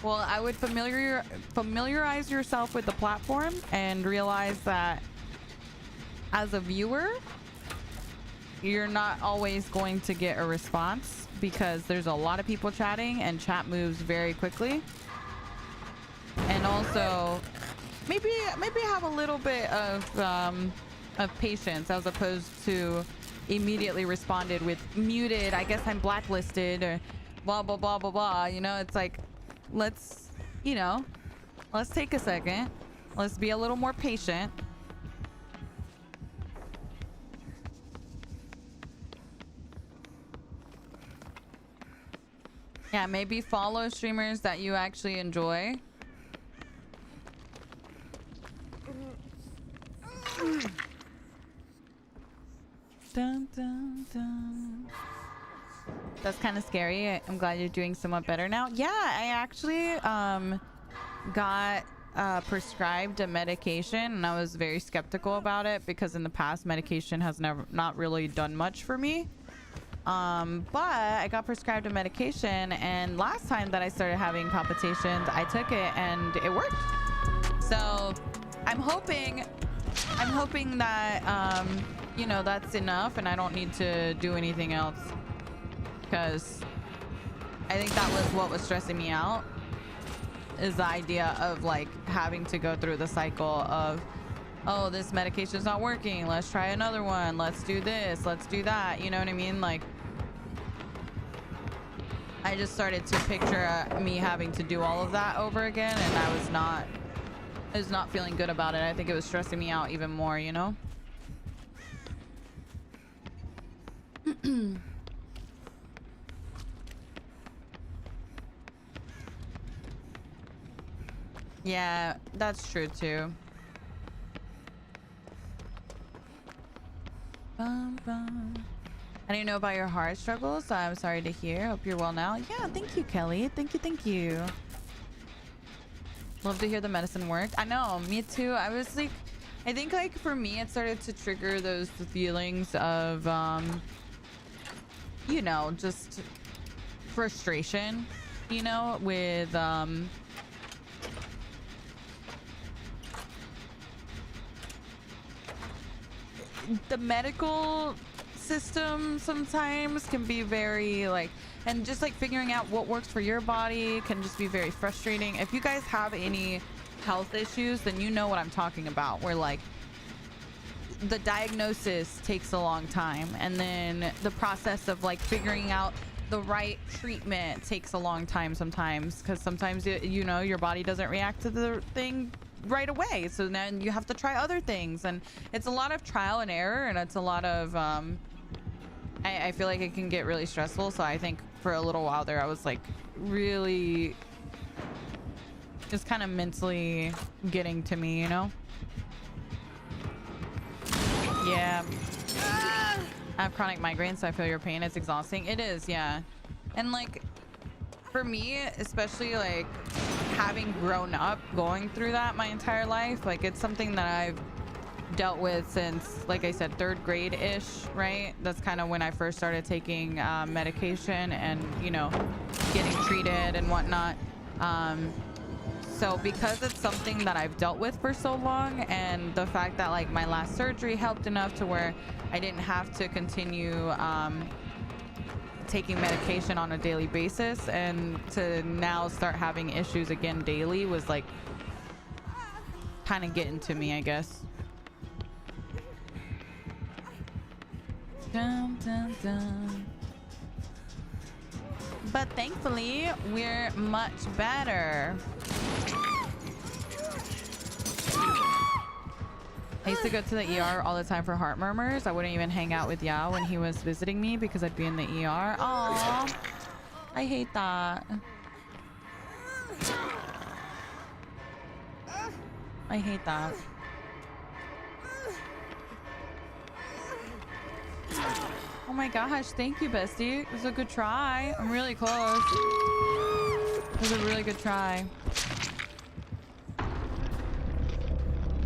Well, I would familiarize yourself with the platform and realize that as a viewer, you're not always going to get a response because there's a lot of people chatting and chat moves very quickly. And also, maybe have a little bit of patience as opposed to immediately responded with muted, I guess I'm blacklisted, or blah blah blah blah blah. You know, it's like, let's take a second, let's be a little more patient. Yeah, maybe follow streamers that you actually enjoy. Dun, dun, dun. That's kind of scary. I'm glad you're doing somewhat better now. Yeah, I actually got prescribed a medication, and I was very skeptical about it because in the past medication has not really done much for me. But I got prescribed a medication, and last time that I started having palpitations, I took it and it worked. So I'm hoping that you know, that's enough and I don't need to do anything else, because I think that was what was stressing me out, is the idea of like having to go through the cycle of, oh, this medication's not working, let's try another one, let's do this, let's do that, you know what I mean? Like, I just started to picture me having to do all of that over again, and I was not feeling good about it. I think it was stressing me out even more, you know? Yeah, that's true too. Bum, bum. I didn't know about your heart struggles, so I'm sorry to hear. Hope you're well now. Yeah, thank you, Kelly. Thank you. Love to hear the medicine worked. I know, me too. I was like, I think like for me, it started to trigger those feelings of, you know, just frustration, you know, with, the medical system sometimes can be very like, and just like figuring out what works for your body can just be very frustrating. If you guys have any health issues, then you know what I'm talking about, where like the diagnosis takes a long time, and then the process of like figuring out the right treatment takes a long time sometimes, because sometimes you know, your body doesn't react to the thing right away, so then you have to try other things, and it's a lot of trial and error, and it's a lot of I feel like it can get really stressful. So I think for a little while there I was like really just kind of mentally getting to me, you know? Yeah, I have chronic migraines, so I feel your pain. It's exhausting. It is, yeah. And like for me, especially like having grown up going through that my entire life, like it's something that I've dealt with since, like I said, 3rd grade ish, right? That's kind of when I first started taking medication and, you know, getting treated and whatnot. So because it's something that I've dealt with for so long, and the fact that like my last surgery helped enough to where I didn't have to continue taking medication on a daily basis, and to now start having issues again daily was like kind of getting to me, I guess. Dun, dun, dun. But thankfully, we're much better. I used to go to the ER all the time for heart murmurs. I wouldn't even hang out with Yao when he was visiting me because I'd be in the ER. Aww. I hate that. I hate that. Oh my gosh, thank you, bestie. It was a good try. I'm really close. It was a really good try.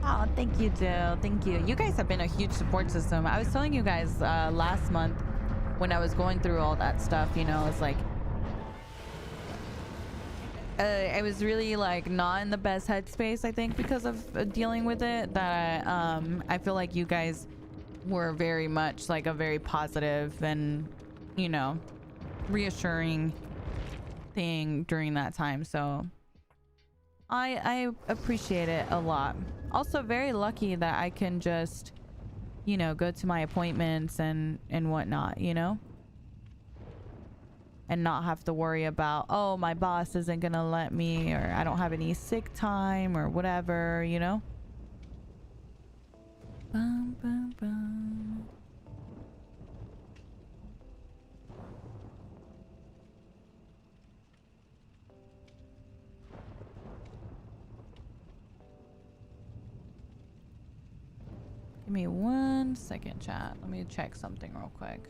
Oh, thank you, Jill. Thank you. You guys have been a huge support system. I was telling you guys last month when I was going through all that stuff, you know, it's like I was really like not in the best headspace, I think, because of dealing with it, that I feel like you guys were very much like a very positive and, you know, reassuring thing during that time. So I appreciate it a lot. Also very lucky that I can just, you know, go to my appointments and whatnot, you know, and not have to worry about, oh, my boss isn't gonna let me, or I don't have any sick time or whatever, you know. Bum, bum, bum. Give me 1 second, chat. Let me check something real quick.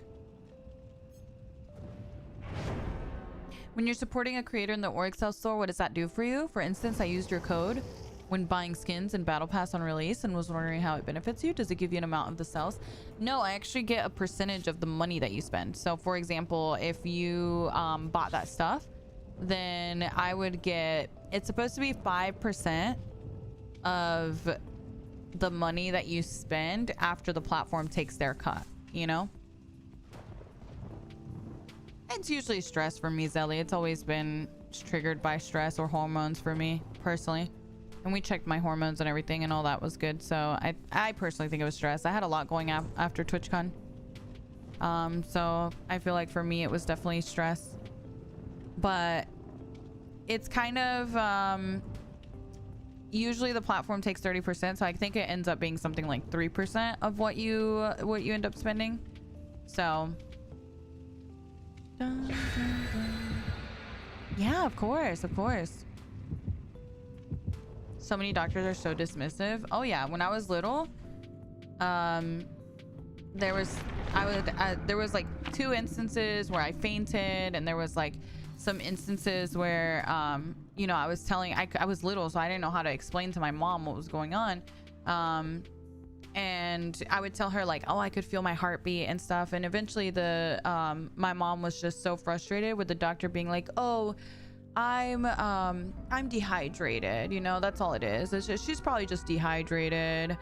When you're supporting a creator in the Orexcel store, what does that do for you? For instance, I used your code when buying skins and Battle Pass on release and was wondering how it benefits you. Does it give you an amount of the sales? No, I actually get a percentage of the money that you spend. So for example, if you bought that stuff, then I would get, it's supposed to be 5% of the money that you spend after the platform takes their cut, you know? It's usually stress for me, Zelly. It's always been triggered by stress or hormones for me personally. And we checked my hormones and everything and all that was good. So I personally think it was stress. I had a lot going after TwitchCon. So I feel like for me it was definitely stress. But it's kind of usually the platform takes 30%, so I think it ends up being something like 3% of what you end up spending. So dun, dun, dun. Yeah, of course. So many doctors are so dismissive. Oh yeah, when I was little, there was like 2 instances where I fainted, and there was like some instances where you know, I was little, so I didn't know how to explain to my mom what was going on, and I would tell her like, oh, I could feel my heartbeat and stuff, and eventually my mom was just so frustrated with the doctor being like, oh, I'm dehydrated, you know, that's all it is. It's just, she's probably just dehydrated,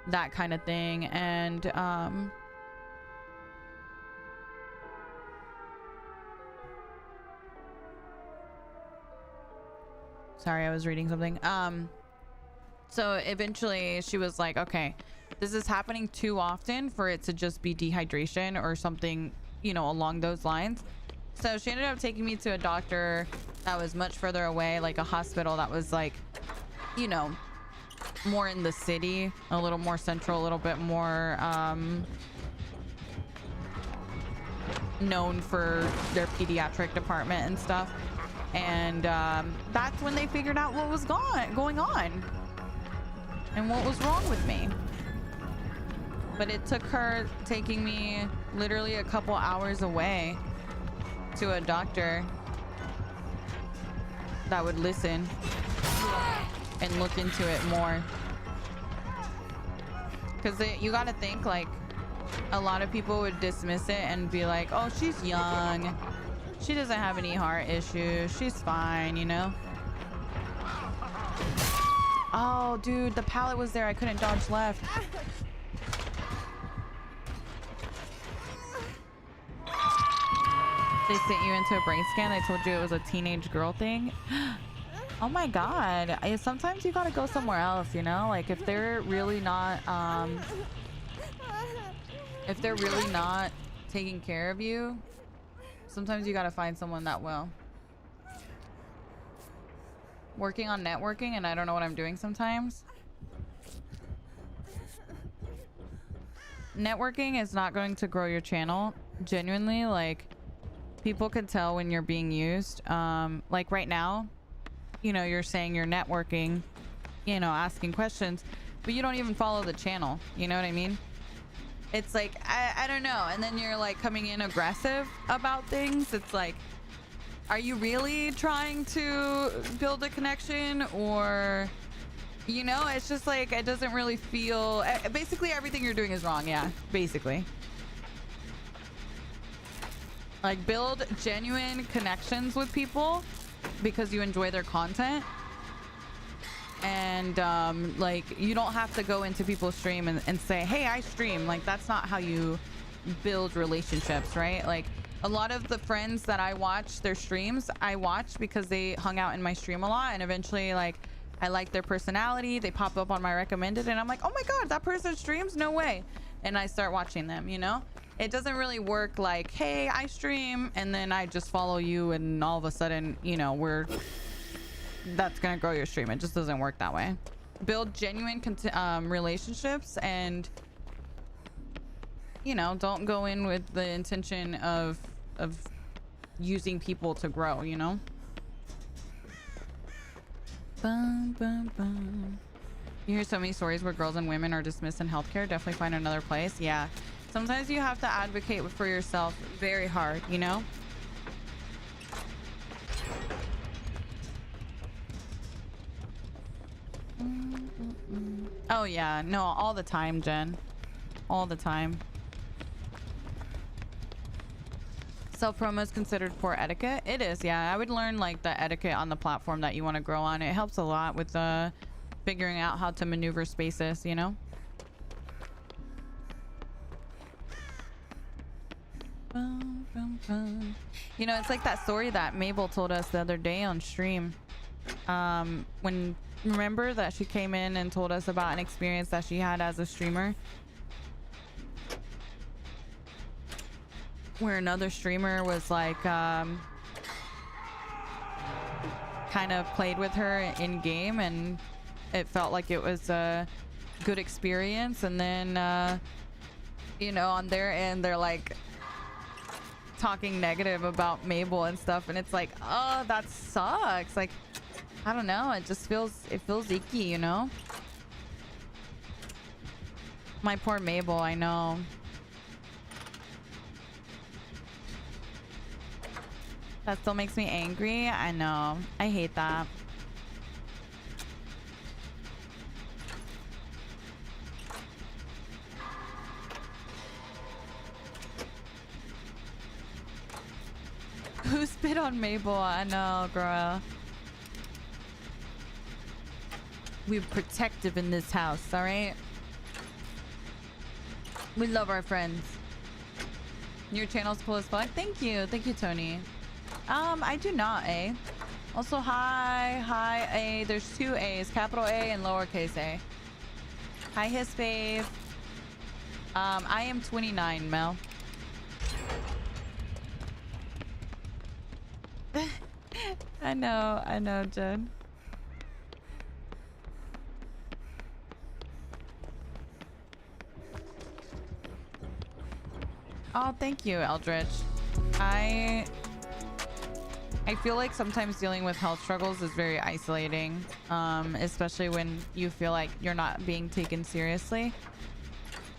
that kind of thing. And sorry, I was reading something. So eventually she was like, okay, this is happening too often for it to just be dehydration or something, you know, along those lines. So she ended up taking me to a doctor that was much further away, like a hospital that was like, you know, more in the city, a little more central, a little bit more known for their pediatric department and stuff. And that's when they figured out what was going on and what was wrong with me. But it took her taking me literally a couple hours away to a doctor that would listen and look into it more. Because you got to think, like, a lot of people would dismiss it and be like, oh, she's young, she doesn't have any heart issues, she's fine, you know. Oh, dude, the pallet was there. I couldn't dodge left. They sent you into a brain scan. They told you it was a teenage girl thing. Oh my God. Sometimes you gotta go somewhere else, you know? Like if they're really not, taking care of you, sometimes you gotta find someone that will. Working on networking and I don't know what I'm doing sometimes. Networking is not going to grow your channel. Genuinely, like people can tell when you're being used. Like right now, you know, you're saying you're networking, you know, asking questions, but you don't even follow the channel. You know what I mean? It's like, I don't know. And then you're like coming in aggressive about things. It's like, are you really trying to build a connection? Or, you know, it's just like, it doesn't really feel, basically everything you're doing is wrong. Yeah, basically. Like build genuine connections with people because you enjoy their content. And like you don't have to go into people's stream and say, hey, I stream. Like that's not how you build relationships, right? Like a lot of the friends that I watch their streams, I watch because they hung out in my stream a lot, and eventually like I like their personality, they pop up on my recommended and I'm like, oh my God, that person streams, no way. And I start watching them, you know? It doesn't really work like, hey, I stream and then I just follow you and all of a sudden, you know, that's gonna grow your stream. It just doesn't work that way. Build genuine relationships, and you know, don't go in with the intention of using people to grow, you know. Bum, bum, bum. You hear so many stories where girls and women are dismissed in healthcare. Definitely find another place. Yeah, sometimes you have to advocate for yourself very hard, you know. Oh yeah, no, all the time, Jen. All the time. Self-promo is considered poor etiquette. It is, yeah. I would learn like the etiquette on the platform that you want to grow on. It helps a lot with figuring out how to maneuver spaces, you know? You know, it's like that story that Mabel told us the other day on stream. When remember that she came in and told us about an experience that she had as a streamer where another streamer was like kind of played with her in game, and it felt like it was a good experience, and then you know, on their end they're like talking negative about Mabel and stuff, and it's like, oh, that sucks. Like, I don't know, it feels icky, you know. My poor Mabel, I know. That still makes me angry. I know, I hate that. Who spit on Mabel? I know, girl. We're protective in this house, all right? We love our friends. Your channel's cool as fuck. Thank you, Tony. I do not, A. Also, hi, A. There's two A's, capital A and lowercase A. Hi, his fave. I am 29, Mel. I know, Jen. Oh, thank you, Eldritch. I feel like sometimes dealing with health struggles is very isolating, especially when you feel like you're not being taken seriously.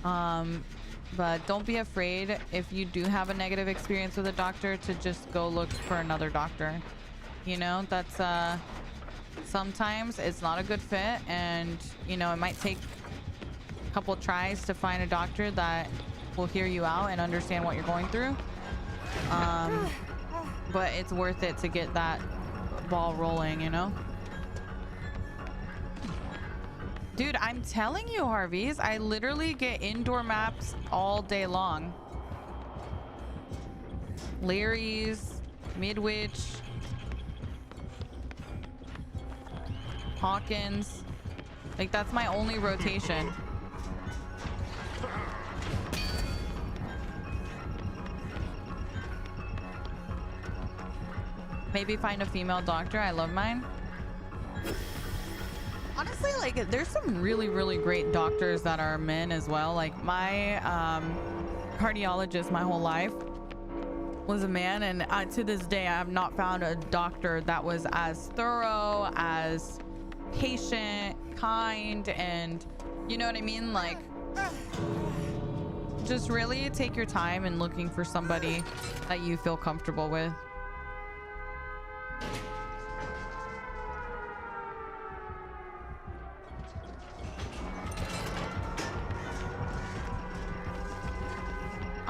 But don't be afraid if you do have a negative experience with a doctor to just go look for another doctor. You know, that's sometimes it's not a good fit, and you know, it might take a couple tries to find a doctor that will hear you out and understand what you're going through. But it's worth it to get that ball rolling, you know. Dude, I'm telling you, Harvey's, I literally get indoor maps all day long. Larry's, Midwich, Hawkins. Like, that's my only rotation. Maybe find a female doctor. I love mine. Honestly, like, there's some really, really great doctors that are men as well. Like, my cardiologist my whole life was a man, and to this day, I have not found a doctor that was as thorough, as patient, kind, and you know what I mean? Like, just really take your time in looking for somebody that you feel comfortable with.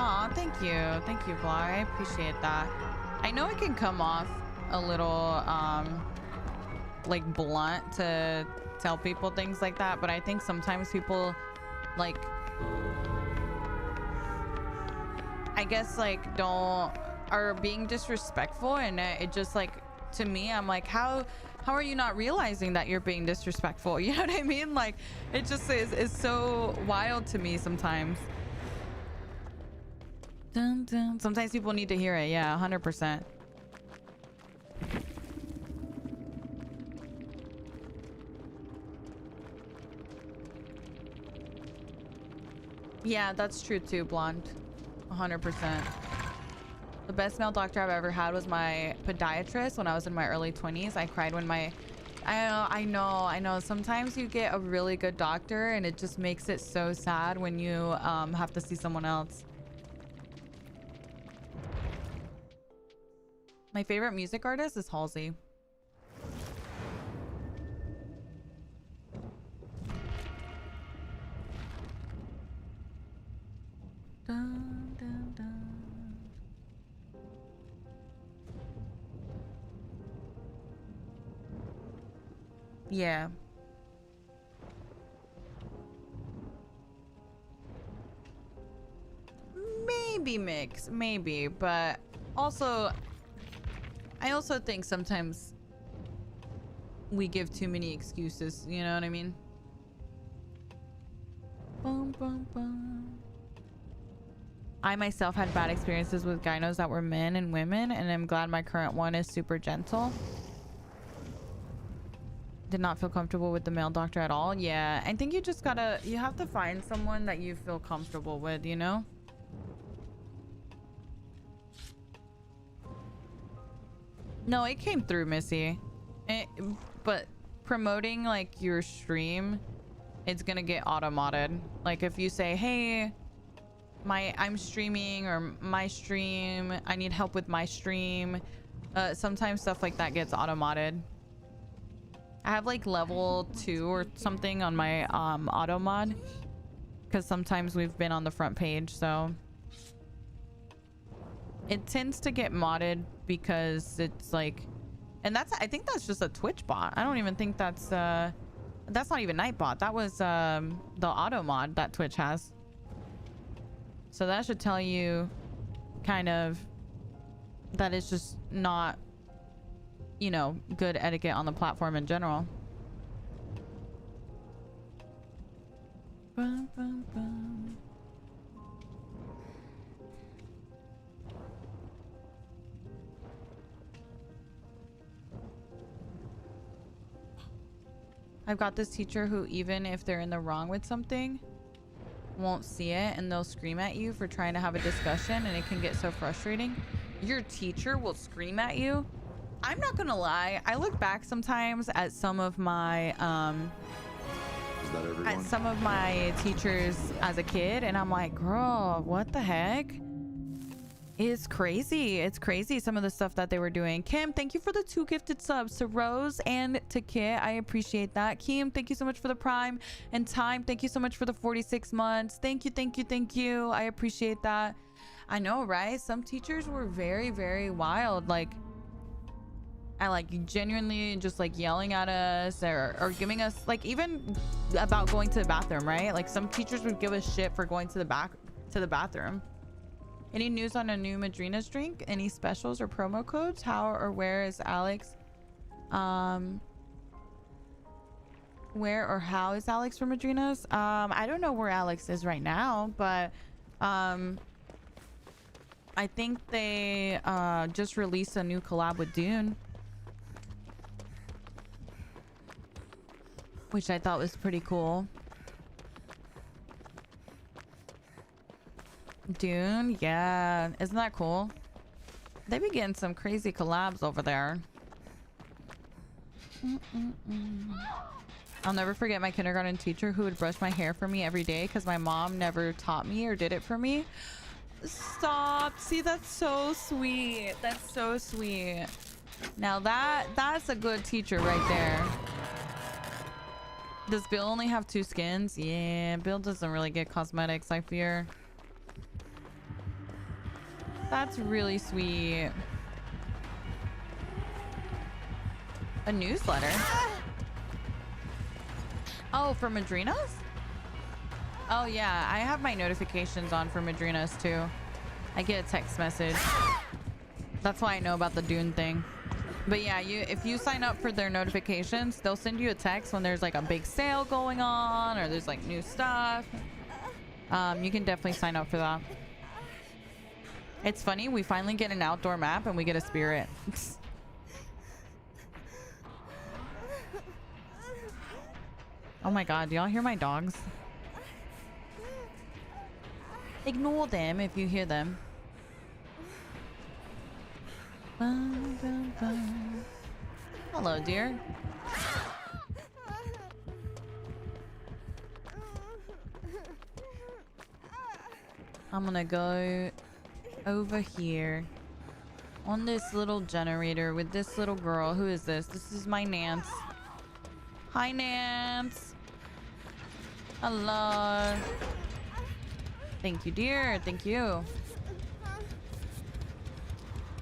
Aw, thank you. Thank you, Vlog. I appreciate that. I know it can come off a little, like, blunt to tell people things like that, but I think sometimes people, like, I guess, like, are being disrespectful, and it just, like, to me, I'm like, how are you not realizing that you're being disrespectful? You know what I mean? Like, it just is so wild to me sometimes. Dun, dun. Sometimes people need to hear it. Yeah, 100%. Yeah, that's true too, Blonde. 100%. The best male doctor I've ever had was my podiatrist when I was in my early 20s. I cried when my... I know. Sometimes you get a really good doctor and it just makes it so sad when you have to see someone else. My favorite music artist is Halsey. Dun, dun, dun. Yeah. Maybe mix, maybe, but also I also think sometimes we give too many excuses, you know what I mean? Bum, bum, bum. I myself had bad experiences with gynos that were men and women, and I'm glad my current one is super gentle. Did not feel comfortable with the male doctor at all. Yeah, I think you just you have to find someone that you feel comfortable with, you know? No, it came through, Missy. But promoting, like, your stream, it's gonna get auto-modded. Like, if you say, hey, I'm streaming, or my stream, I need help with my stream. Sometimes stuff like that gets auto-modded. I have, like, level 2 or something on my auto-mod. Because sometimes we've been on the front page, so... It tends to get modded because it's like, and I think that's just a Twitch bot. I don't even think that's not even Nightbot. That was the auto mod that Twitch has. So that should tell you kind of that it's just not, you know, good etiquette on the platform in general. Bum, bum, bum. I've got this teacher who, even if they're in the wrong with something, won't see it, and they'll scream at you for trying to have a discussion, and it can get so frustrating. Your teacher will scream at you? I'm not gonna lie, I look back sometimes at some of my teachers as a kid, and I'm like, girl, what the heck? It's crazy. It's crazy, some of the stuff that they were doing. Kim, thank you for the 2 gifted subs to Rose and to Kit. I appreciate that. Kim, thank you so much for the Prime. And Time, thank you so much for the 46 months. Thank you, thank you, thank you. I appreciate that. I know, right? Some teachers were very, very wild. Like, I like genuinely just like yelling at us or giving us like even about going to the bathroom, right? Like some teachers would give us shit for going to the bathroom. Any news on a new Madrina's drink? Any specials or promo codes? How or where is Alex? Where or how is Alex from Madrina's? I don't know where Alex is right now, but I think they just released a new collab with Dune, which I thought was pretty cool. Dune, yeah, isn't that cool? They be getting some crazy collabs over there. I'll never forget my kindergarten teacher who would brush my hair for me every day because my mom never taught me or did it for me. Stop. See, that's so sweet. That's so sweet. Now that's a good teacher right there. Does Bill only have 2 skins? Yeah, Bill doesn't really get cosmetics, I fear. That's really sweet. A newsletter? Oh, for Madrina's? Oh yeah, I have my notifications on for Madrina's too. I get a text message. That's why I know about the Dune thing. But yeah, if you sign up for their notifications, they'll send you a text when there's like a big sale going on or there's like new stuff. You can definitely sign up for that. It's funny, we finally get an outdoor map and we get a spirit. Oh my god, do y'all hear my dogs? Ignore them if you hear them. Hello, dear. I'm gonna go over here on this little generator with this little girl. Who is this? This is my Nance. Hi, Nance. Hello. Thank you, dear. Thank you.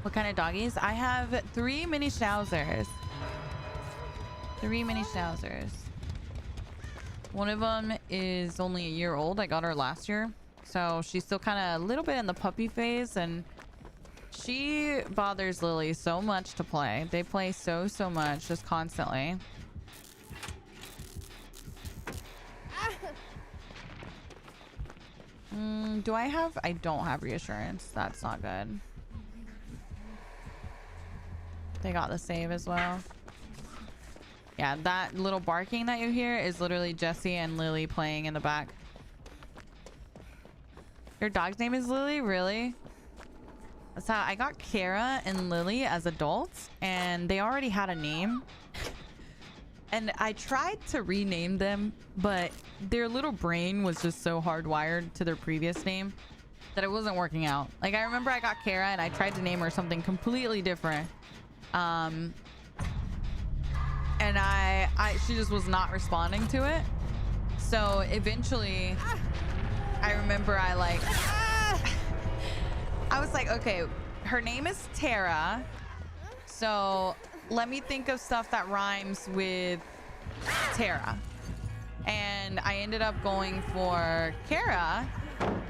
What kind of doggies? I have 3 mini schnauzers. 3 mini schnauzers. One of them is only a year old. I got her last year. So she's still kind of a little bit in the puppy phase. And she bothers Lily so much to play. They play so much, just constantly. Do I have? I don't have reassurance. That's not good. They got the save as well. Yeah, that little barking that you hear is literally Jessie and Lily playing in the back. Your dog's name is Lily? Really? That's how I got Kara and Lily as adults, and they already had a name. And I tried to rename them, but their little brain was just so hardwired to their previous name that it wasn't working out. Like, I remember I got Kara and I tried to name her something completely different. And she just was not responding to it. So eventually I remember I was like, okay, her name is Tara. So let me think of stuff that rhymes with Tara. And I ended up going for Kara,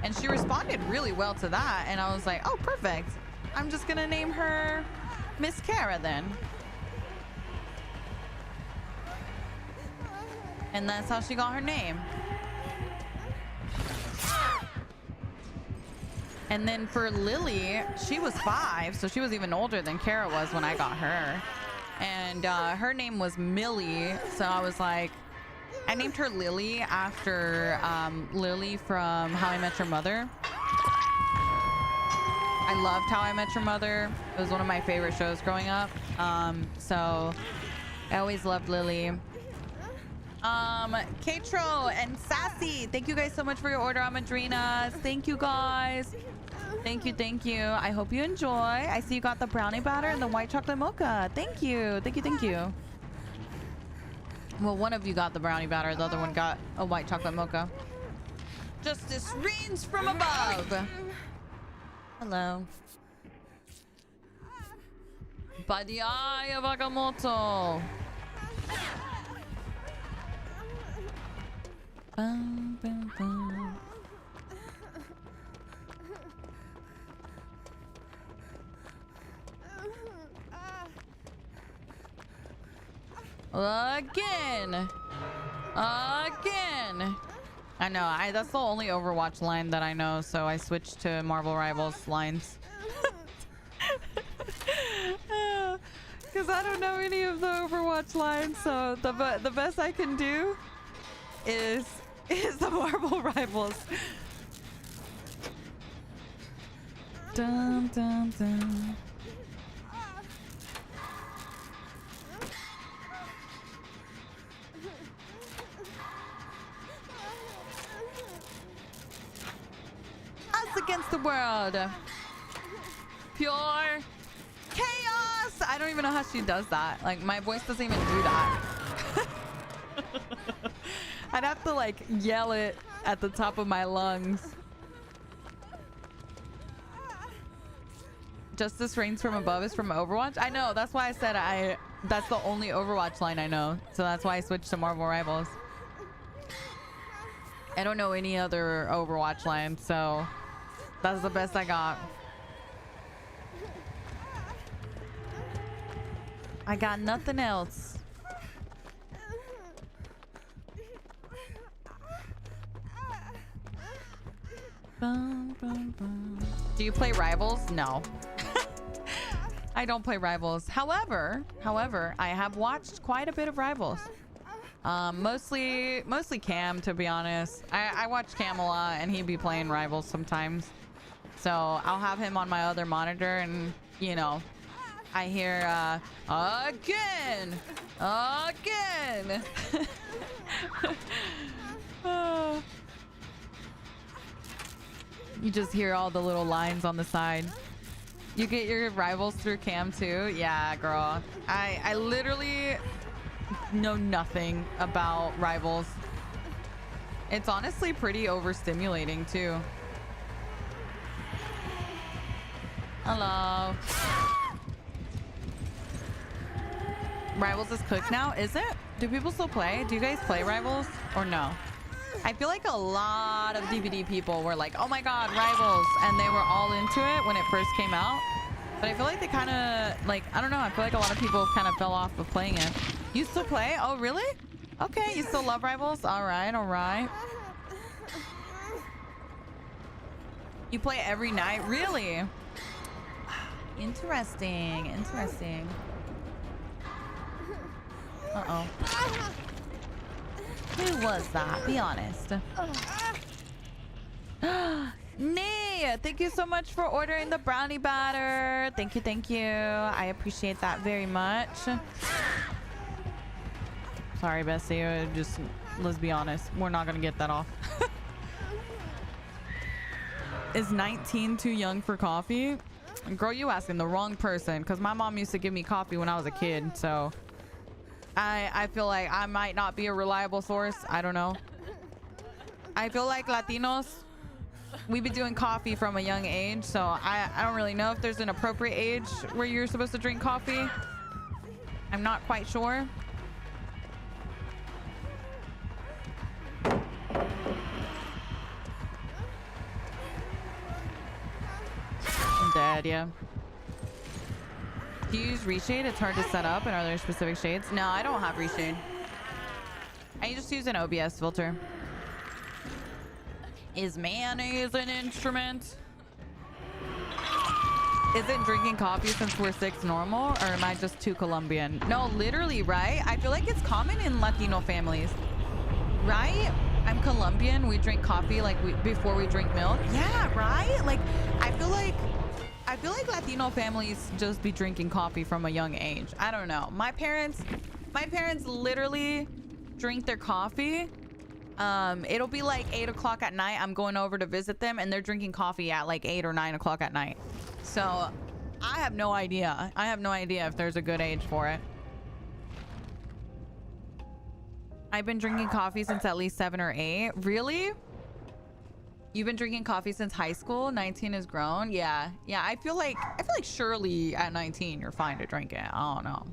and she responded really well to that. And I was like, oh, perfect. I'm just gonna name her Miss Kara then. And that's how she got her name. And then for Lily, she was 5, so she was even older than Kara was when I got her. And her name was Millie, so I was like, I named her Lily after Lily from How I Met Your Mother. I loved How I Met Your Mother. It was one of my favorite shows growing up. So I always loved Lily. Katro and Sassy, thank you guys so much for your order on Madrina's. Thank you guys. Thank you, thank you. I hope you enjoy. I see you got the brownie batter and the white chocolate mocha. Thank you, thank you, thank you. Well, one of you got the brownie batter, the other one got a white chocolate mocha. Justice reigns from above. Hello. Padiaya Bagamoto. Bum, bum, bum. Again. I know. That's the only Overwatch line that I know, so I switched to Marvel Rivals lines. Because I don't know any of the Overwatch lines, so the best I can do is the Marvel Rivals. Dun, dun, dun. Us against the world. Pure chaos. I don't even know how she does that. Like, my voice doesn't even do that. I'd have to like yell it at the top of my lungs. Justice Reigns from Above is from Overwatch. I know. That's why I said that's the only Overwatch line I know. So that's why I switched to Marvel Rivals. I don't know any other Overwatch lines, so that's the best I got. I got nothing else. Bum, bum, bum. Do you play Rivals? No. I don't play Rivals. However, I have watched quite a bit of Rivals. Mostly Cam, to be honest. I watch Cam a lot, and he'd be playing Rivals sometimes. So I'll have him on my other monitor, and you know, I hear again. You just hear all the little lines on the side. You get your Rivals through Cam too? Yeah, girl. I literally know nothing about Rivals. It's honestly pretty overstimulating too. Hello. Rivals is cooked now, is it? Do people still play? Do you guys play Rivals or no? I feel like a lot of DVD people were like, oh my god, Rivals, and they were all into it when it first came out. But I feel like they kind of, like, I don't know, I feel like a lot of people kind of fell off of playing it. You still play? Oh, really? Okay, you still love Rivals? All right. You play every night? Really? Interesting. Uh-oh. Who was that? Be honest. Nay, thank you so much for ordering the brownie batter. Thank you. I appreciate that very much. Sorry, Bessie. Just let's be honest. We're not gonna get that off. Is 19 too young for coffee? Girl, you asking the wrong person, because my mom used to give me coffee when I was a kid, so I feel like I might not be a reliable source. I don't know. I feel like Latinos, we be doing coffee from a young age, so I don't really know if there's an appropriate age where you're supposed to drink coffee. I'm not quite sure. I'm dead, yeah. Do you use reshade? It's hard to set up. And are there specific shades? No, I don't have reshade. I just use an OBS filter. Is mayonnaise an instrument? Isn't drinking coffee since we're 6 normal? Or am I just too Colombian? No, literally, right? I feel like it's common in Latino families. Right? I'm Colombian. We drink coffee like before we drink milk. Yeah, right? Like, I feel like Latino families just be drinking coffee from a young age. I don't know. My parents literally drink their coffee. It'll be like 8 o'clock at night. I'm going over to visit them and they're drinking coffee at like 8 or 9 o'clock at night. So I have no idea. I have no idea if there's a good age for it. I've been drinking coffee since at least 7 or 8. Really? You've been drinking coffee since high school. 19 is grown. Yeah. Yeah, I feel like surely at 19 you're fine to drink it. I don't know.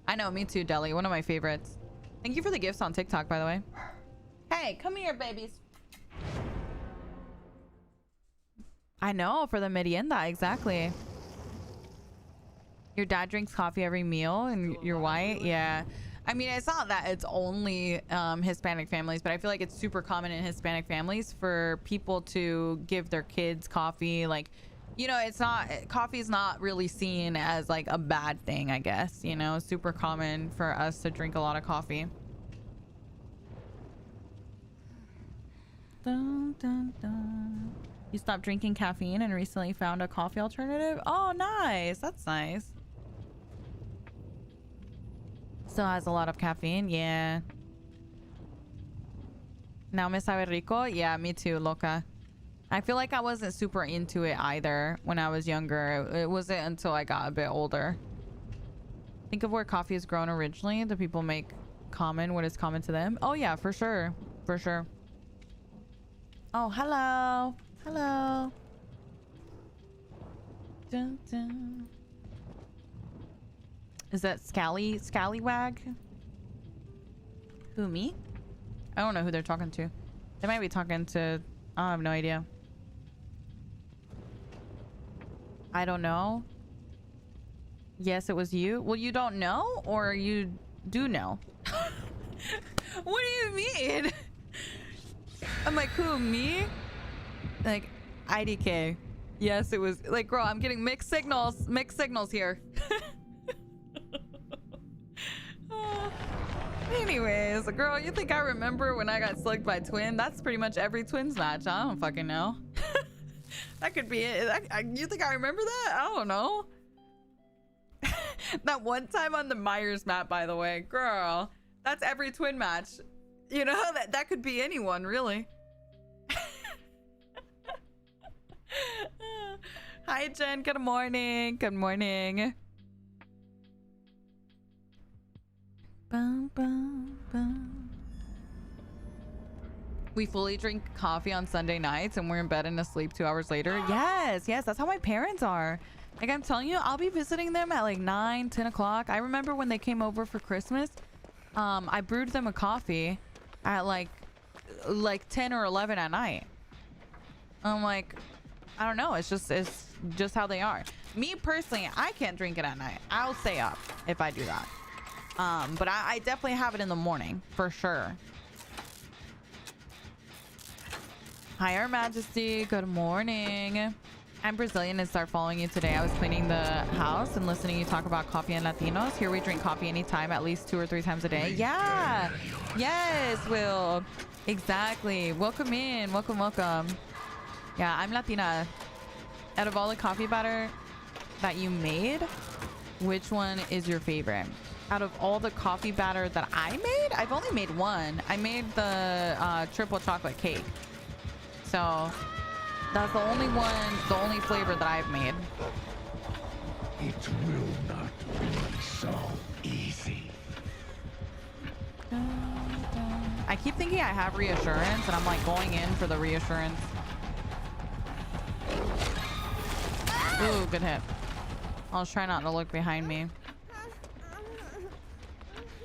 I know, me too, Deli. One of my favorites. Thank you for the gifts on TikTok, by the way. Hey, come here, babies. I know, for the merienda, exactly. Your dad drinks coffee every meal and you're white? Yeah. I mean, it's not that it's only Hispanic families, but I feel like it's super common in Hispanic families for people to give their kids coffee. Like, you know, it's not, coffee is not really seen as like a bad thing, I guess. You know, super common for us to drink a lot of coffee. Dun, dun, dun. You stopped drinking caffeine and recently found a coffee alternative? Oh, nice. That's nice. Still has a lot of caffeine. Yeah. Now me sabe rico? Yeah, me too, loca. I feel like I wasn't super into it either when I was younger. It wasn't until I got a bit older. Think of where coffee is grown originally. The people make common what is common to them. Oh yeah, for sure. For sure. Oh, hello. Hello. Dun, dun. Is that Scallywag? Who, me? I don't know who they're talking to. They might be talking to... I have no idea. I don't know. Yes, it was you. Well, you don't know? Or you do know? What do you mean? I'm like, who, me? Like, IDK. Yes, it was... Like, girl, I'm getting mixed signals. Mixed signals here. Anyways, girl, you think I remember when I got slugged by Twin? That's pretty much every Twins match. I don't fucking know. That could be it. You think I remember that? I don't know. That one time on the Myers map, by the way, girl, that's every Twin match. You know, that could be anyone, really. Hi, Jen. Good morning. Good morning. Bum, bum, bum. We fully drink coffee on Sunday nights and we're in bed and asleep 2 hours later. Yes, that's how my parents are. Like, I'm telling you, I'll be visiting them at like 9, 10 o'clock. I remember when they came over for Christmas, I brewed them a coffee at like 10 or 11 at night. I'm like, I don't know. It's just how they are. Me personally, I can't drink it at night. I'll stay up if I do that. But I definitely have it in the morning for sure. Hi, Her Majesty. Good morning. I'm Brazilian and start following you today. I was cleaning the house and listening you talk about coffee and Latinos. Here we drink coffee anytime, at least 2 or 3 times a day. Yeah. Yes, Will. Exactly. Welcome in. Welcome, welcome. Yeah, I'm Latina. Out of all the coffee batter that you made, which one is your favorite? Out of all the coffee batter that I made, I've only made one. I made the triple chocolate cake. So that's the only one, the only flavor that I've made. It will not be so easy. I keep thinking I have reassurance and I'm like going in for the reassurance. Ooh, good hit. I'll try not to look behind me.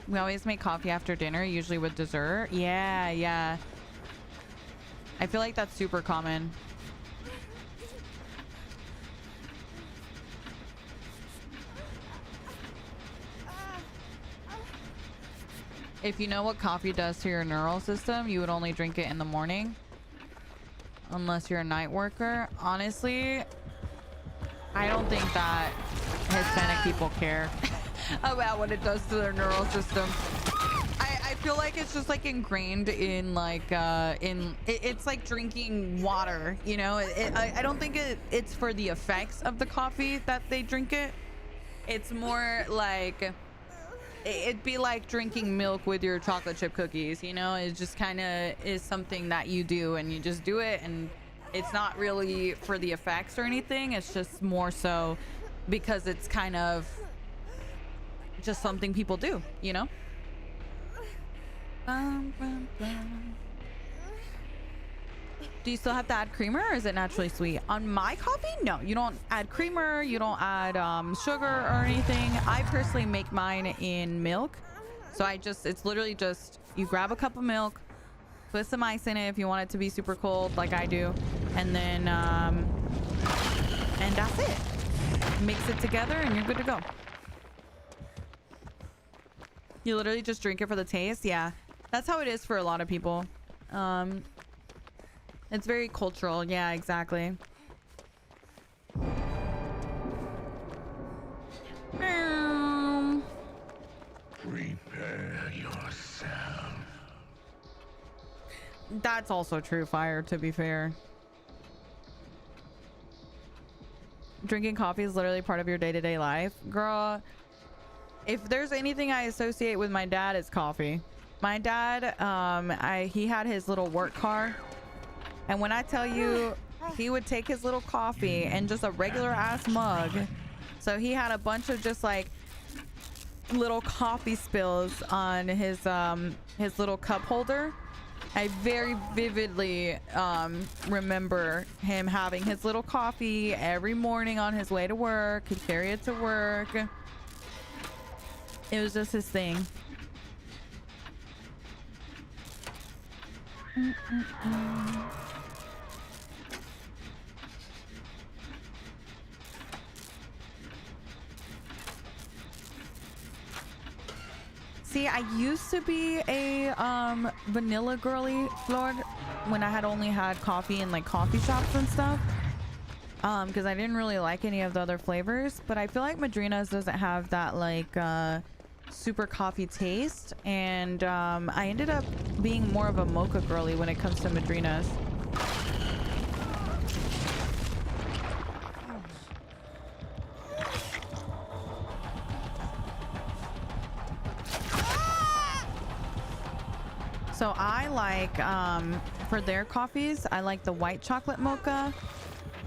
We always make coffee after dinner, usually with dessert. Yeah. I feel like that's super common. If you know what coffee does to your neural system, you would only drink it in the morning. Unless you're a night worker. Honestly, I don't think that Hispanic people care about what it does to their neural system. I feel like it's just like ingrained in like it's like drinking water, you know. I don't think it's for the effects of the coffee that they drink it. It's more like it'd be like drinking milk with your chocolate chip cookies, you know. It just kind of is something that you do and you just do it, and it's not really for the effects or anything. It's just more so because it's kind of just something people do, you know. Do you still have to add creamer or is it naturally sweet? On my coffee, no. You don't add creamer. You don't add sugar or anything. I personally make mine in milk. So it's literally just, you grab a cup of milk, put some ice in it if you want it to be super cold like I do. And then, and that's it. Mix it together and you're good to go. You literally just drink it for the taste. Yeah, that's how it is for a lot of people. It's very cultural. Yeah, exactly. Prepare yourself. That's also true, Fire, to be fair. Drinking coffee is literally part of your day-to-day life. Girl, if there's anything I associate with my dad, it's coffee. My dad, he had his little work car. And when I tell you, he would take his little coffee and just a regular ass mug. So he had a bunch of just like little coffee spills on his little cup holder. I very vividly remember him having his little coffee every morning on his way to work. He'd carry it to work. It was just his thing. See, I used to be a vanilla girly, Lord, when I had only had coffee in like coffee shops and stuff. Because I didn't really like any of the other flavors, but I feel like Madrina's doesn't have that like super coffee taste, and I ended up being more of a mocha girly when it comes to Madrina's. So I like for their coffees, I like the white chocolate mocha.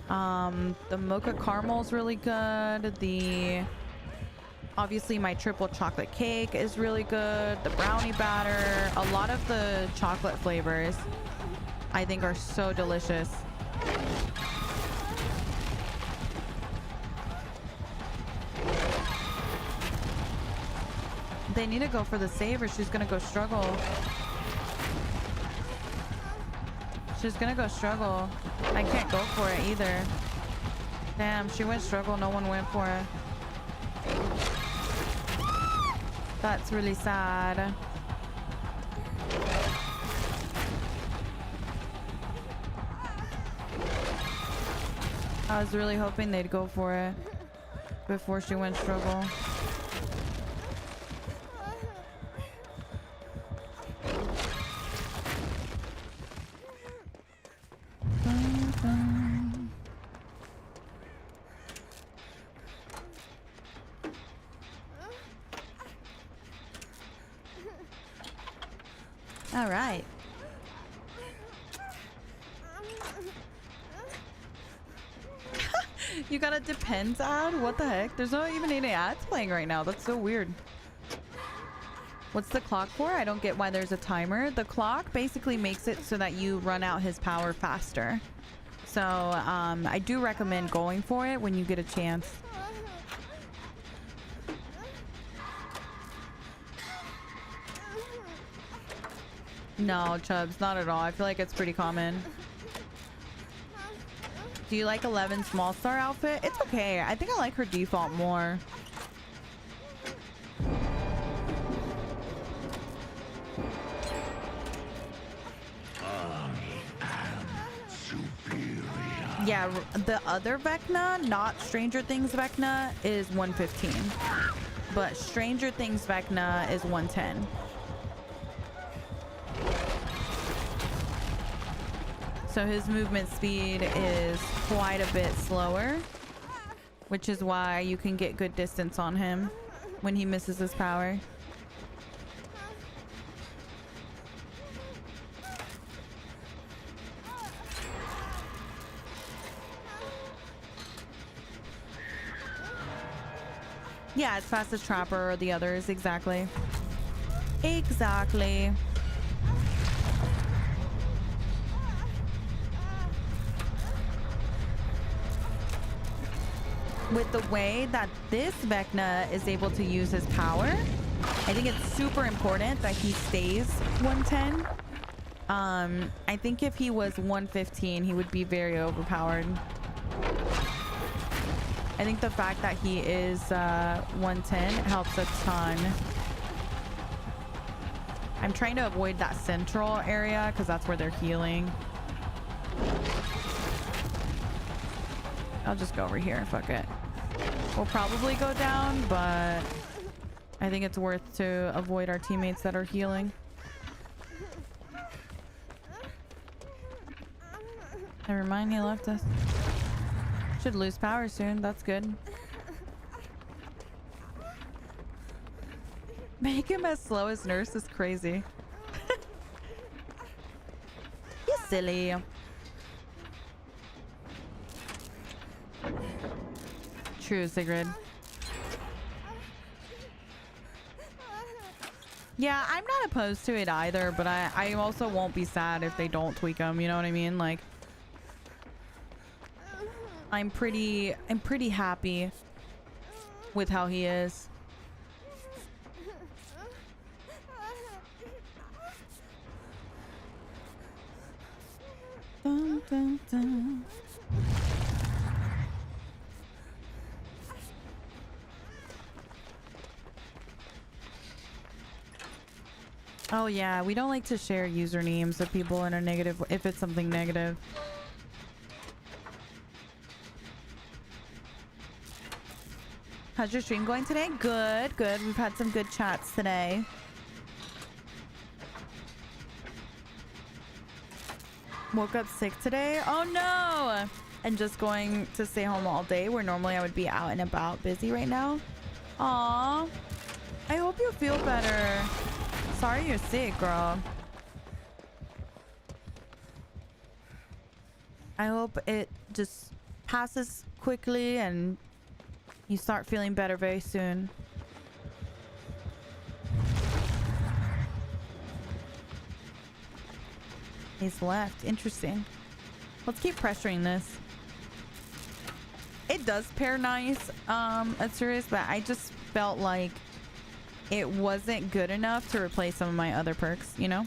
The mocha caramel is really good. Obviously my triple chocolate cake is really good. The brownie batter, a lot of the chocolate flavors I think are so delicious. They need to go for the save or she's gonna go struggle. She's gonna go struggle. I can't go for it either. Damn, she went struggle. No one went for it. That's really sad. I was really hoping they'd go for it before she went struggle. All right. You got a Depends ad? What the heck? There's not even any ads playing right now. That's so weird. What's the clock for? I don't get why there's a timer. The clock basically makes it so that you run out his power faster. So I do recommend going for it when you get a chance. No, Chubbs, not at all. I feel like it's pretty common. Do you like 11's small star outfit? It's okay. I think I like her default more. Yeah, the other Vecna, not Stranger Things Vecna, is 115. But Stranger Things Vecna is 110. So his movement speed is quite a bit slower, which is why you can get good distance on him when he misses his power. Yeah, it's fast as Trapper or the others. Exactly. Exactly. with the way that this Vecna is able to use his power, I think it's super important that he stays 110. I think if he was 115, he would be very overpowered. I think the fact that he is 110 helps a ton. I'm trying to avoid that central area because that's where they're healing. I'll just go over here. Fuck it. We'll probably go down, but I think it's worth to avoid our teammates that are healing. Never mind, he left us. Should lose power soon. That's good. Make him as slow as Nurse is crazy. You silly. True, Sigrid. Yeah, I'm not opposed to it either, but I also won't be sad if they don't tweak him. You know what I mean? Like, I'm pretty happy with how he is. Dun, dun, dun. Oh yeah, we don't like to share usernames of people in a negative if it's something negative. How's your stream going today? Good, good. We've had some good chats today. Woke up sick today. Oh no! And just going to stay home all day where normally I would be out and about busy right now. Aw. I hope you feel better. Sorry you're sick, girl. I hope it just passes quickly and you start feeling better very soon. He's left. Interesting. Let's keep pressuring this. It does pair nice at Sirius, but I just felt like it wasn't good enough to replace some of my other perks, you know?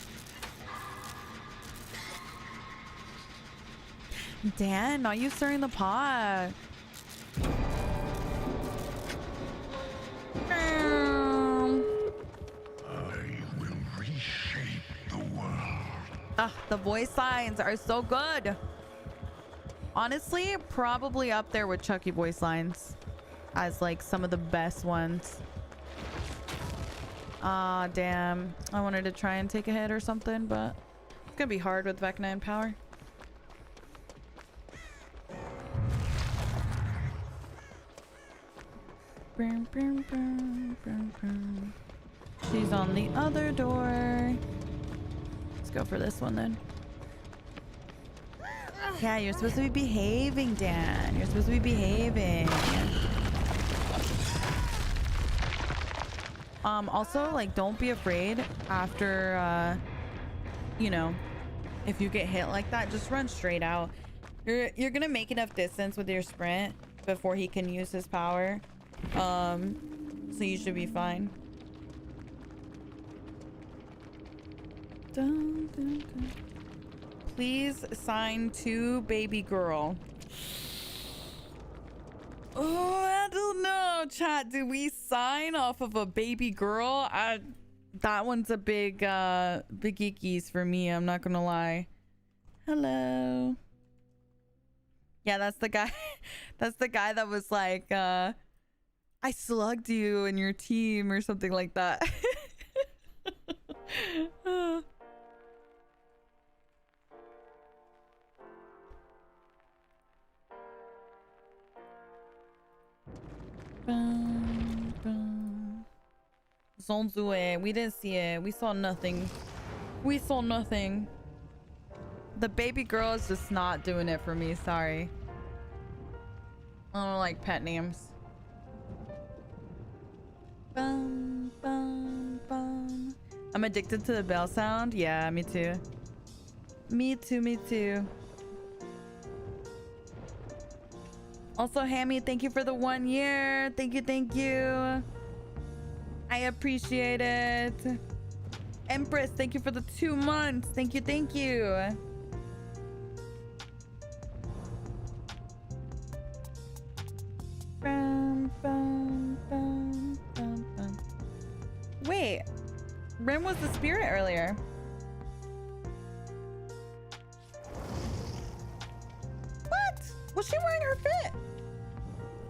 Dan, not you stirring the pot. I will reshape the world. Ah, the voice lines are so good. Honestly, probably up there with Chucky voice lines as like some of the best ones. Ah, damn. I wanted to try and take a hit or something, but it's gonna be hard with Vecna in power. She's on the other door. Let's go for this one then. Yeah, you're supposed to be behaving, Dan. You're supposed to be behaving. Also, like, don't be afraid after, you know, if you get hit like that, just run straight out. You're gonna make enough distance with your sprint before he can use his power. So you should be fine. Dun, dun, dun. Please sign to baby girl. Oh, I don't know, chat. Do we sign off of a baby girl? That one's a big geekies for me. I'm not gonna lie. Hello. Yeah, that's the guy. That's the guy that was like, I slugged you in your team or something like that. Zonzue, we didn't see it. We saw nothing. We saw nothing. The baby girl is just not doing it for me. Sorry. I don't like pet names. Bum, bum, bum. I'm addicted to the bell sound. Yeah, me too. Me too, me too. Also, Hammy, thank you for the 1 year. Thank you, thank you. I appreciate it. Empress, thank you for the 2 months. Thank you, thank you. Bum, bum, bum, bum, bum. Wait, Rim was the spirit earlier. What? Was she wearing her fit?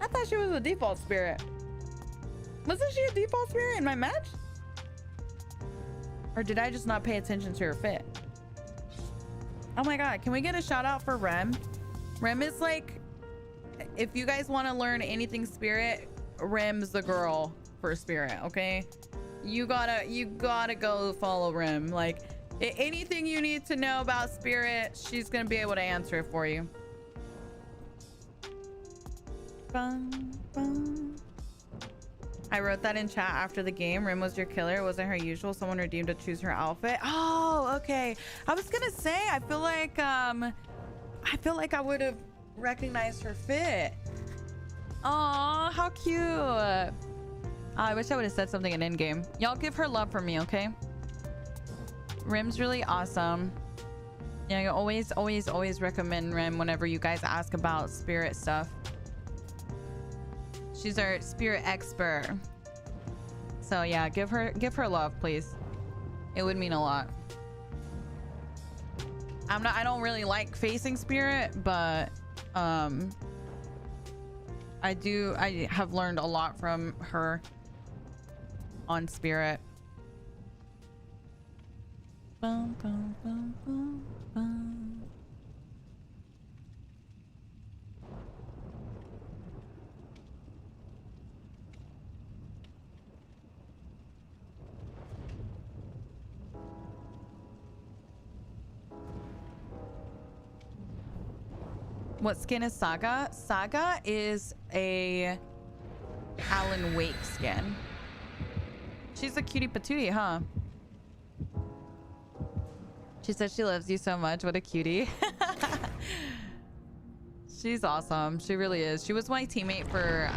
I thought she was a default spirit. Wasn't she a default spirit in my match? Or did I just not pay attention to her fit? Oh my god, can we get a shout out for Rem? Rem is like, if you guys want to learn anything spirit, Rem's the girl for spirit, okay? You gotta go follow Rem. Like, anything you need to know about spirit, she's gonna be able to answer it for you. Bum, bum. I wrote that in chat after the game. Rim was your killer. It wasn't her usual. Someone redeemed to choose her outfit. Oh, okay. I was gonna say, I feel like I would have recognized her fit. Aw, how cute. I wish I would have said something in in-game. Y'all give her love for me, okay? Rim's really awesome. Yeah, I always recommend Rim whenever you guys ask about spirit stuff. She's our spirit expert. So yeah, give her love, please. It would mean a lot. I don't really like facing spirit, but I have learned a lot from her on spirit. Bum, bum, bum, bum, bum. What skin is Saga? Saga is a Alan Wake skin. She's a cutie patootie, huh? She says she loves you so much. What a cutie. She's awesome. She really is. She was my teammate for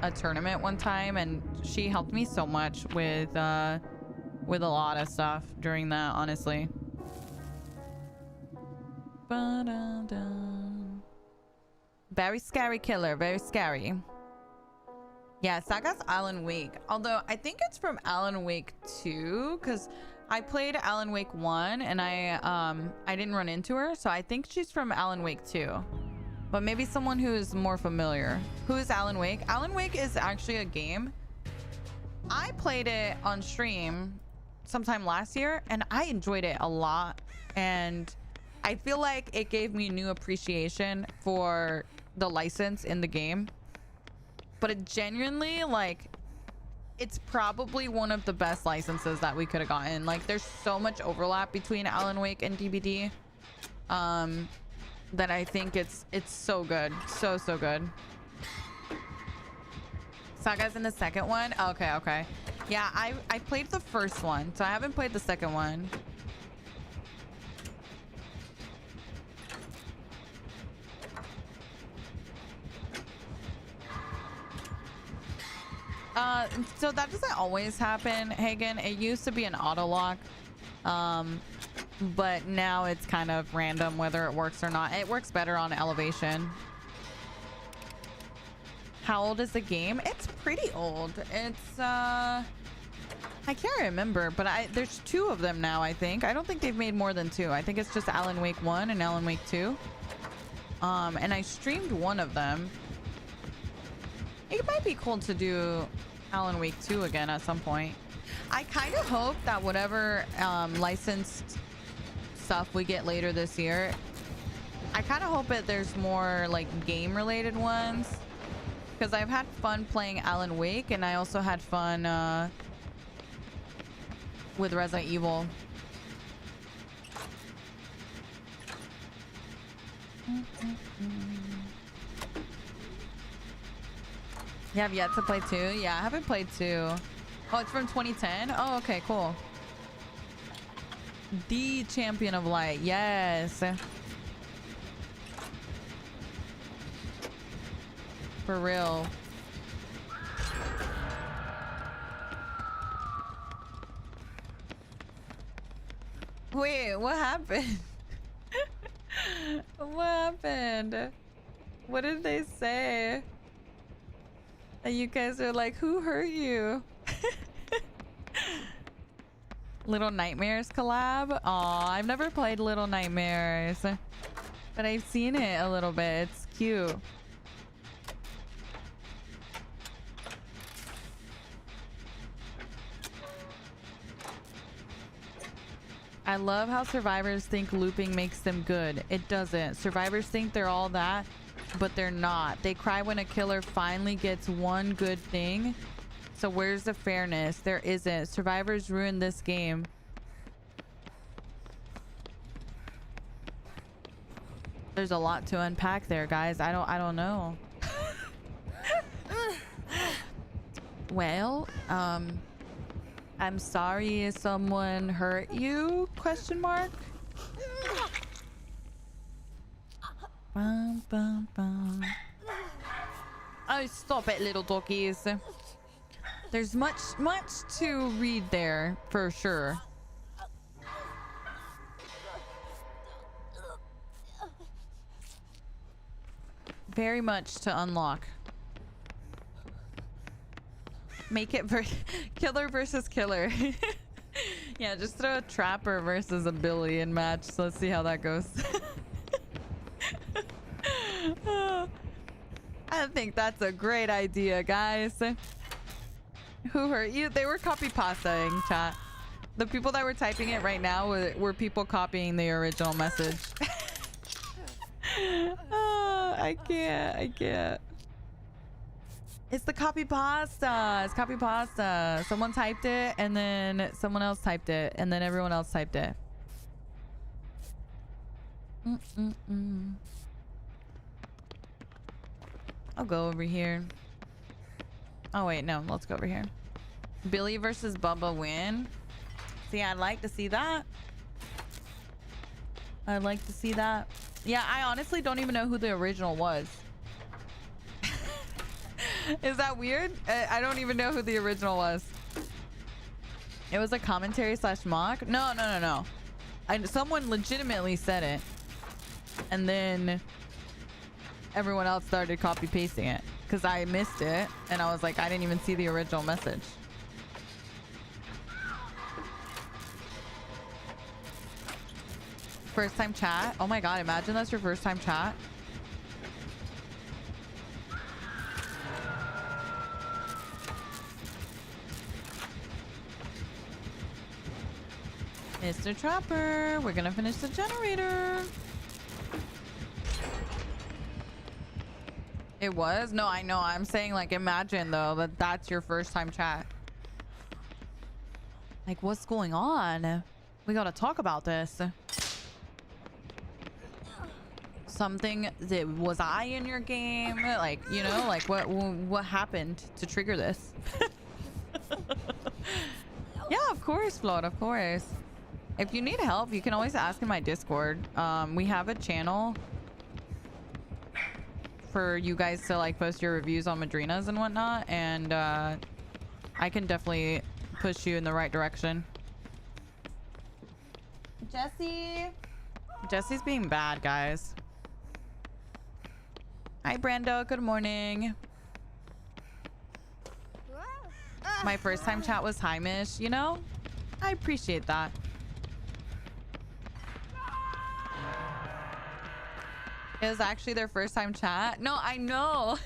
a tournament one time, and she helped me so much with a lot of stuff during that, honestly. Ba-da-dum. Very scary killer. Very scary. Yeah, Saga's Alan Wake. Although I think it's from Alan Wake 2, because I played Alan Wake 1 and I didn't run into her, so I think she's from Alan Wake 2. But maybe someone who is more familiar. Who is Alan Wake? Alan Wake is actually a game. I played it on stream sometime last year and I enjoyed it a lot, and I feel like it gave me new appreciation for the license in the game. But it genuinely, like, it's probably one of the best licenses that we could have gotten. Like, there's so much overlap between Alan Wake and DBD that I think it's so good. So good. Saga's in the second one? Okay. Yeah, I played the first one, so I haven't played the second one. So that doesn't always happen, Hagen. It used to be an auto lock, but now it's kind of random whether it works or not. It works better on elevation. How old is the game? It's pretty old. It's I can't remember, but there's 2 of them now, I think. I don't think they've made more than 2. I think it's just Alan Wake 1 and Alan Wake 2. And I streamed one of them. It might be cool to do Alan Wake 2 again at some point. I kind of hope that whatever licensed stuff we get later this year, I kind of hope that there's more like game related ones, because I've had fun playing Alan Wake, and I also had fun with Resident Evil. You have yet to play 2? Yeah, I haven't played 2. Oh, it's from 2010? Oh, okay, cool. The Champion of Light. Yes. For real. Wait, what happened? What happened? What did they say? And you guys are like, who hurt you? Little Nightmares collab? Aw, I've never played Little Nightmares, but I've seen it a little bit. It's cute. I love how survivors think looping makes them good. It doesn't. Survivors think they're all that, but they're not. They cry when a killer finally gets one good thing. So where's the fairness? There isn't. Survivors ruined this game. There's a lot to unpack there, guys. I don't know. Well, I'm sorry someone hurt you? Question mark. Bum, bum, bum. Oh, stop it, little doggies. There's much to read there, for sure. Very much to unlock. Make it killer versus killer. Yeah, just throw a trapper versus a billion match. So let's see how that goes. I think that's a great idea, guys. Who hurt you? They were copy pastaing, chat. The people that were typing it right now were people copying the original message. I can't. It's the copy pasta. It's copy pasta. Someone typed it and then someone else typed it and then everyone else typed it. I'll go over here. Oh wait, no, let's go over here. Billy versus Bubba win. See, I'd like to see that. I'd like to see that. Yeah, I honestly don't even know who the original was. Is that weird? I don't even know who the original was. It was a commentary slash mock? No. Someone legitimately said it. And then everyone else started copy pasting it. Because I missed it. And I was like, I didn't even see the original message. First time chat? Oh my god, imagine that's your first time chat. Mr. Trapper, we're gonna finish the generator. It was? No, I know. I'm saying, like, imagine, though, that that's your first time chat. Like, what's going on? We gotta talk about this. Something that was I in your game? Like, you know, like, what happened to trigger this? Yeah, of course, Float, of course. If you need help, you can always ask in my Discord. We have a channel for you guys to like post your reviews on Madrinas and whatnot, and I can definitely push you in the right direction. Jesse's being bad, guys. Hi, Brando. Good morning. My first time chat was Heimish. You know, I appreciate that. It was actually their first time chat. No, I know.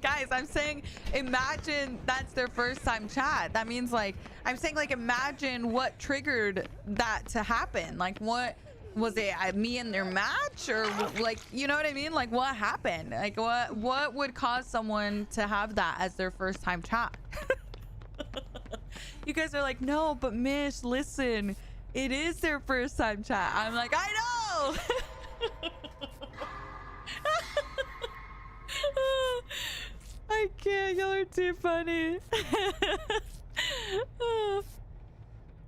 Guys, I'm saying imagine that's their first time chat. That means, like, I'm saying, like, imagine what triggered that to happen. Like, what was it? Me and their match, or like, you know what I mean? Like, what happened? Like, what would cause someone to have that as their first time chat? You guys are like, no, but Mish, listen, it is their first time chat. I'm like, I know. I can't. Y'all are too funny.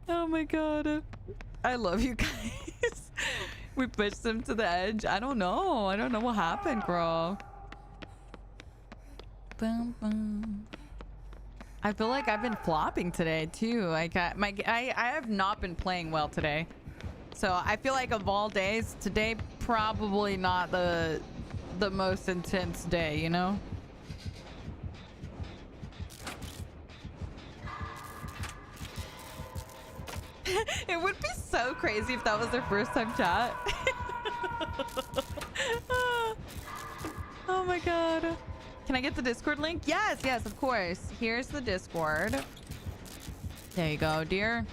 Oh my god. I love you guys. We pushed him to the edge. I don't know. I don't know what happened, girl. Boom, boom. I feel like I've been flopping today too. Like I have not been playing well today. So I feel like of all days, today probably not the most intense day, you know? It would be so crazy if that was their first time chat. Oh my god. Can I get the Discord link? Yes, yes, of course. Here's the Discord. There you go, dear.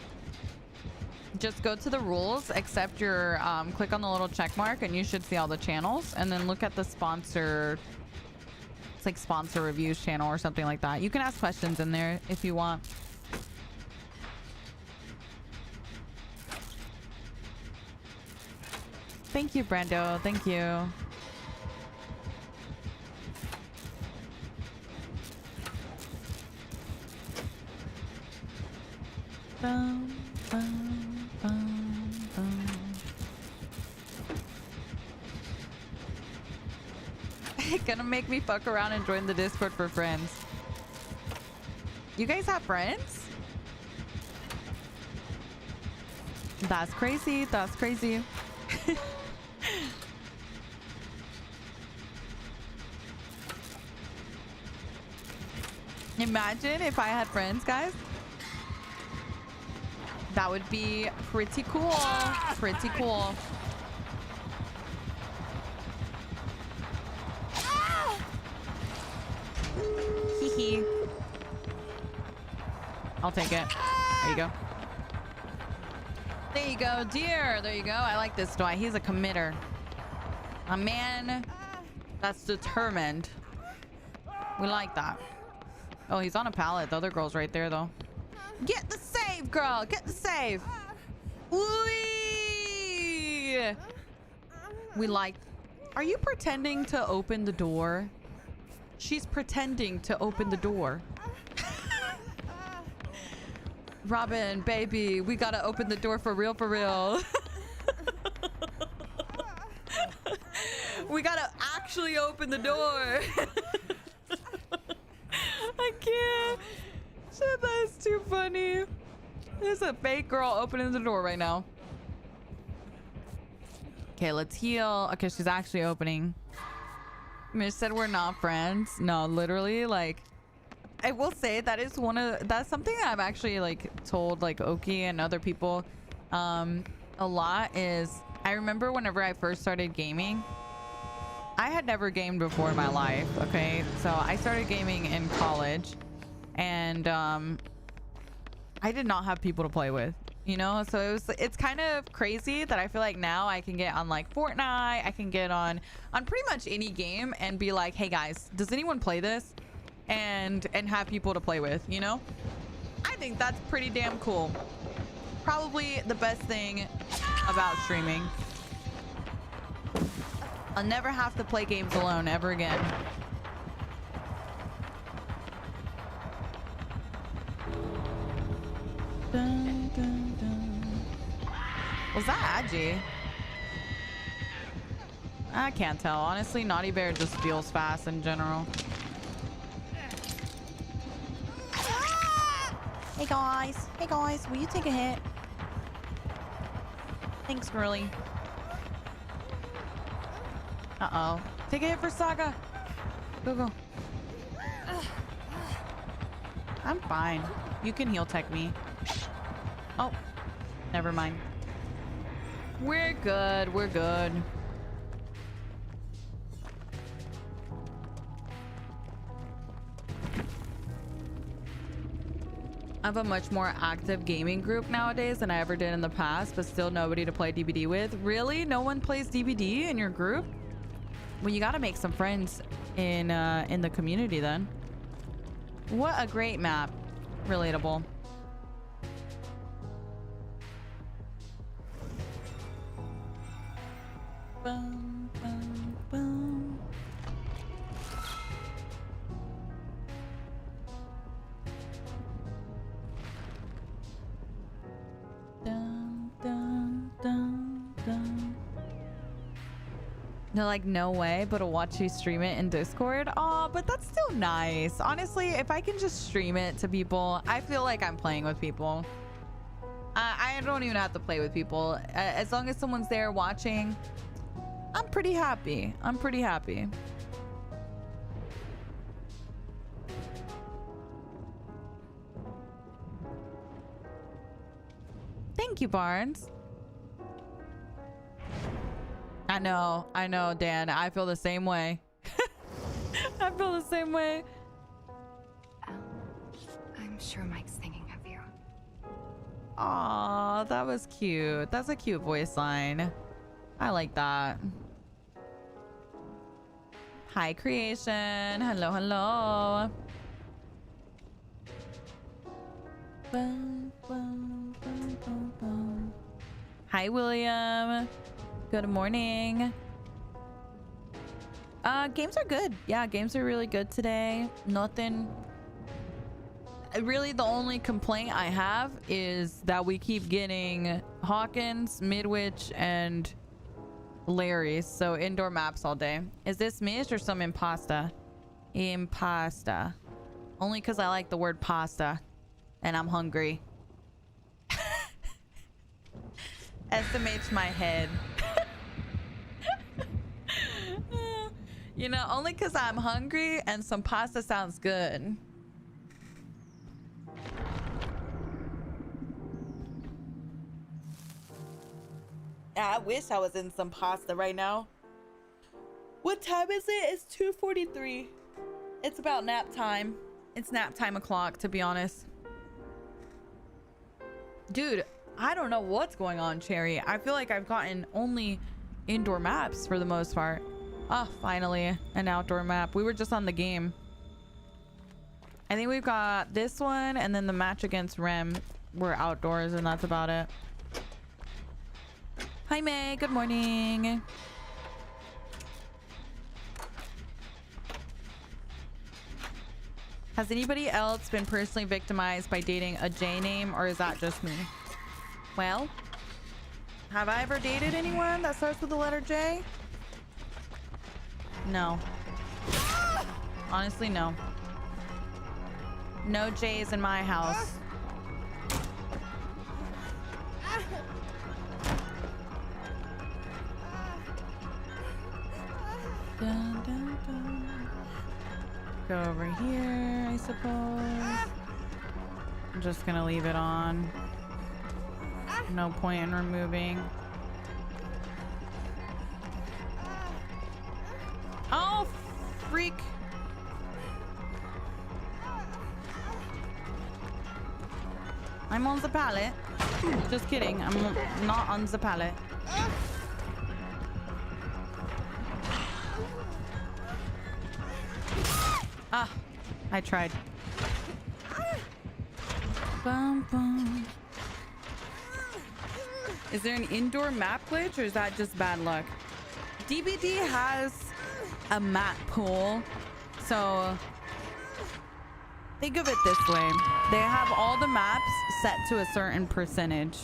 Just go to the rules, accept your, click on the little check mark, and you should see all the channels. And then look at the sponsor. It's like sponsor reviews channel or something like that. You can ask questions in there if you want. Thank you, Brando. Thank you. Bum, bum, bum, bum. Gonna make me fuck around and join the Discord for friends. You guys have friends? That's crazy. That's crazy. Imagine if I had friends, guys. That would be pretty cool. Pretty cool. Hee hee. I'll take it. There you go. There you go, dear. There you go. I like this guy. He's a committer. A man that's determined. We like that. Oh, he's on a pallet. The other girl's right there, though. Get the save, girl. Get the save. Whee! We like... Are you pretending to open the door? She's pretending to open the door. Robin, baby, we gotta open the door for real, for real. We gotta actually open the door. I can't. Shit, that's too funny. There's a fake girl opening the door right now. Okay, let's heal. Okay, she's actually opening. Mish said we're not friends. No, literally, like, I will say that is that's something that I've actually like told like Oki and other people a lot is I remember whenever I first started gaming, I had never gamed before in my life. Okay, so I started gaming in college and I did not have people to play with, you know? So it's kind of crazy that I feel like now I can get on like Fortnite, I can get on pretty much any game and be like, hey guys, does anyone play this? And have people to play with, you know? I think that's pretty damn cool. Probably the best thing about streaming. I'll never have to play games alone ever again. Dun, dun, dun. Was that Agi? I can't tell. Honestly, Naughty Bear just feels fast in general. Hey guys, will you take a hit? Thanks, girly. Uh-oh. Take a hit for Saga. Go, go. I'm fine. You can heal tech me. Oh, never mind. We're good, we're good. I have a much more active gaming group nowadays than I ever did in the past, but still nobody to play DBD with. Really? No one plays DBD in your group? Well, you gotta make some friends in the community then. What a great map. Relatable. Bum, bum, bum. Dun, dun, dun, dun. They're like, no way, but I'll watch you stream it in Discord. Oh, but that's still nice. Honestly, if I can just stream it to people, I feel like I'm playing with people. I don't even have to play with people. As long as someone's there watching, I'm pretty happy. I'm pretty happy. Thank you, Barnes. I know, Dan. I feel the same way. I feel the same way. I'm sure Mike's thinking of you. Aw, that was cute. That's a cute voice line. I like that. Hi, Creation. Hello, hello. Hi, William. Good morning. Games are good. Yeah, games are really good today. Nothing. Really, the only complaint I have is that we keep getting Hawkins, Midwich, and Larry's. So indoor maps all day. Is this mist or some impasta? Impasta. Only because I like the word pasta. And I'm hungry. SMH my head. You know, only because I'm hungry and some pasta sounds good. I wish I was in some pasta right now. What time is it? It's 2:43. It's about nap time. It's nap time o'clock, to be honest. Dude, I don't know what's going on, Cherry. I feel like I've gotten only indoor maps for the most part. Oh, finally, an outdoor map. We were just on the game. I think we've got this one, and then the match against Rem. We're outdoors, and that's about it. Hi, May. Good morning. Has anybody else been personally victimized by dating a J name, or is that just me? Well, have I ever dated anyone that starts with the letter J? No. Honestly, no. No J's in my house. Dun, dun, dun. Go over here, I suppose. I'm just gonna leave it on. No point in removing. Oh, freak. I'm on the pallet. Just kidding. I'm not on the pallet. Ah, I tried. Bum, bum. Is there an indoor map glitch, or is that just bad luck? DBD has a map pool, so think of it this way. They have all the maps set to a certain percentage,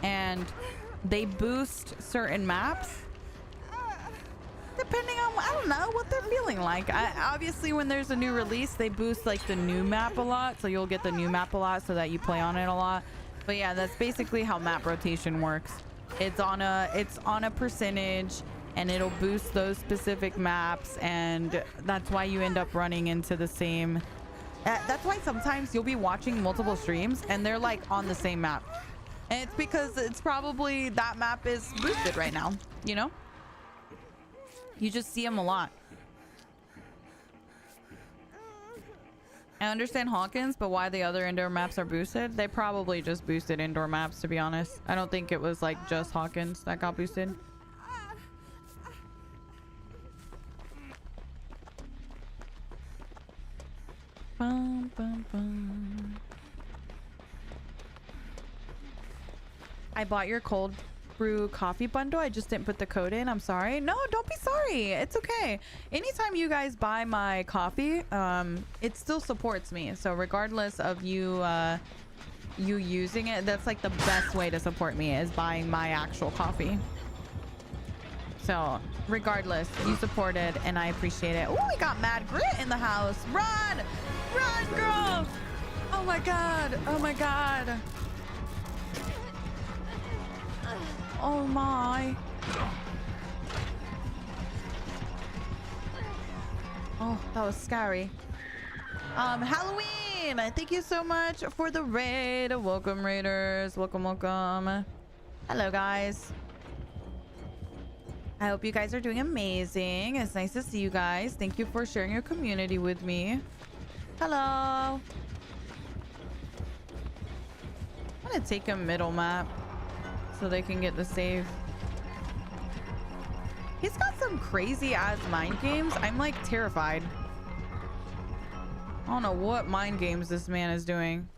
and they boost certain maps depending on, I don't know, what they're feeling like. Obviously, when there's a new release, they boost like the new map a lot, so you'll get the new map a lot so that you play on it a lot. But yeah, that's basically how map rotation works. It's on a percentage, and it'll boost those specific maps, and that's why you end up running into the same. That's why sometimes you'll be watching multiple streams and they're like on the same map, and it's because it's probably that map is boosted right now. You know, you just see them a lot. I understand Hawkins, but why the other indoor maps are boosted? They probably just boosted indoor maps, to be honest. I don't think it was like just Hawkins that got boosted. Bum, bum, bum. I bought your cold brew coffee bundle. I just didn't put the code in. I'm sorry. No, don't be sorry. It's okay. Anytime you guys buy my coffee, it still supports me. So regardless of you you using it, that's like the best way to support me, is buying my actual coffee. So regardless, you supported and I appreciate it. Oh, we got Mad Grit in the house. Run! Run, girl! Oh my god. Oh my god. Oh my. Oh, that was scary. Halloween! Thank you so much for the raid. Welcome, raiders. Welcome, welcome. Hello, guys. I hope you guys are doing amazing. It's nice to see you guys. Thank you for sharing your community with me. Hello. I'm gonna take a middle map so they can get the save. He's got some crazy ass mind games. I'm like terrified. I don't know what mind games this man is doing.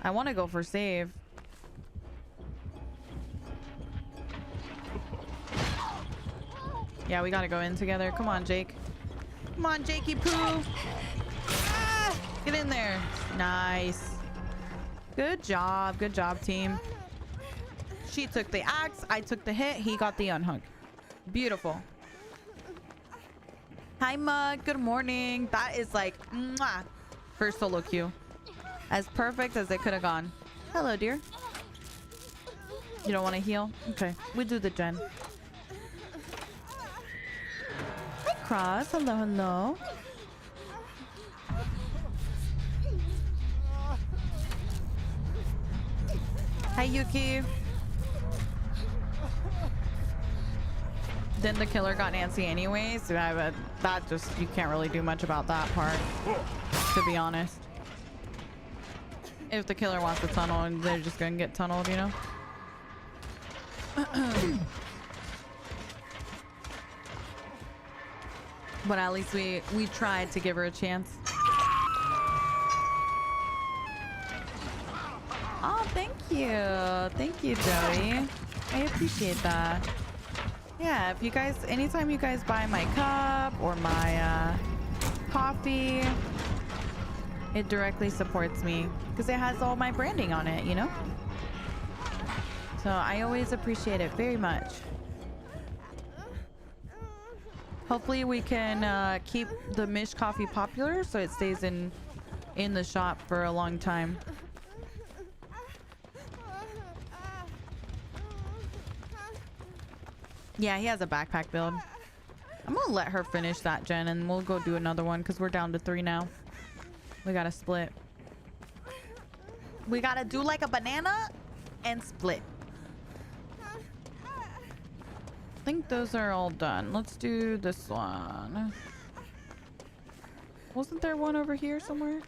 I want to go for save. Yeah, we gotta go in together. Come on, Jake. Come on, Jakey Poo. Ah, get in there. Nice. Good job. Good job, team. She took the axe. I took the hit. He got the unhook. Beautiful. Hi, Mug. Good morning. That is like mwah, first solo queue. As perfect as it could have gone. Hello, dear. You don't want to heal? Okay. We do the gen. Hi, Cross. Hello, hello. Hi, Yuki. Then the killer got Nancy anyways. So that just, you can't really do much about that part, to be honest. If the killer wants to tunnel, and they're just gonna get tunneled, you know? But at least we tried to give her a chance. Oh, thank you. Thank you, Joey. I appreciate that. Yeah, if you guys, anytime you guys buy my cup or my coffee, it directly supports me because it has all my branding on it, you know? So I always appreciate it very much. Hopefully we can keep the Mish coffee popular so it stays in the shop for a long time. Yeah, he has a backpack build. I'm gonna let her finish that gen and we'll go do another one because we're down to 3 now. We gotta split. We gotta do like a banana and split. I think those are all done. Let's do this one. Wasn't there one over here somewhere?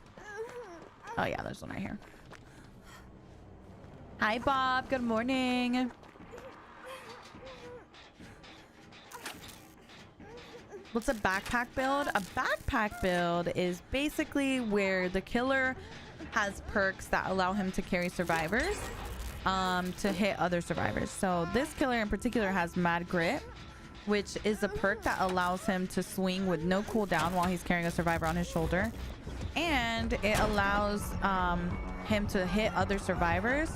Oh yeah, there's one right here. Hi, Bob. Good morning. What's a backpack build? A backpack build is basically where the killer has perks that allow him to carry survivors to hit other survivors. So this killer in particular has Mad Grit, which is a perk that allows him to swing with no cooldown while he's carrying a survivor on his shoulder. And it allows him to hit other survivors.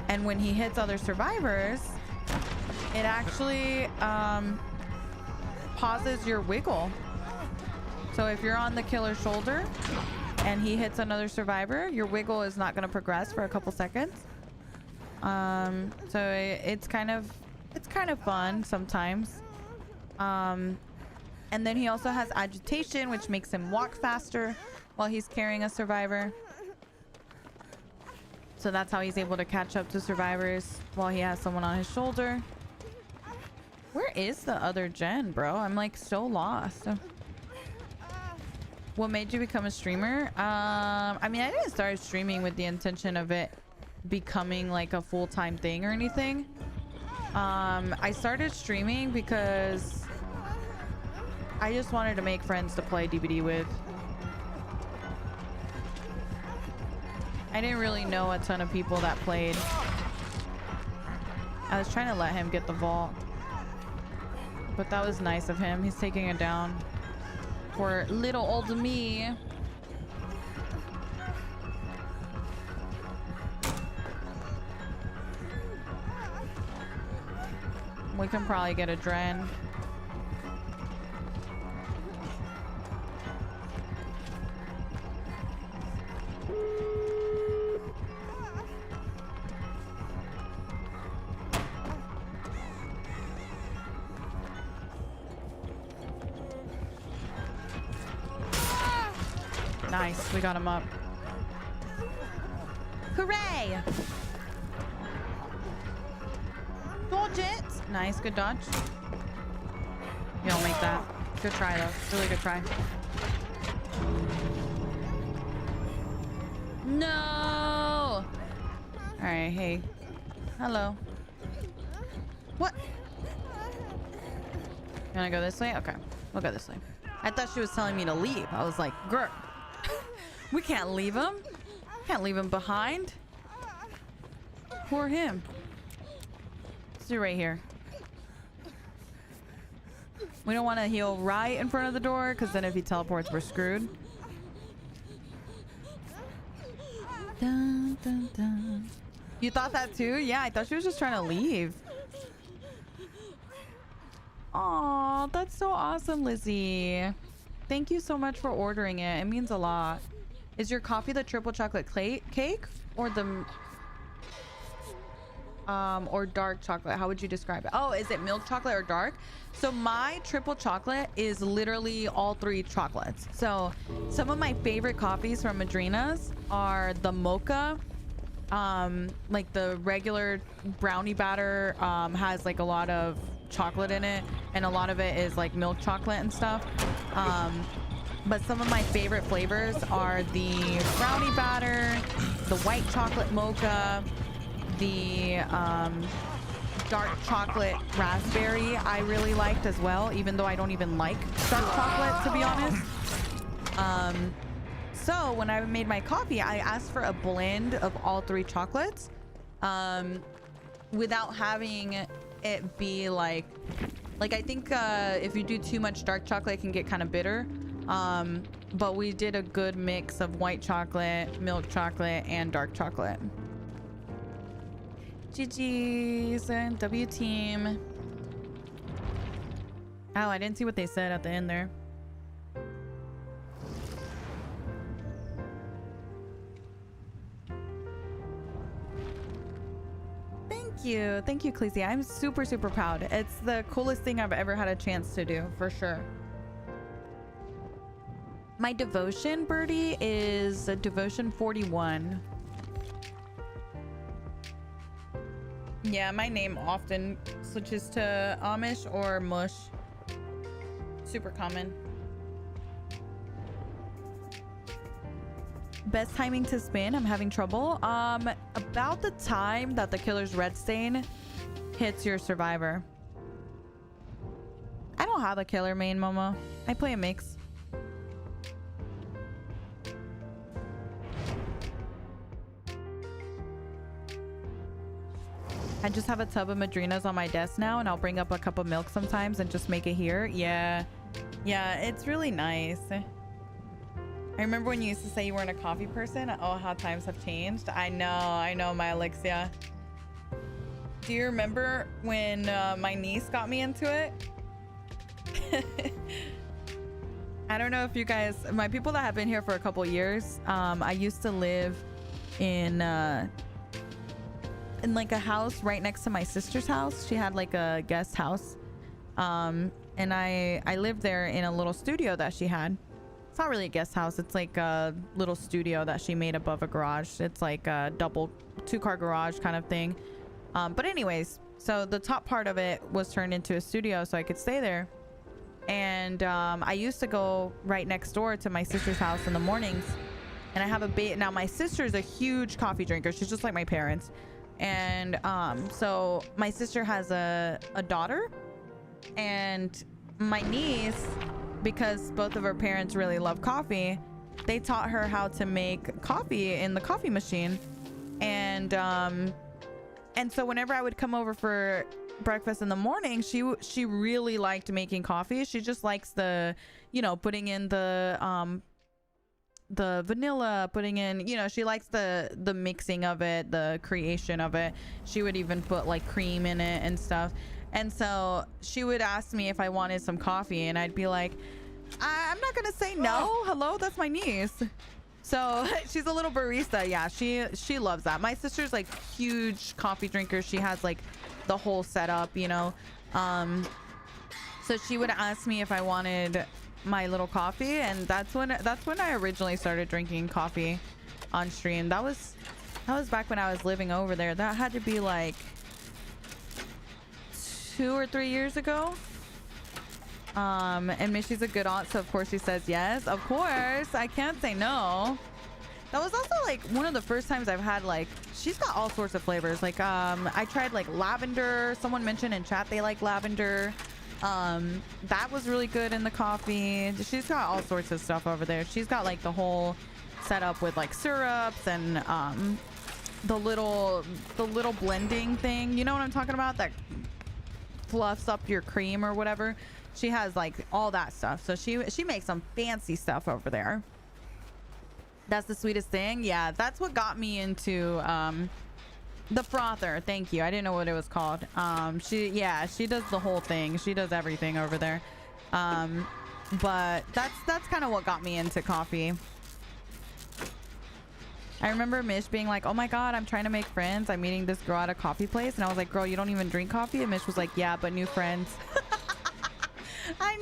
And when he hits other survivors, it actually pauses your wiggle. So if you're on the killer's shoulder and he hits another survivor, your wiggle is not going to progress for a couple seconds. So it's kind of fun sometimes. And then he also has agitation, which makes him walk faster while he's carrying a survivor. So that's how he's able to catch up to survivors while he has someone on his shoulder. Where is the other gen, bro? I'm like so lost. What made you become a streamer? I mean, I didn't start streaming with the intention of it becoming like a full-time thing or anything. I started streaming because I just wanted to make friends to play DBD with. I didn't really know a ton of people that played. I was trying to let him get the vault, but that was nice of him. He's taking it down for little old me. We can probably get a dren. Nice, we got him up. Hooray! Dodge it! Nice, good dodge. You don't make that. Good try though. Really good try. No! Alright, hey. Hello. What? You wanna go this way? Okay, we'll go this way. I thought she was telling me to leave. I was like, girl, we can't leave him. Can't leave him behind. Poor him. Let's do right here. We don't want to heal right in front of the door because then if he teleports, we're screwed. Dun, dun, dun. You thought that too? Yeah, I thought she was just trying to leave. Aw, that's so awesome, Lizzie. Thank you so much for ordering it. It means a lot. Is your coffee the triple chocolate cake or the or dark chocolate? How would you describe it? Oh, is it milk chocolate or dark? So my triple chocolate is literally all three chocolates. So some of my favorite coffees from Madrina's are the mocha, like the regular brownie batter has like a lot of chocolate in it, and a lot of it is like milk chocolate and stuff. But some of my favorite flavors are the brownie batter, the white chocolate mocha, the dark chocolate raspberry I really liked as well, even though I don't even like dark chocolate, to be honest. So when I made my coffee, I asked for a blend of all three chocolates without having it be like I think if you do too much dark chocolate, it can get kind of bitter. But we did a good mix of white chocolate, milk chocolate, and dark chocolate. GG's and W team. Oh, I didn't see what they said at the end there. Thank you, Khaleesi. I'm super proud. It's the coolest thing I've ever had a chance to do, for sure. My devotion, Birdie, is a devotion 41. Yeah, my name often switches to Amish or Mush. Super common. Best timing to spin. I'm having trouble. About the time that the killer's red stain hits your survivor. I don't have a killer main, Momo. I play a mix. I just have a tub of Madrinas on my desk now, and I'll bring up a cup of milk sometimes and just make it here. Yeah, it's really nice. I remember when you used to say you weren't a coffee person. Oh, how times have changed. I know, my Alexia. Do you remember when my niece got me into it? I don't know if you guys, my people that have been here for a couple years, I used to live in like a house right next to my sister's house. She had like a guest house, and I lived there in a little studio that she had. It's not really a guest house, it's like a little studio that she made above a garage. It's like a double 2-car garage kind of thing. But anyways, so the top part of it was turned into a studio so I could stay there. And I used to go right next door to my sister's house in the mornings, and I have a now my sister's a huge coffee drinker. She's just like my parents. And so my sister has a daughter, and my niece, because both of her parents really love coffee, they taught her how to make coffee in the coffee machine. And so whenever I would come over for breakfast in the morning, she really liked making coffee. She just likes the, putting in the vanilla, putting in, she likes the mixing of it, the creation of it. She would even put like cream in it and stuff. And so she would ask me if I wanted some coffee, and I'd be like, I'm not gonna say no. Hello, that's my niece. So she's a little barista. Yeah, she loves that. My sister's like huge coffee drinker. She has like the whole setup, you know. So she would ask me if I wanted my little coffee, and that's when I originally started drinking coffee on stream. That was back when I was living over there. That had to be like 2 or 3 years ago. And Mishy's a good aunt, so of course she says yes. Of course, I can't say no. That was also like one of the first times I've had, like, she's got all sorts of flavors. Like I tried like lavender. Someone mentioned in chat they like lavender. That was really good in the coffee. She's got all sorts of stuff over there. She's got like the whole setup with like syrups and the little blending thing. You know what I'm talking about? That fluffs up your cream or whatever. She has like all that stuff. So she makes some fancy stuff over there. That's the sweetest thing. Yeah, that's what got me into the frother. Thank you. I didn't know what it was called. She does the whole thing. She does everything over there. But that's kind of what got me into coffee. I remember Mish being like, oh my god, I'm trying to make friends. I'm meeting this girl at a coffee place. And I was like, girl, you don't even drink coffee? And Mish was like, yeah, but new friends. I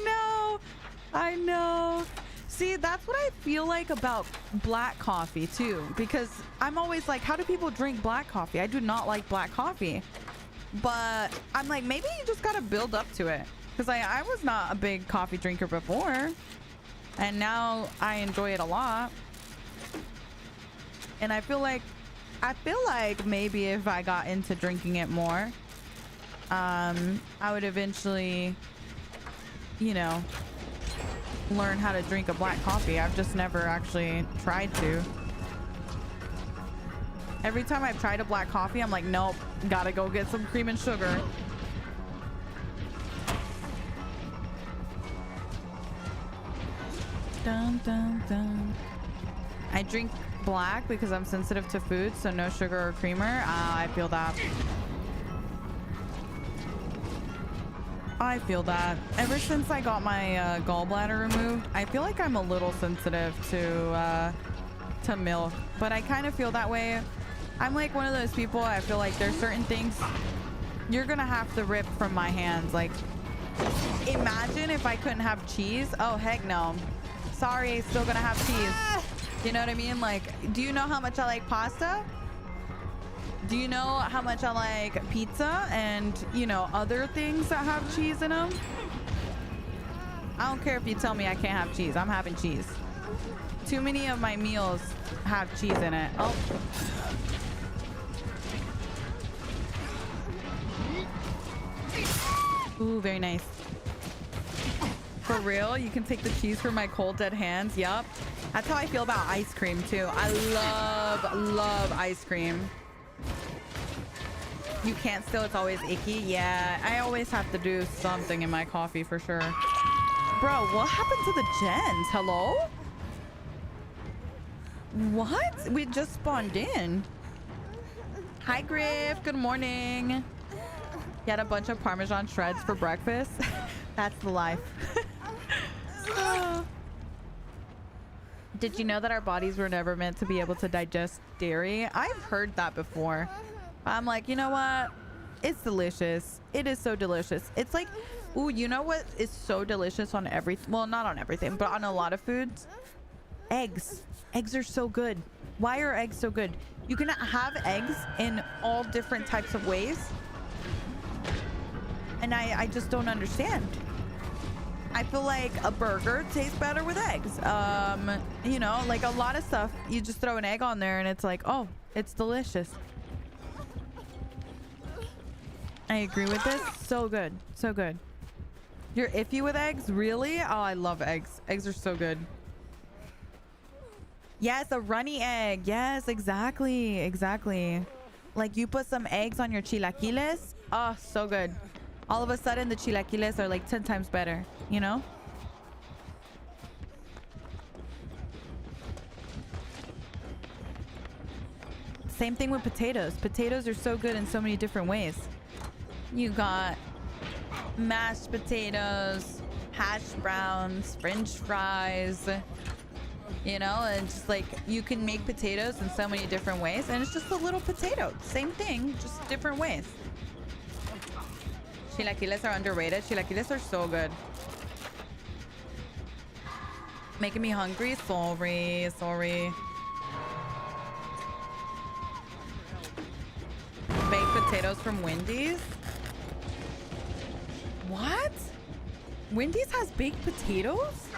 know. See, that's what I feel like about black coffee too, because I'm always like, how do people drink black coffee? I do not like black coffee, but I'm like, maybe you just gotta build up to it, because I was not a big coffee drinker before, and now I enjoy it a lot. And I feel like maybe if I got into drinking it more, I would eventually, you know, learn how to drink a black coffee. I've just never actually tried to. Every time I've tried a black coffee, I'm like, nope, gotta go get some cream and sugar. Dun, dun, dun. I drink black because I'm sensitive to food, so no sugar or creamer. I feel that. I feel that. Ever since I got my gallbladder removed, I feel like I'm a little sensitive to milk, but I kind of feel that way. I'm like one of those people, I feel like there's certain things you're gonna have to rip from my hands. Like, imagine if I couldn't have cheese. Oh, heck no. Sorry, still gonna have cheese. You know what I mean? Like, do you know how much I like pasta? Do you know how much I like pizza and, you know, other things that have cheese in them? I don't care if you tell me I can't have cheese. I'm having cheese. Too many of my meals have cheese in it. Oh. Ooh, very nice. For real? You can take the cheese from my cold dead hands? Yup. That's how I feel about ice cream too. I love ice cream. You can't still, it's always icky. Yeah, I always have to do something in my coffee for sure. Bro, what happened to the gens? Hello? What? We just spawned in. Hi, Griff. Good morning. You had a bunch of Parmesan shreds for breakfast? That's the life. Did you know that our bodies were never meant to be able to digest dairy? I've heard that before. I'm like, you know what? It's delicious. It is so delicious. It's like, ooh, you know what is so delicious on everything? Well, not on everything, but on a lot of foods. Eggs. Eggs are so good. Why are eggs so good? You can have eggs in all different types of ways. And I just don't understand. I feel like a burger tastes better with eggs. You know, like a lot of stuff, you just throw an egg on there and it's like, oh, it's delicious. I agree with this. So good. So good. You're iffy with eggs? Really? Oh, I love eggs. Eggs are so good. Yes, a runny egg. Yes, exactly. Exactly. Like you put some eggs on your chilaquiles. Oh, so good. All of a sudden, the chilaquiles are like 10 times better, you know? Same thing with potatoes. Potatoes are so good in so many different ways. You got mashed potatoes, hash browns, french fries, you know, and just like you can make potatoes in so many different ways, and it's just a little potato, same thing, just different ways. Chilaquiles are underrated. Chilaquiles are so good. Making me hungry. Sorry. Baked potatoes from Wendy's. What? Wendy's has baked potatoes?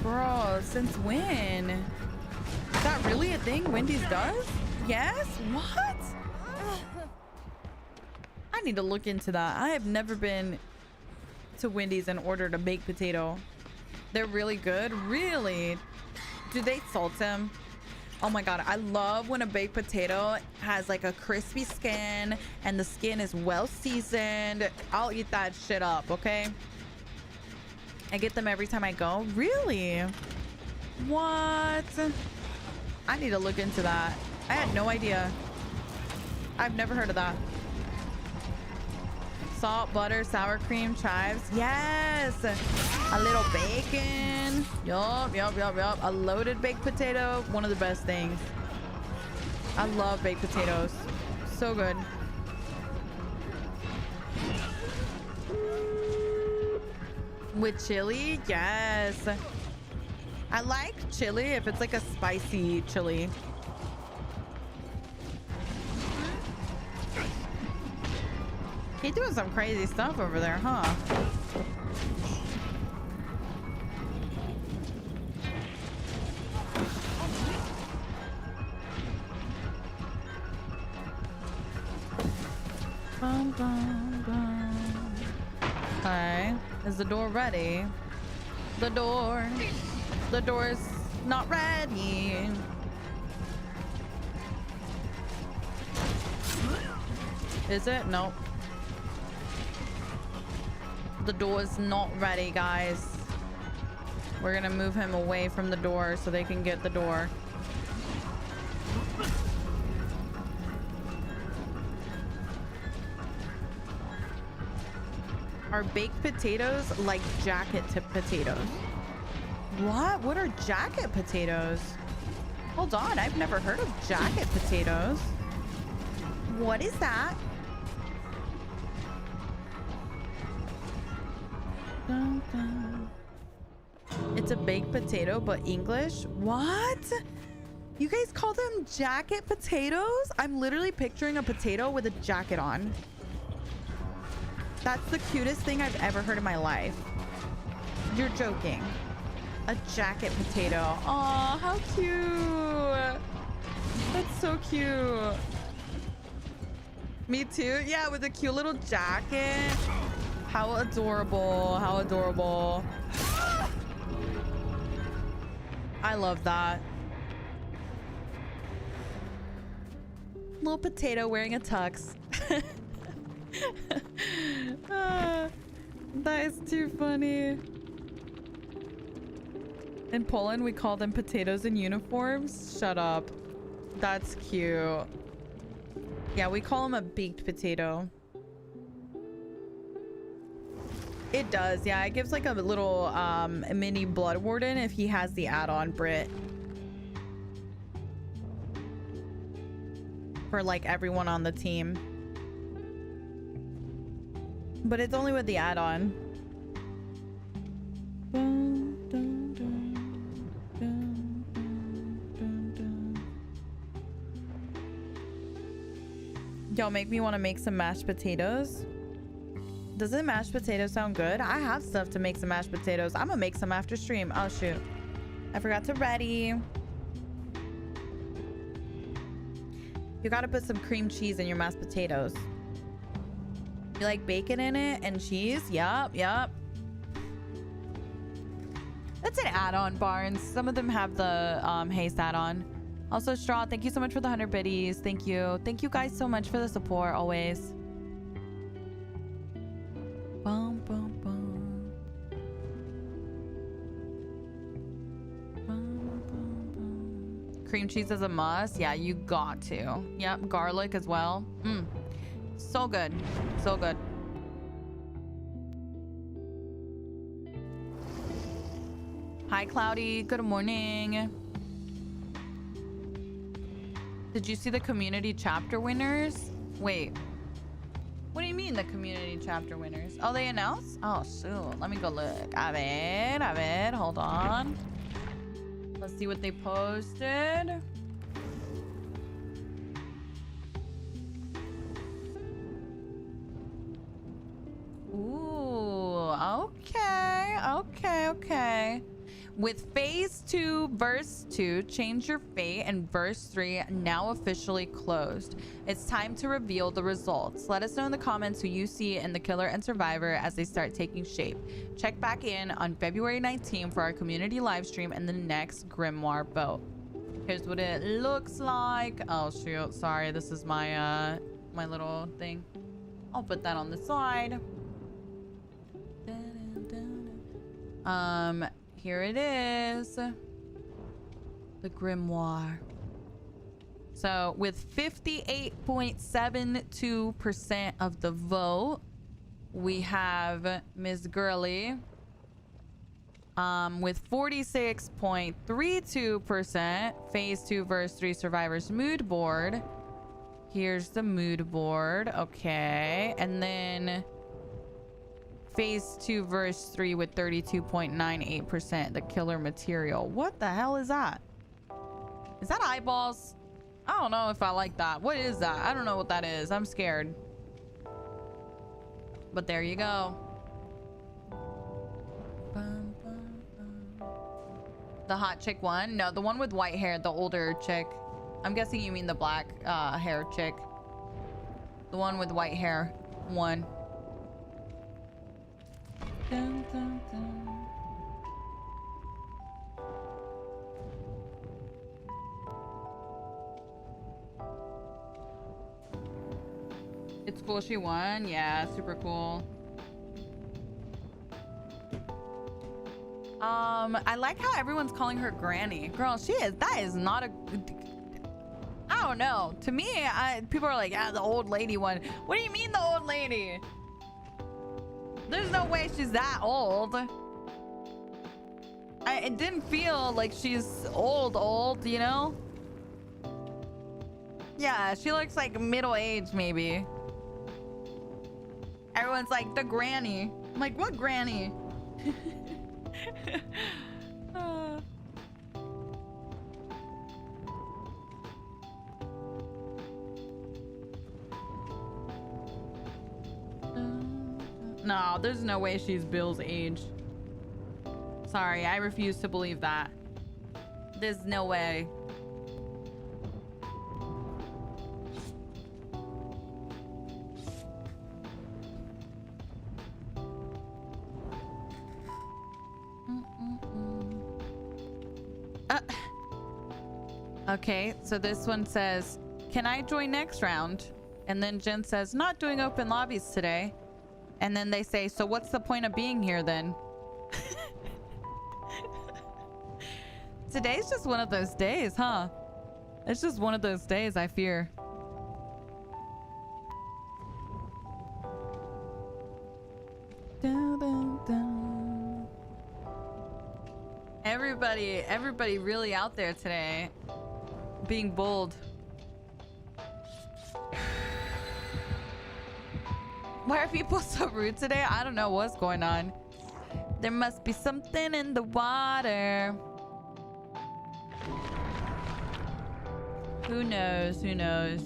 Bro, since when? Is that really a thing Wendy's does? Yes? What? I need to look into that. I have never been to Wendy's and ordered a baked potato. They're really good. Really? Do they salt them? Oh my god, I love when a baked potato has like a crispy skin and the skin is well seasoned. I'll eat that shit up, okay? I get them every time I go. Really? What? I need to look into that. I had no idea. I've never heard of that. Salt, butter, sour cream, chives. Yes! A little bacon. Yup. A loaded baked potato. One of the best things. I love baked potatoes. So good. With chili? Yes. I like chili if it's like a spicy chili. He's doing some crazy stuff over there, huh? Bum, bum, bum. Okay. Is the door ready? The door's not ready. Is it? Nope. The door is not ready, guys. We're gonna move him away from the door so they can get the door. Are baked potatoes like jacket potatoes? What? What are jacket potatoes? Hold on, I've never heard of jacket potatoes. What is that? It's a baked potato, but English? What? You guys call them jacket potatoes? I'm literally picturing a potato with a jacket on. That's the cutest thing I've ever heard in my life. You're joking. A jacket potato. Aw, how cute. That's so cute. Me too. Yeah, with a cute little jacket. How adorable. How adorable. I love that. Little potato wearing a tux. That is too funny. In Poland, we call them potatoes in uniforms. Shut up. That's cute. Yeah, we call them a baked potato. It does, yeah. It gives like a little mini blood warden if he has the add-on Brit. For like everyone on the team. But it's only with the add-on. Y'all make me want to make some mashed potatoes. Doesn't mashed potatoes sound good? I have stuff to make some mashed potatoes. I'm gonna make some after stream. Oh shoot, I forgot to ready. You gotta put some cream cheese in your mashed potatoes. You like bacon in it and cheese? Yup. That's an add-on, Barnes. Some of them have the haste add-on. Also, Straw, thank you so much for the 100 biddies. Thank you guys so much for the support always. Bum, bum, bum. Bum, bum, bum. Cream cheese is a must. Yeah, you got to. Yep, garlic as well. So good. So good. Hi, Cloudy. Good morning. Did you see the community chapter winners? Wait. What do you mean the community chapter winners? Oh, they announced? Oh, shoot. Let me go look. A ver. Hold on. Let's see what they posted. Ooh, okay. With phase 2 verse 2, change your fate, and verse 3 now officially closed. It's time to reveal the results. Let us know in the comments who you see in the killer and survivor as they start taking shape. Check back in on February 19th for our community live stream and the next grimoire vote. Here's what it looks like. Oh shoot, sorry, this is my my little thing. I'll put that on the side. Here it is. The grimoire. So with 58.72% of the vote, we have Ms. Girly with 46.32%. Phase 2 verse 3 survivors mood board. Here's the mood board. Okay. And then phase 2 verse 3 with 32.98%. The killer material. What the hell is that? Is that eyeballs? I don't know if I like that. What is that? I don't know what that is. I'm scared. But there you go. The hot chick one? No, the one with white hair, the older chick. I'm guessing you mean the black hair chick. The one with white hair one. Dun, dun, dun. It's cool she won. Yeah, super cool. I like how everyone's calling her Granny. Girl, she is. That is not a. I don't know. To me, people are like, the old lady one. What do you mean the old lady? There's no way she's that old. It didn't feel like she's old, you know? Yeah, she looks like middle-aged, maybe. Everyone's like, the granny. I'm like, what granny? No, there's no way she's Bill's age. Sorry, I refuse to believe that. There's no way. Okay, so this one says, can I join next round? And then Jen says, not doing open lobbies today. And then they say, so what's the point of being here then? Today's just one of those days, huh? It's just one of those days, I fear. Dun, dun, dun. Everybody really out there today. Being bold. Why are people so rude today? I don't know what's going on. There must be something in the water. Who knows? Who knows?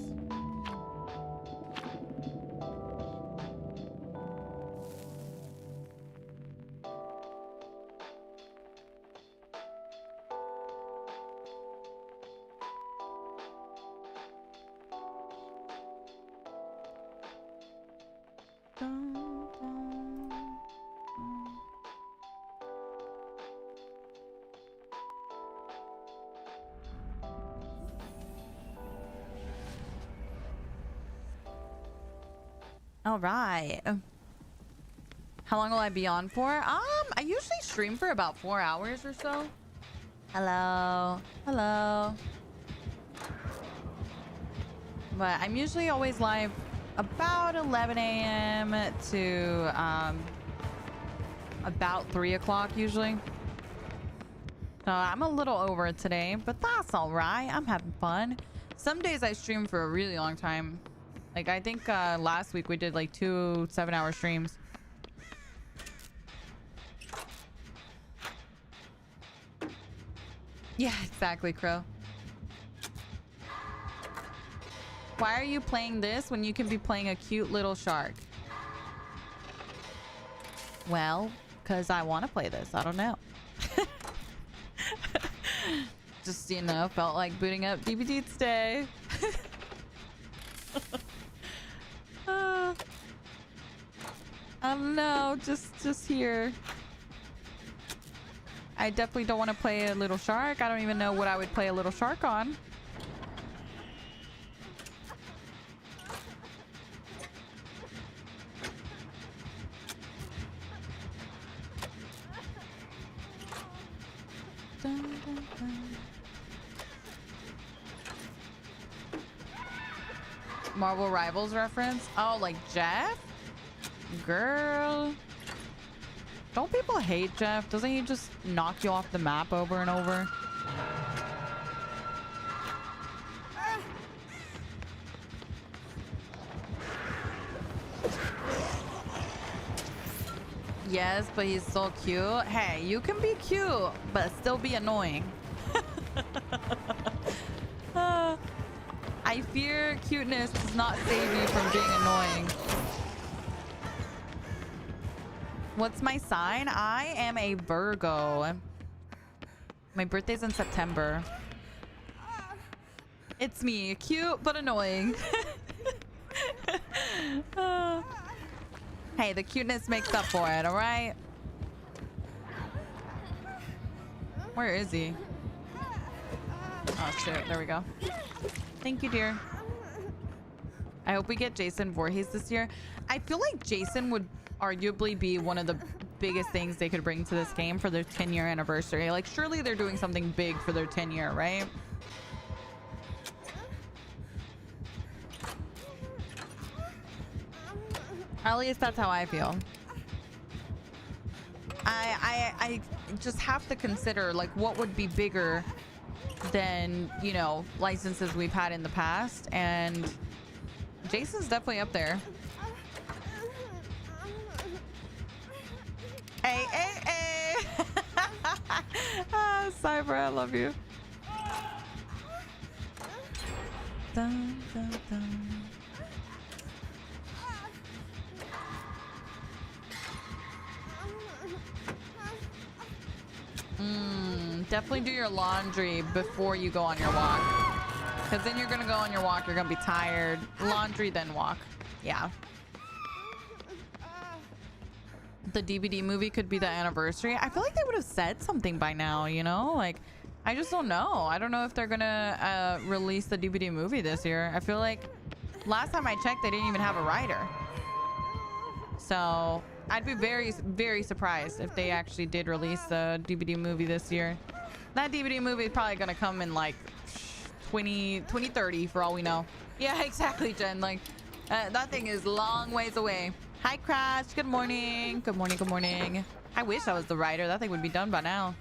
All right. How long will I be on for? I usually stream for about 4 hours or so. Hello. Hello. But I'm usually always live about 11 a.m. to about 3 o'clock usually. So I'm a little over it today, but that's all right. I'm having fun. Some days I stream for a really long time. Like I think last week we did like 2 7-hour streams. Yeah, exactly, Crow. Why are you playing this when you can be playing a cute little shark? Well, because I want to play this. I don't know. Just, you know, felt like booting up DVD today. I don't know. Just here. I definitely don't want to play a little shark. I don't even know what I would play a little shark on. Dun, dun, dun. Marvel Rivals reference? Oh, like Jeff? Girl. Don't people hate Jeff? Doesn't he just knock you off the map over and over? Yes, but he's so cute. Hey, you can be cute, but still be annoying. I fear cuteness does not save you from being annoying. What's my sign? I am a Virgo. My birthday's in September. It's me. Cute, but annoying. Hey, the cuteness makes up for it, alright? Where is he? Oh, shit. There we go. Thank you, dear. I hope we get Jason Voorhees this year. I feel like Jason would arguably be one of the biggest things they could bring to this game for their 10-year anniversary. Like, surely they're doing something big for their 10-year, right? At least that's how I feel. I just have to consider, like, what would be bigger than, you know, licenses we've had in the past, and Jason's definitely up there. Hey, hey, hey! Cyber, I love you. Dun, dun, dun. Definitely do your laundry before you go on your walk. Because then you're going to go on your walk, you're going to be tired. Laundry, then walk. Yeah. The DVD movie could be the anniversary. I feel like they would have said something by now, you know? Like, I just don't know. I don't know if they're going to release the DVD movie this year. I feel like last time I checked, they didn't even have a writer. So I'd be very, very surprised if they actually did release the DVD movie this year. That DVD movie is probably going to come in like 2030 for all we know. Yeah, exactly, Jen. Like, that thing is long ways away. Hi, Crash. Good morning. Good morning. Good morning. I wish I was the writer. That thing would be done by now.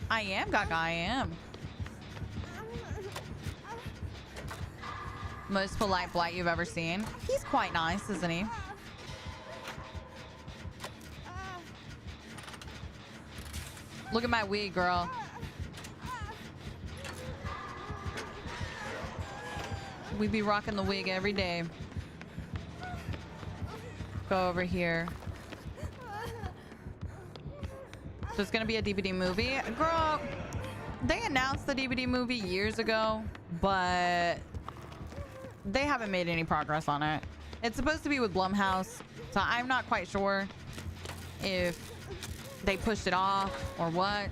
I am, Gaga. I am. Most polite blight you've ever seen. He's quite nice, isn't he? Look at my wig, girl. We be rocking the wig every day. Go over here. So it's gonna be a DVD movie. Girl, they announced the DVD movie years ago, but they haven't made any progress on it. It's supposed to be with Blumhouse, so I'm not quite sure if they pushed it off or what.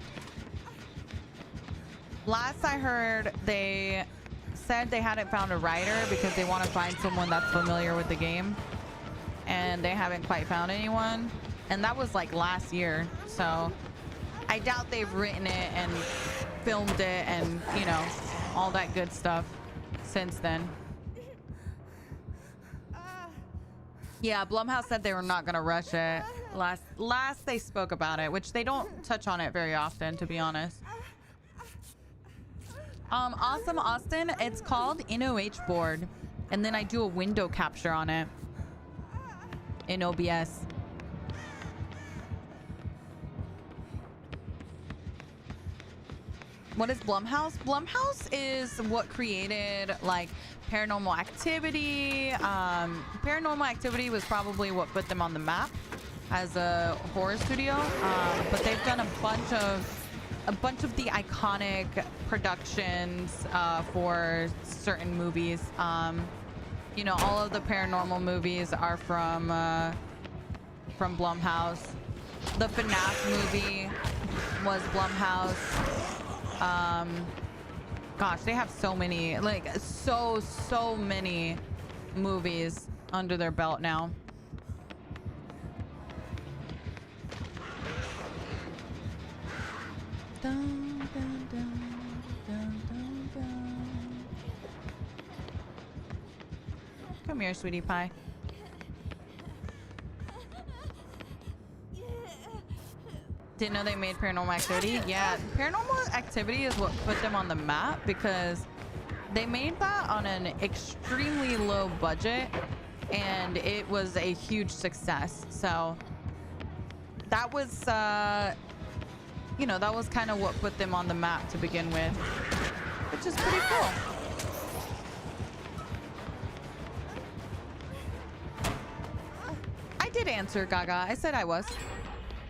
Last I heard, they said they hadn't found a writer because they want to find someone that's familiar with the game, and they haven't quite found anyone, and that was like last year. So I doubt they've written it and filmed it and, you know, all that good stuff since then. Yeah, Blumhouse said they were not gonna rush it last they spoke about it, which they don't touch on it very often, to be honest. Awesome Austin, it's called NOH board, and then I do a window capture on it in OBS. What is Blumhouse? Blumhouse is what created like Paranormal Activity. Paranormal Activity was probably what put them on the map as a horror studio. But they've done a bunch of the iconic productions for certain movies. You know, all of the paranormal movies are from Blumhouse. The FNAF movie was Blumhouse. Gosh, they have so many, like so many movies under their belt now. Dun, dun, dun, dun, dun, dun. Come here, sweetie pie. Didn't know they made Paranormal Activity. Yeah, Paranormal Activity is what put them on the map because they made that on an extremely low budget and it was a huge success. So that was, you know, that was kind of what put them on the map to begin with, which is pretty cool. I did answer, Gaga. I said I was.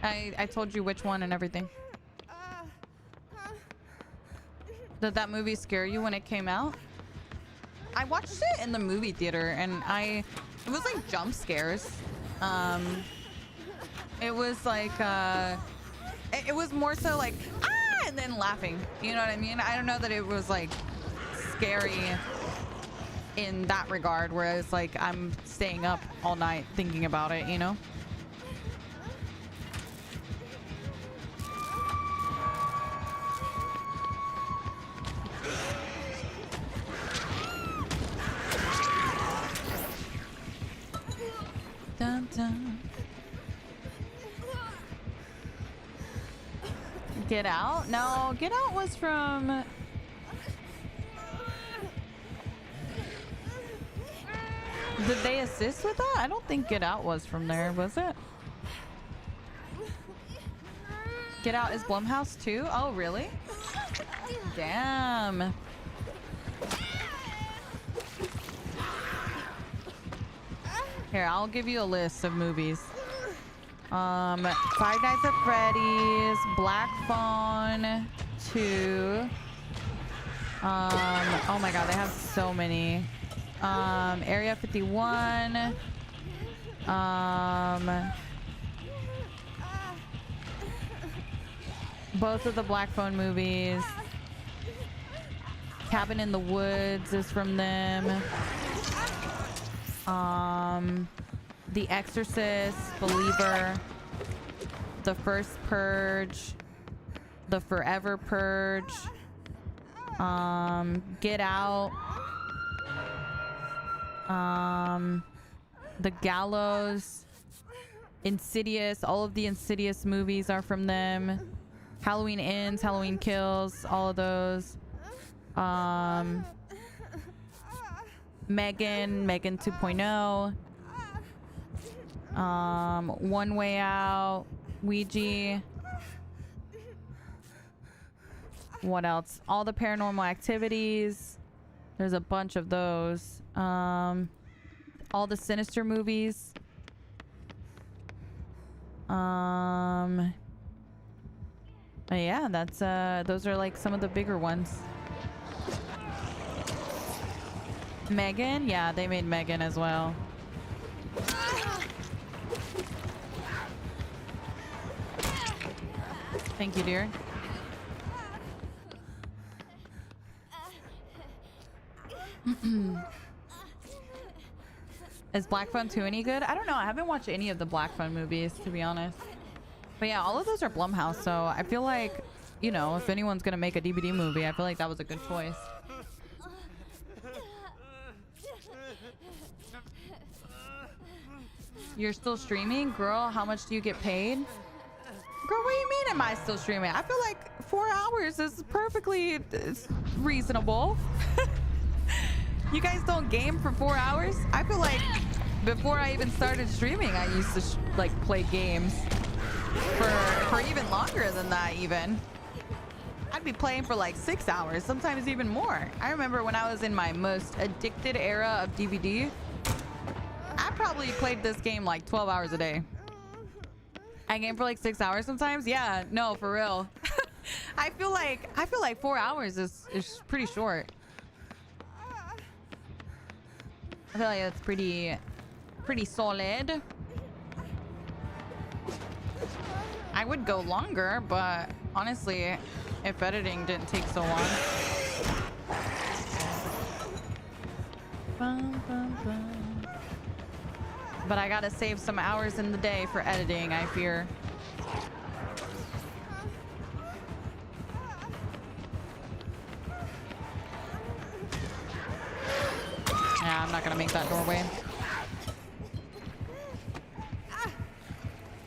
I told you which one and everything. Did that movie scare you when it came out? I watched it in the movie theater and it was like jump scares. It was like, it was more so like, ah, and then laughing. You know what I mean? I don't know that it was like scary in that regard, whereas like I'm staying up all night thinking about it, you know? Dun, dun. Get Out? No, Get Out was from... Did they assist with that? I don't think Get Out was from there, was it? Get Out is Blumhouse too? Oh, really? Damn. Here, I'll give you a list of movies. Five Nights at Freddy's, Black Phone 2. Oh my god, they have so many. Area 51. Both of the Black Phone movies. Cabin in the Woods is from them. The Exorcist, Believer, The First Purge, The Forever Purge, Get Out, The Gallows, Insidious. All of the Insidious movies are from them. Halloween Ends, Halloween Kills, all of those. Megan 2.0, One Way Out, Ouija. What else? All the Paranormal Activities. There's a bunch of those. All the Sinister movies. Yeah, that's those are like some of the bigger ones. Megan? Yeah, they made Megan as well. Thank you, dear. Is Black Phone 2 any good? I don't know. I haven't watched any of the Black Phone movies, to be honest. But yeah, all of those are Blumhouse, so I feel like you know, if anyone's gonna make a DVD movie, I feel like that was a good choice. You're still streaming? Girl, how much do you get paid? Girl, what do you mean am I still streaming? I feel like 4 hours is perfectly reasonable. You guys don't game for 4 hours? I feel like before I even started streaming, I used to like play games for even longer than that even. I'd be playing for like 6 hours, sometimes even more. I remember when I was in my most addicted era of DVD, I probably played this game like 12 hours a day. I game for like 6 hours sometimes. Yeah, no, for real. I feel like 4 hours is pretty short. I feel like that's pretty solid. I would go longer, but honestly, if editing didn't take so long. Bum, bum, bum. But I gotta save some hours in the day for editing, I fear. Yeah, I'm not gonna make that doorway.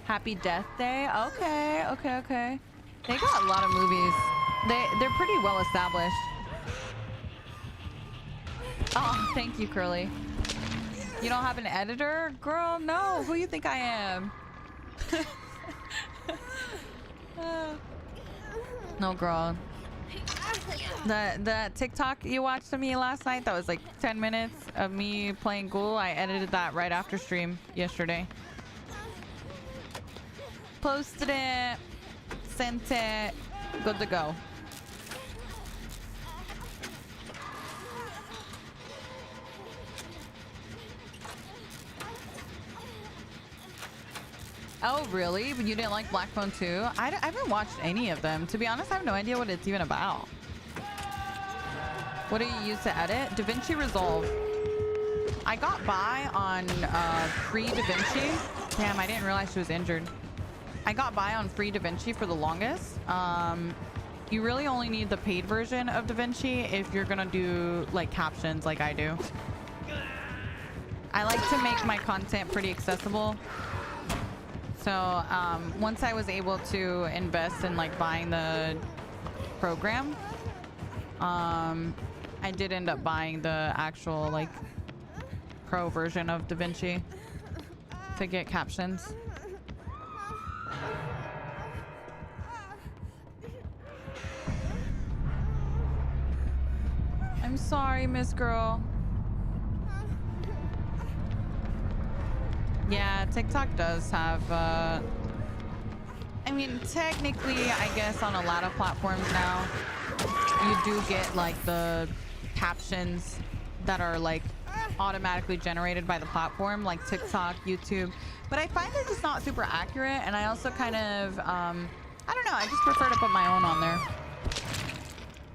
Happy Death Day. Okay, okay, okay. They got a lot of movies. They're pretty well established. Oh, thank you, Curly. You don't have an editor? Girl, no. Who you think I am? No, girl. The TikTok you watched of me last night, that was like 10 minutes of me playing Ghoul. I edited that right after stream yesterday. Posted it. Sent it. Good to go. Oh, really? But you didn't like Black Phone 2? I haven't watched any of them. To be honest, I have no idea what it's even about. What do you use to edit? DaVinci Resolve. I got by on free DaVinci. Damn, I didn't realize she was injured. I got by on free DaVinci for the longest. You really only need the paid version of DaVinci if you're gonna do like captions like I do. I like to make my content pretty accessible. So once I was able to invest in like buying the program, I did end up buying the actual like pro version of DaVinci to get captions. I'm sorry, Miss Girl. Yeah, TikTok does have, I mean, technically, I guess on a lot of platforms now, you do get like the captions that are like automatically generated by the platform, like TikTok, YouTube. But I find they're just not super accurate. And I also kind of, I don't know, I just prefer to put my own on there.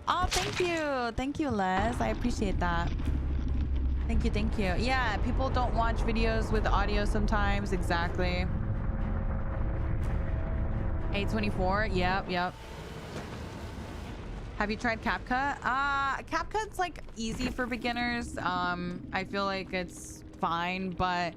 Oh, thank you. Thank you, Les. I appreciate that. Thank you, thank you. Yeah, people don't watch videos with audio sometimes. Exactly. 824. Yep. Have you tried CapCut? CapCut's like easy for beginners. I feel like it's fine, but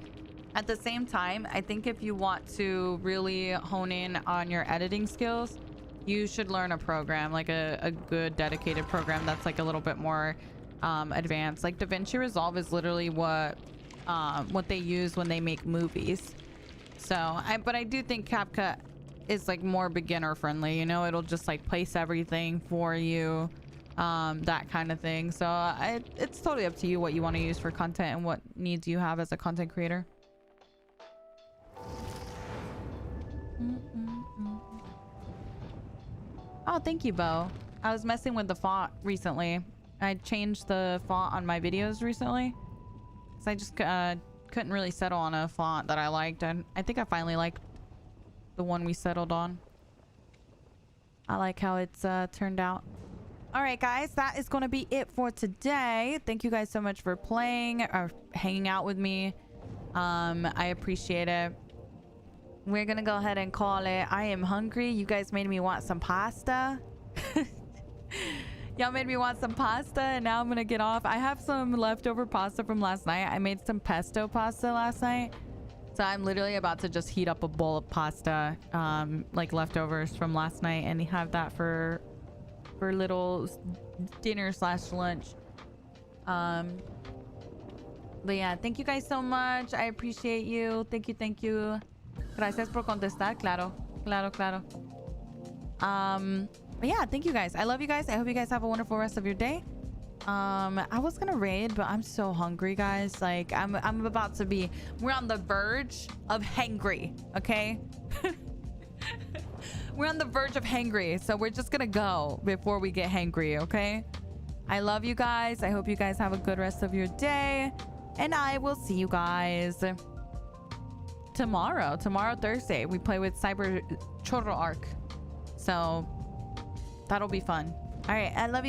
at the same time, I think if you want to really hone in on your editing skills, you should learn a program, like a good dedicated program that's like a little bit more advanced. Like DaVinci Resolve is literally what they use when they make movies. So but I do think CapCut is like more beginner friendly, you know. It'll just like place everything for you, that kind of thing. So it's totally up to you what you want to use for content and what needs you have as a content creator. Oh, thank you, Bo. I was messing with the font recently. I changed the font on my videos recently, so I just couldn't really settle on a font that I liked, and I think I finally liked the one we settled on. I like how it's turned out. All right, guys, that is going to be it for today. Thank you guys so much for playing or hanging out with me. I appreciate it. We're gonna go ahead and call it. I am hungry. You guys made me want some pasta. Y'all made me want some pasta, and now I'm gonna get off. I have some leftover pasta from last night. I made some pesto pasta last night, so I'm literally about to just heat up a bowl of pasta, like leftovers from last night, and have that for little dinner / lunch. But yeah, thank you guys so much. I appreciate you. Thank you. Gracias por contestar. Claro. But yeah, thank you guys. I love you guys. I hope you guys have a wonderful rest of your day. I was gonna raid, but I'm so hungry, guys. Like I'm about to be, we're on the verge of hangry, okay? We're on the verge of hangry, so we're just gonna go before we get hangry, okay? I love you guys. I hope you guys have a good rest of your day, and I will see you guys tomorrow, Thursday. We play with Cyber Chorro Arc, so that'll be fun. All right, I love you.